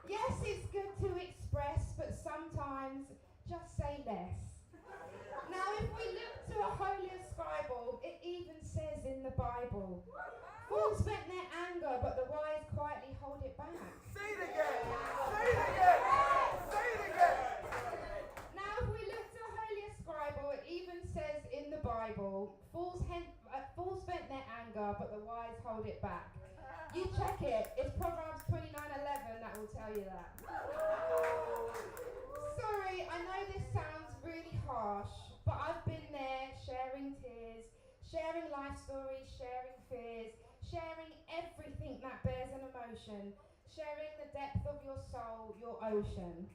Yes, it's good to express, but sometimes just say less. Now, if we look to a holier Bible, it even says in the Bible, fools vent their anger, but the wise quietly hold it back. Say it again! Say it again! Say it again! Now, if we look to a holier Bible, it even says in the Bible, fools vent their anger, but the wise hold it back. You check it. It's Proverbs 29:11 that will tell you that. Sorry, I know this sounds really harsh, but I've been there sharing tears, sharing life stories, sharing fears, sharing everything that bears an emotion, sharing the depth of your soul, your ocean.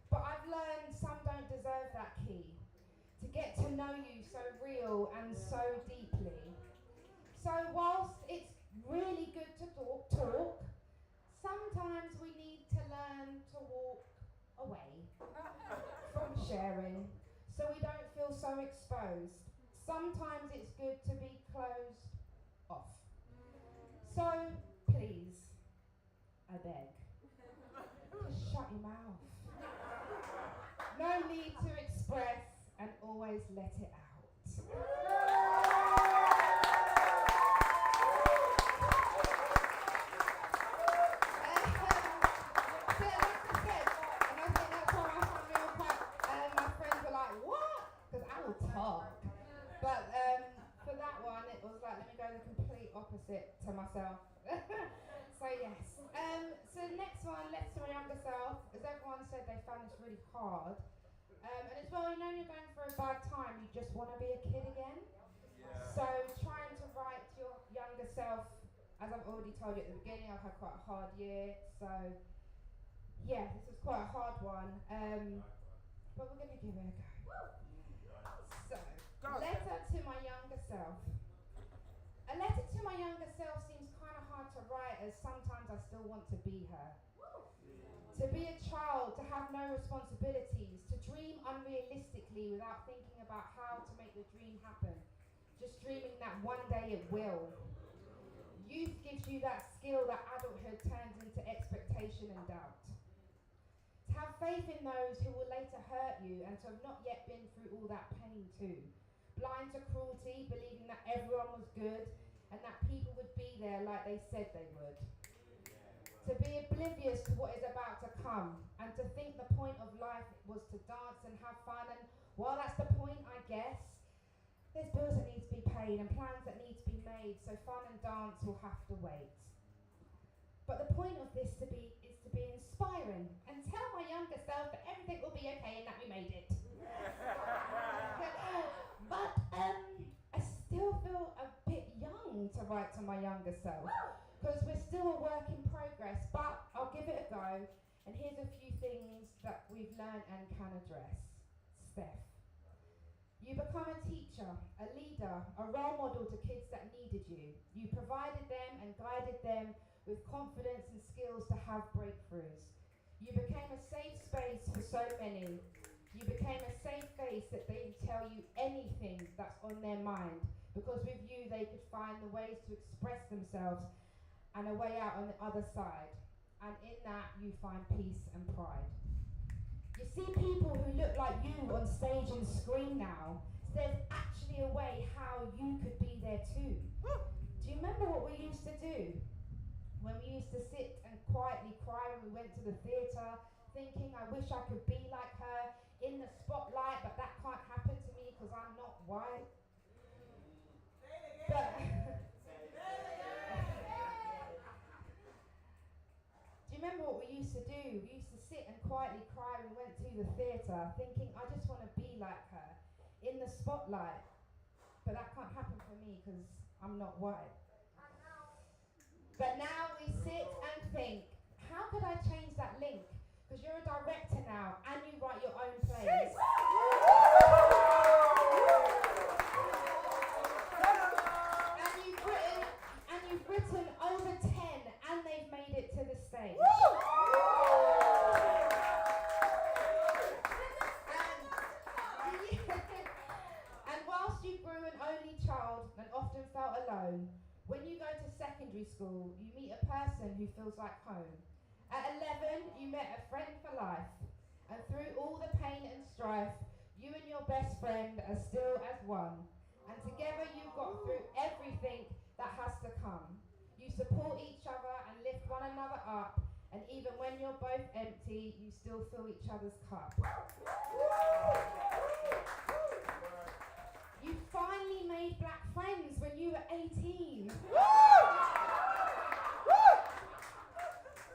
But I've learned some don't deserve that key, to get to know you so real and so deeply. So whilst it's really good to talk, sometimes we need to learn to walk away from sharing so we don't feel so exposed. Sometimes it's good to be closed off. So please, I beg, just shut your mouth. No need to express and always let it out. Opposite to myself. So yes. So next one, Letter to My Younger Self. As everyone said, they found this really hard. And as well, you know, you're going through a bad time. You just want to be a kid again. Yeah. So trying to write to your younger self, as I've already told you at the beginning, I've had quite a hard year. So yeah, this was quite a hard one. But we're going to give it a go. So, letter to my younger self. A letter to my younger self seems kind of hard to write, as sometimes I still want to be her. To be a child, to have no responsibilities, to dream unrealistically without thinking about how to make the dream happen. Just dreaming that one day it will. Youth gives you that skill that adulthood turns into expectation and doubt. To have faith in those who will later hurt you and to have not yet been through all that pain too. Blind to cruelty, believing that everyone was good and that people would be there like they said they would. To be oblivious to what is about to come and to think the point of life was to dance and have fun, and while that's the point, I guess, there's bills that need to be paid and plans that need to be made, so fun and dance will have to wait. But the point of this is to be inspiring and tell my younger self that everything will be okay and that we made it. But I still feel a bit young to write to my younger self, because we're still a work in progress, but I'll give it a go, and here's a few things that we've learned and can address. Steph, you become a teacher, a leader, a role model to kids that needed you. You provided them and guided them with confidence and skills to have breakthroughs. You became a safe space for so many. You became a safe face that they can tell you anything that's on their mind, because with you they could find the ways to express themselves and a way out on the other side. and in that you find peace and pride. You see people who look like you on stage and scream now. So there's actually a way how you could be there too. Do you remember what we used to do? When we used to sit and quietly cry when we went to the theatre, thinking, I wish I could be like her in the spotlight, but that can't happen to me because I'm not white. But do you remember what we used to do? We used to sit and quietly cry when we went to the theatre, thinking, I just want to be like her in the spotlight. But that can't happen for me because I'm not white. But now we sit and think, how could I change that link? Because you're a director now and you write your own plays. And you've written over 10 and they've made it to the stage. And whilst you grew an only child and often felt alone, when you go to secondary school, you meet a person who feels like home. At 11, you met a friend for life. And through all the pain and strife, you and your best friend are still as one. And together you've got through everything that has to come. You support each other and lift one another up. And even when you're both empty, you still fill each other's cup. You finally made black friends when you were 18.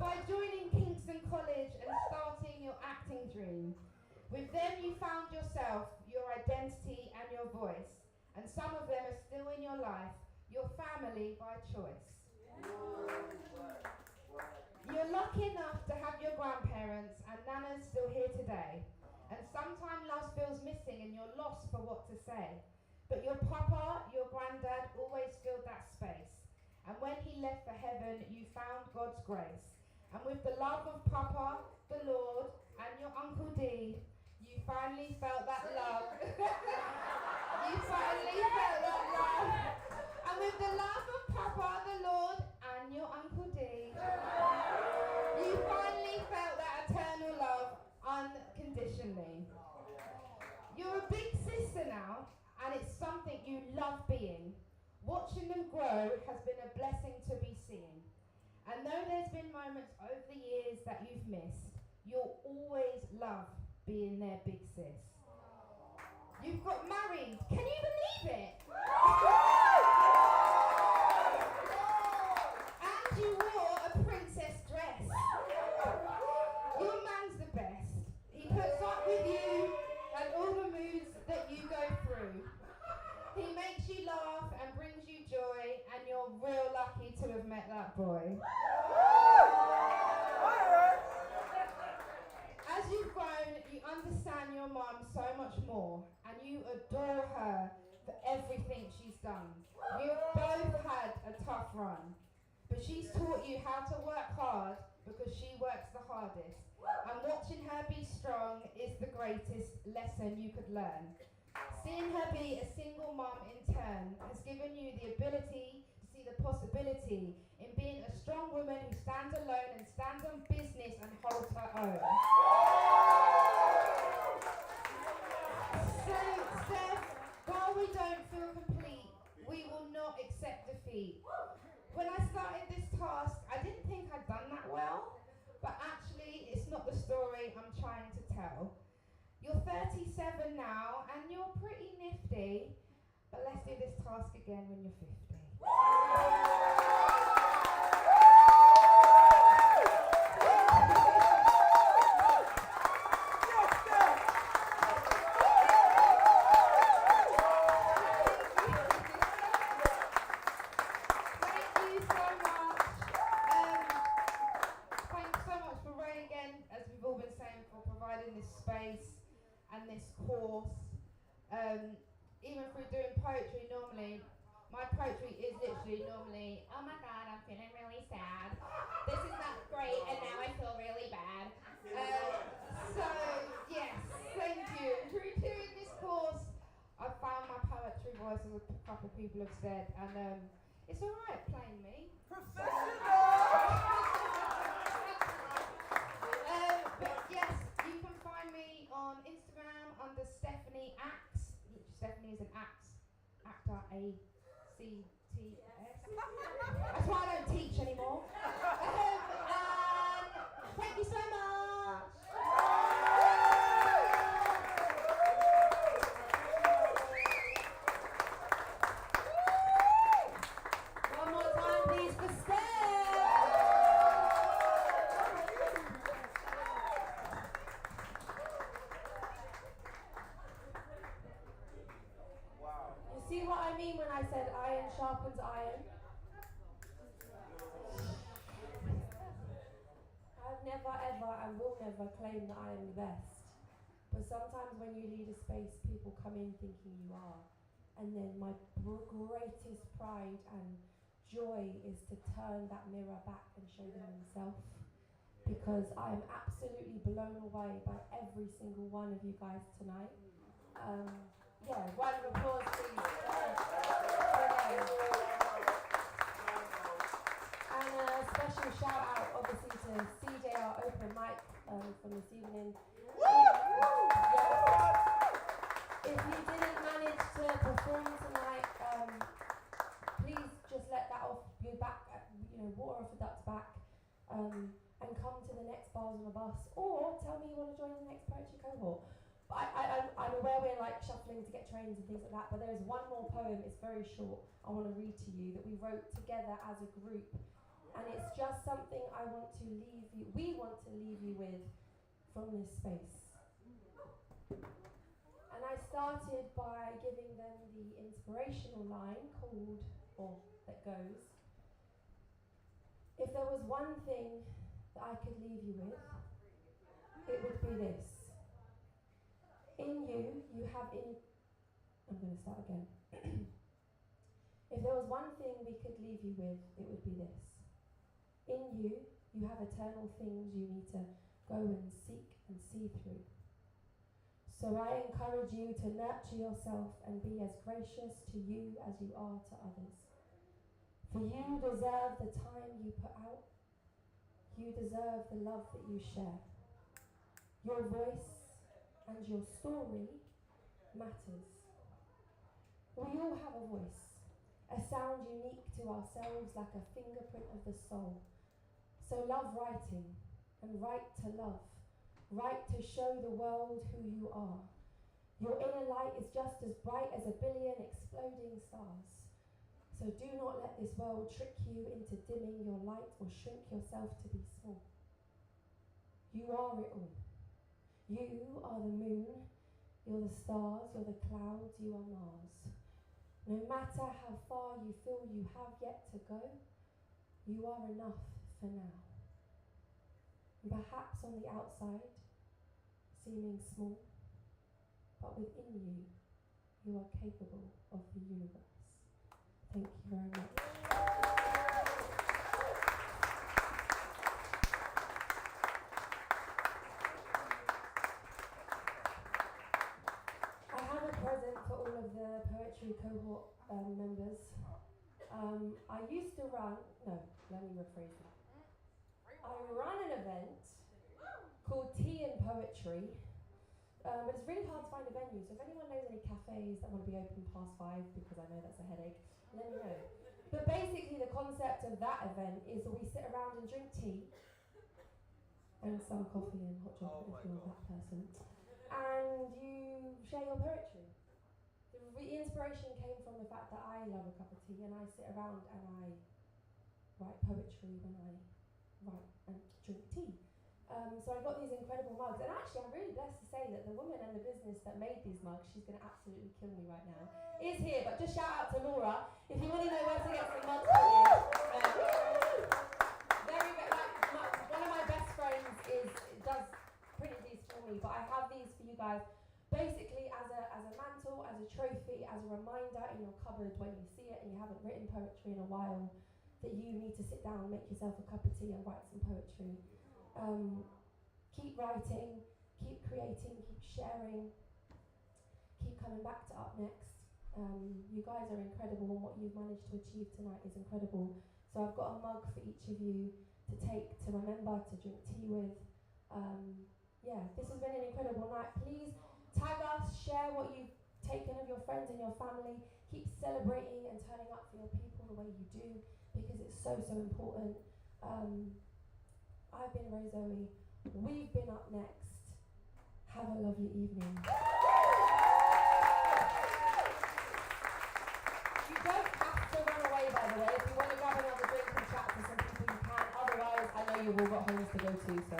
By joining Kingston College and starting your acting dream. With them you found yourself, your identity and your voice. And some of them are still in your life, your family by choice. You're lucky enough to have your grandparents and nanas still here today. And sometimes love feels missing and you're lost for what to say. But your papa, your granddad always filled that space. And when he left for heaven, you found God's grace. And with the love of Papa, the Lord, and your Uncle D, you finally felt that love. You finally felt that love. And with the love of Papa, the Lord, and your Uncle D, you finally felt that eternal love unconditionally. You're a big sister now, and it's something you love being. Watching them grow has been a blessing to be seen. And though there's been moments over the years that you've missed, you'll always love being their big sis. You've got married. Can you believe it? And you wore a princess dress. Your man's the best. He puts up with you and all the moods that you go through. He makes you laugh and brings you joy, and you're real lucky to have met that boy. As you've grown, you understand your mum so much more, and you adore her for everything she's done. You've both had a tough run, but she's taught you how to work hard because she works the hardest. And watching her be strong is the greatest lesson you could learn. Seeing her be a single mum in turn has given you the ability to see the possibility in being a strong woman who stands alone and stands on business and holds her own. So, Steph, while we don't feel complete, we will not accept defeat. When I started this task, I didn't think I'd done that well, but actually it's not the story I'm trying to tell. You're 37 now, and you're pretty nifty, but let's do this task again when you're 50. Thank you so much. Thanks so much for Ray again, as we've all been saying, for providing this space and this course. Even through doing poetry normally, my poetry is literally normally, oh my god, I'm feeling really sad. This is not great and now I feel really bad. So yes, thank you. Through doing this course, I found my poetry voice, as a couple of people have said, and it's alright playing me. Professional! That's why I don't teach anymore. And thank you so much. One more time, please, for Steph. Wow. You see what I mean when I said iron sharpens iron? I've never ever and will never claim that I am the best. But sometimes when you lead a space, people come in thinking you are. And then my greatest pride and joy is to turn that mirror back and show them themselves. Because I am absolutely blown away by every single one of you guys tonight. Yeah, round of applause, please. And a special shout out, obviously, to CJ, our open mic from this evening. If you didn't manage to perform tonight, please just let that off your back, water off a duck's back, and come to the next Bars on a Bus, or tell me you want to join the next poetry cohort. I'm aware we're like shuffling to get trains and things like that, but there is one more poem, it's very short, I want to read to you, that we wrote together as a group. And it's just something we want to leave you with from this space. And I started by giving them the inspirational line that goes, if there was one thing that I could leave you with, it would be this. In you, I'm going to start again. If there was one thing we could leave you with, it would be this. In you, you have eternal things you need to go and seek and see through. So I encourage you to nurture yourself and be as gracious to you as you are to others. For you deserve the time you put out. You deserve the love that you share. Your voice and your story matters. We all have a voice, a sound unique to ourselves like a fingerprint of the soul. So love writing and write to love. Write to show the world who you are. Your inner light is just as bright as a billion exploding stars. So do not let this world trick you into dimming your light or shrink yourself to be small. You are it all. You are the moon, you're the stars, you're the clouds, you are Mars. No matter how far you feel you have yet to go, you are enough for now. And perhaps on the outside, seeming small, but within you, you are capable of the universe. Thank you very much. I have a present for all of the poetry cohort members. I used to let me rephrase that. I run an event called Tea and Poetry, but it's really hard to find a venue, so if anyone knows any cafes that want to be open past 5, because I know that's a headache, let me know. But basically the concept of that event is that we sit around and drink tea, and some coffee and hot chocolate if you're that person, and you share your poetry. The inspiration came from the fact that I love a cup of tea, and I sit around and I write poetry when I write and drink tea. So I got these incredible mugs, and actually I'm really blessed to say that the woman and the business that made these mugs, she's going to absolutely kill me right now, is here. But just shout out to Laura if you want to know where to get some mugs from here. One of my best friends does print these for me, but I have these for you guys basically as a mantle, as a trophy, as a reminder in your cupboard when you see it and you haven't written poetry in a while, that you need to sit down, make yourself a cup of tea and write some poetry. Keep writing, keep creating, keep sharing, keep coming back to Up Next. You guys are incredible, and what you've managed to achieve tonight is incredible. So I've got a mug for each of you to take, to remember, to drink tea with. This has been an incredible night. Please tag us, share what you've take care of your friends and your family. Keep celebrating and turning up for your people the way you do, because it's so, so important. I've been Rozoe. We've been Up Next. Have a lovely evening. You don't have to run away, by the way. If you want to grab another drink and chat to some people, you can. Otherwise, I know you've all got homes to go to, so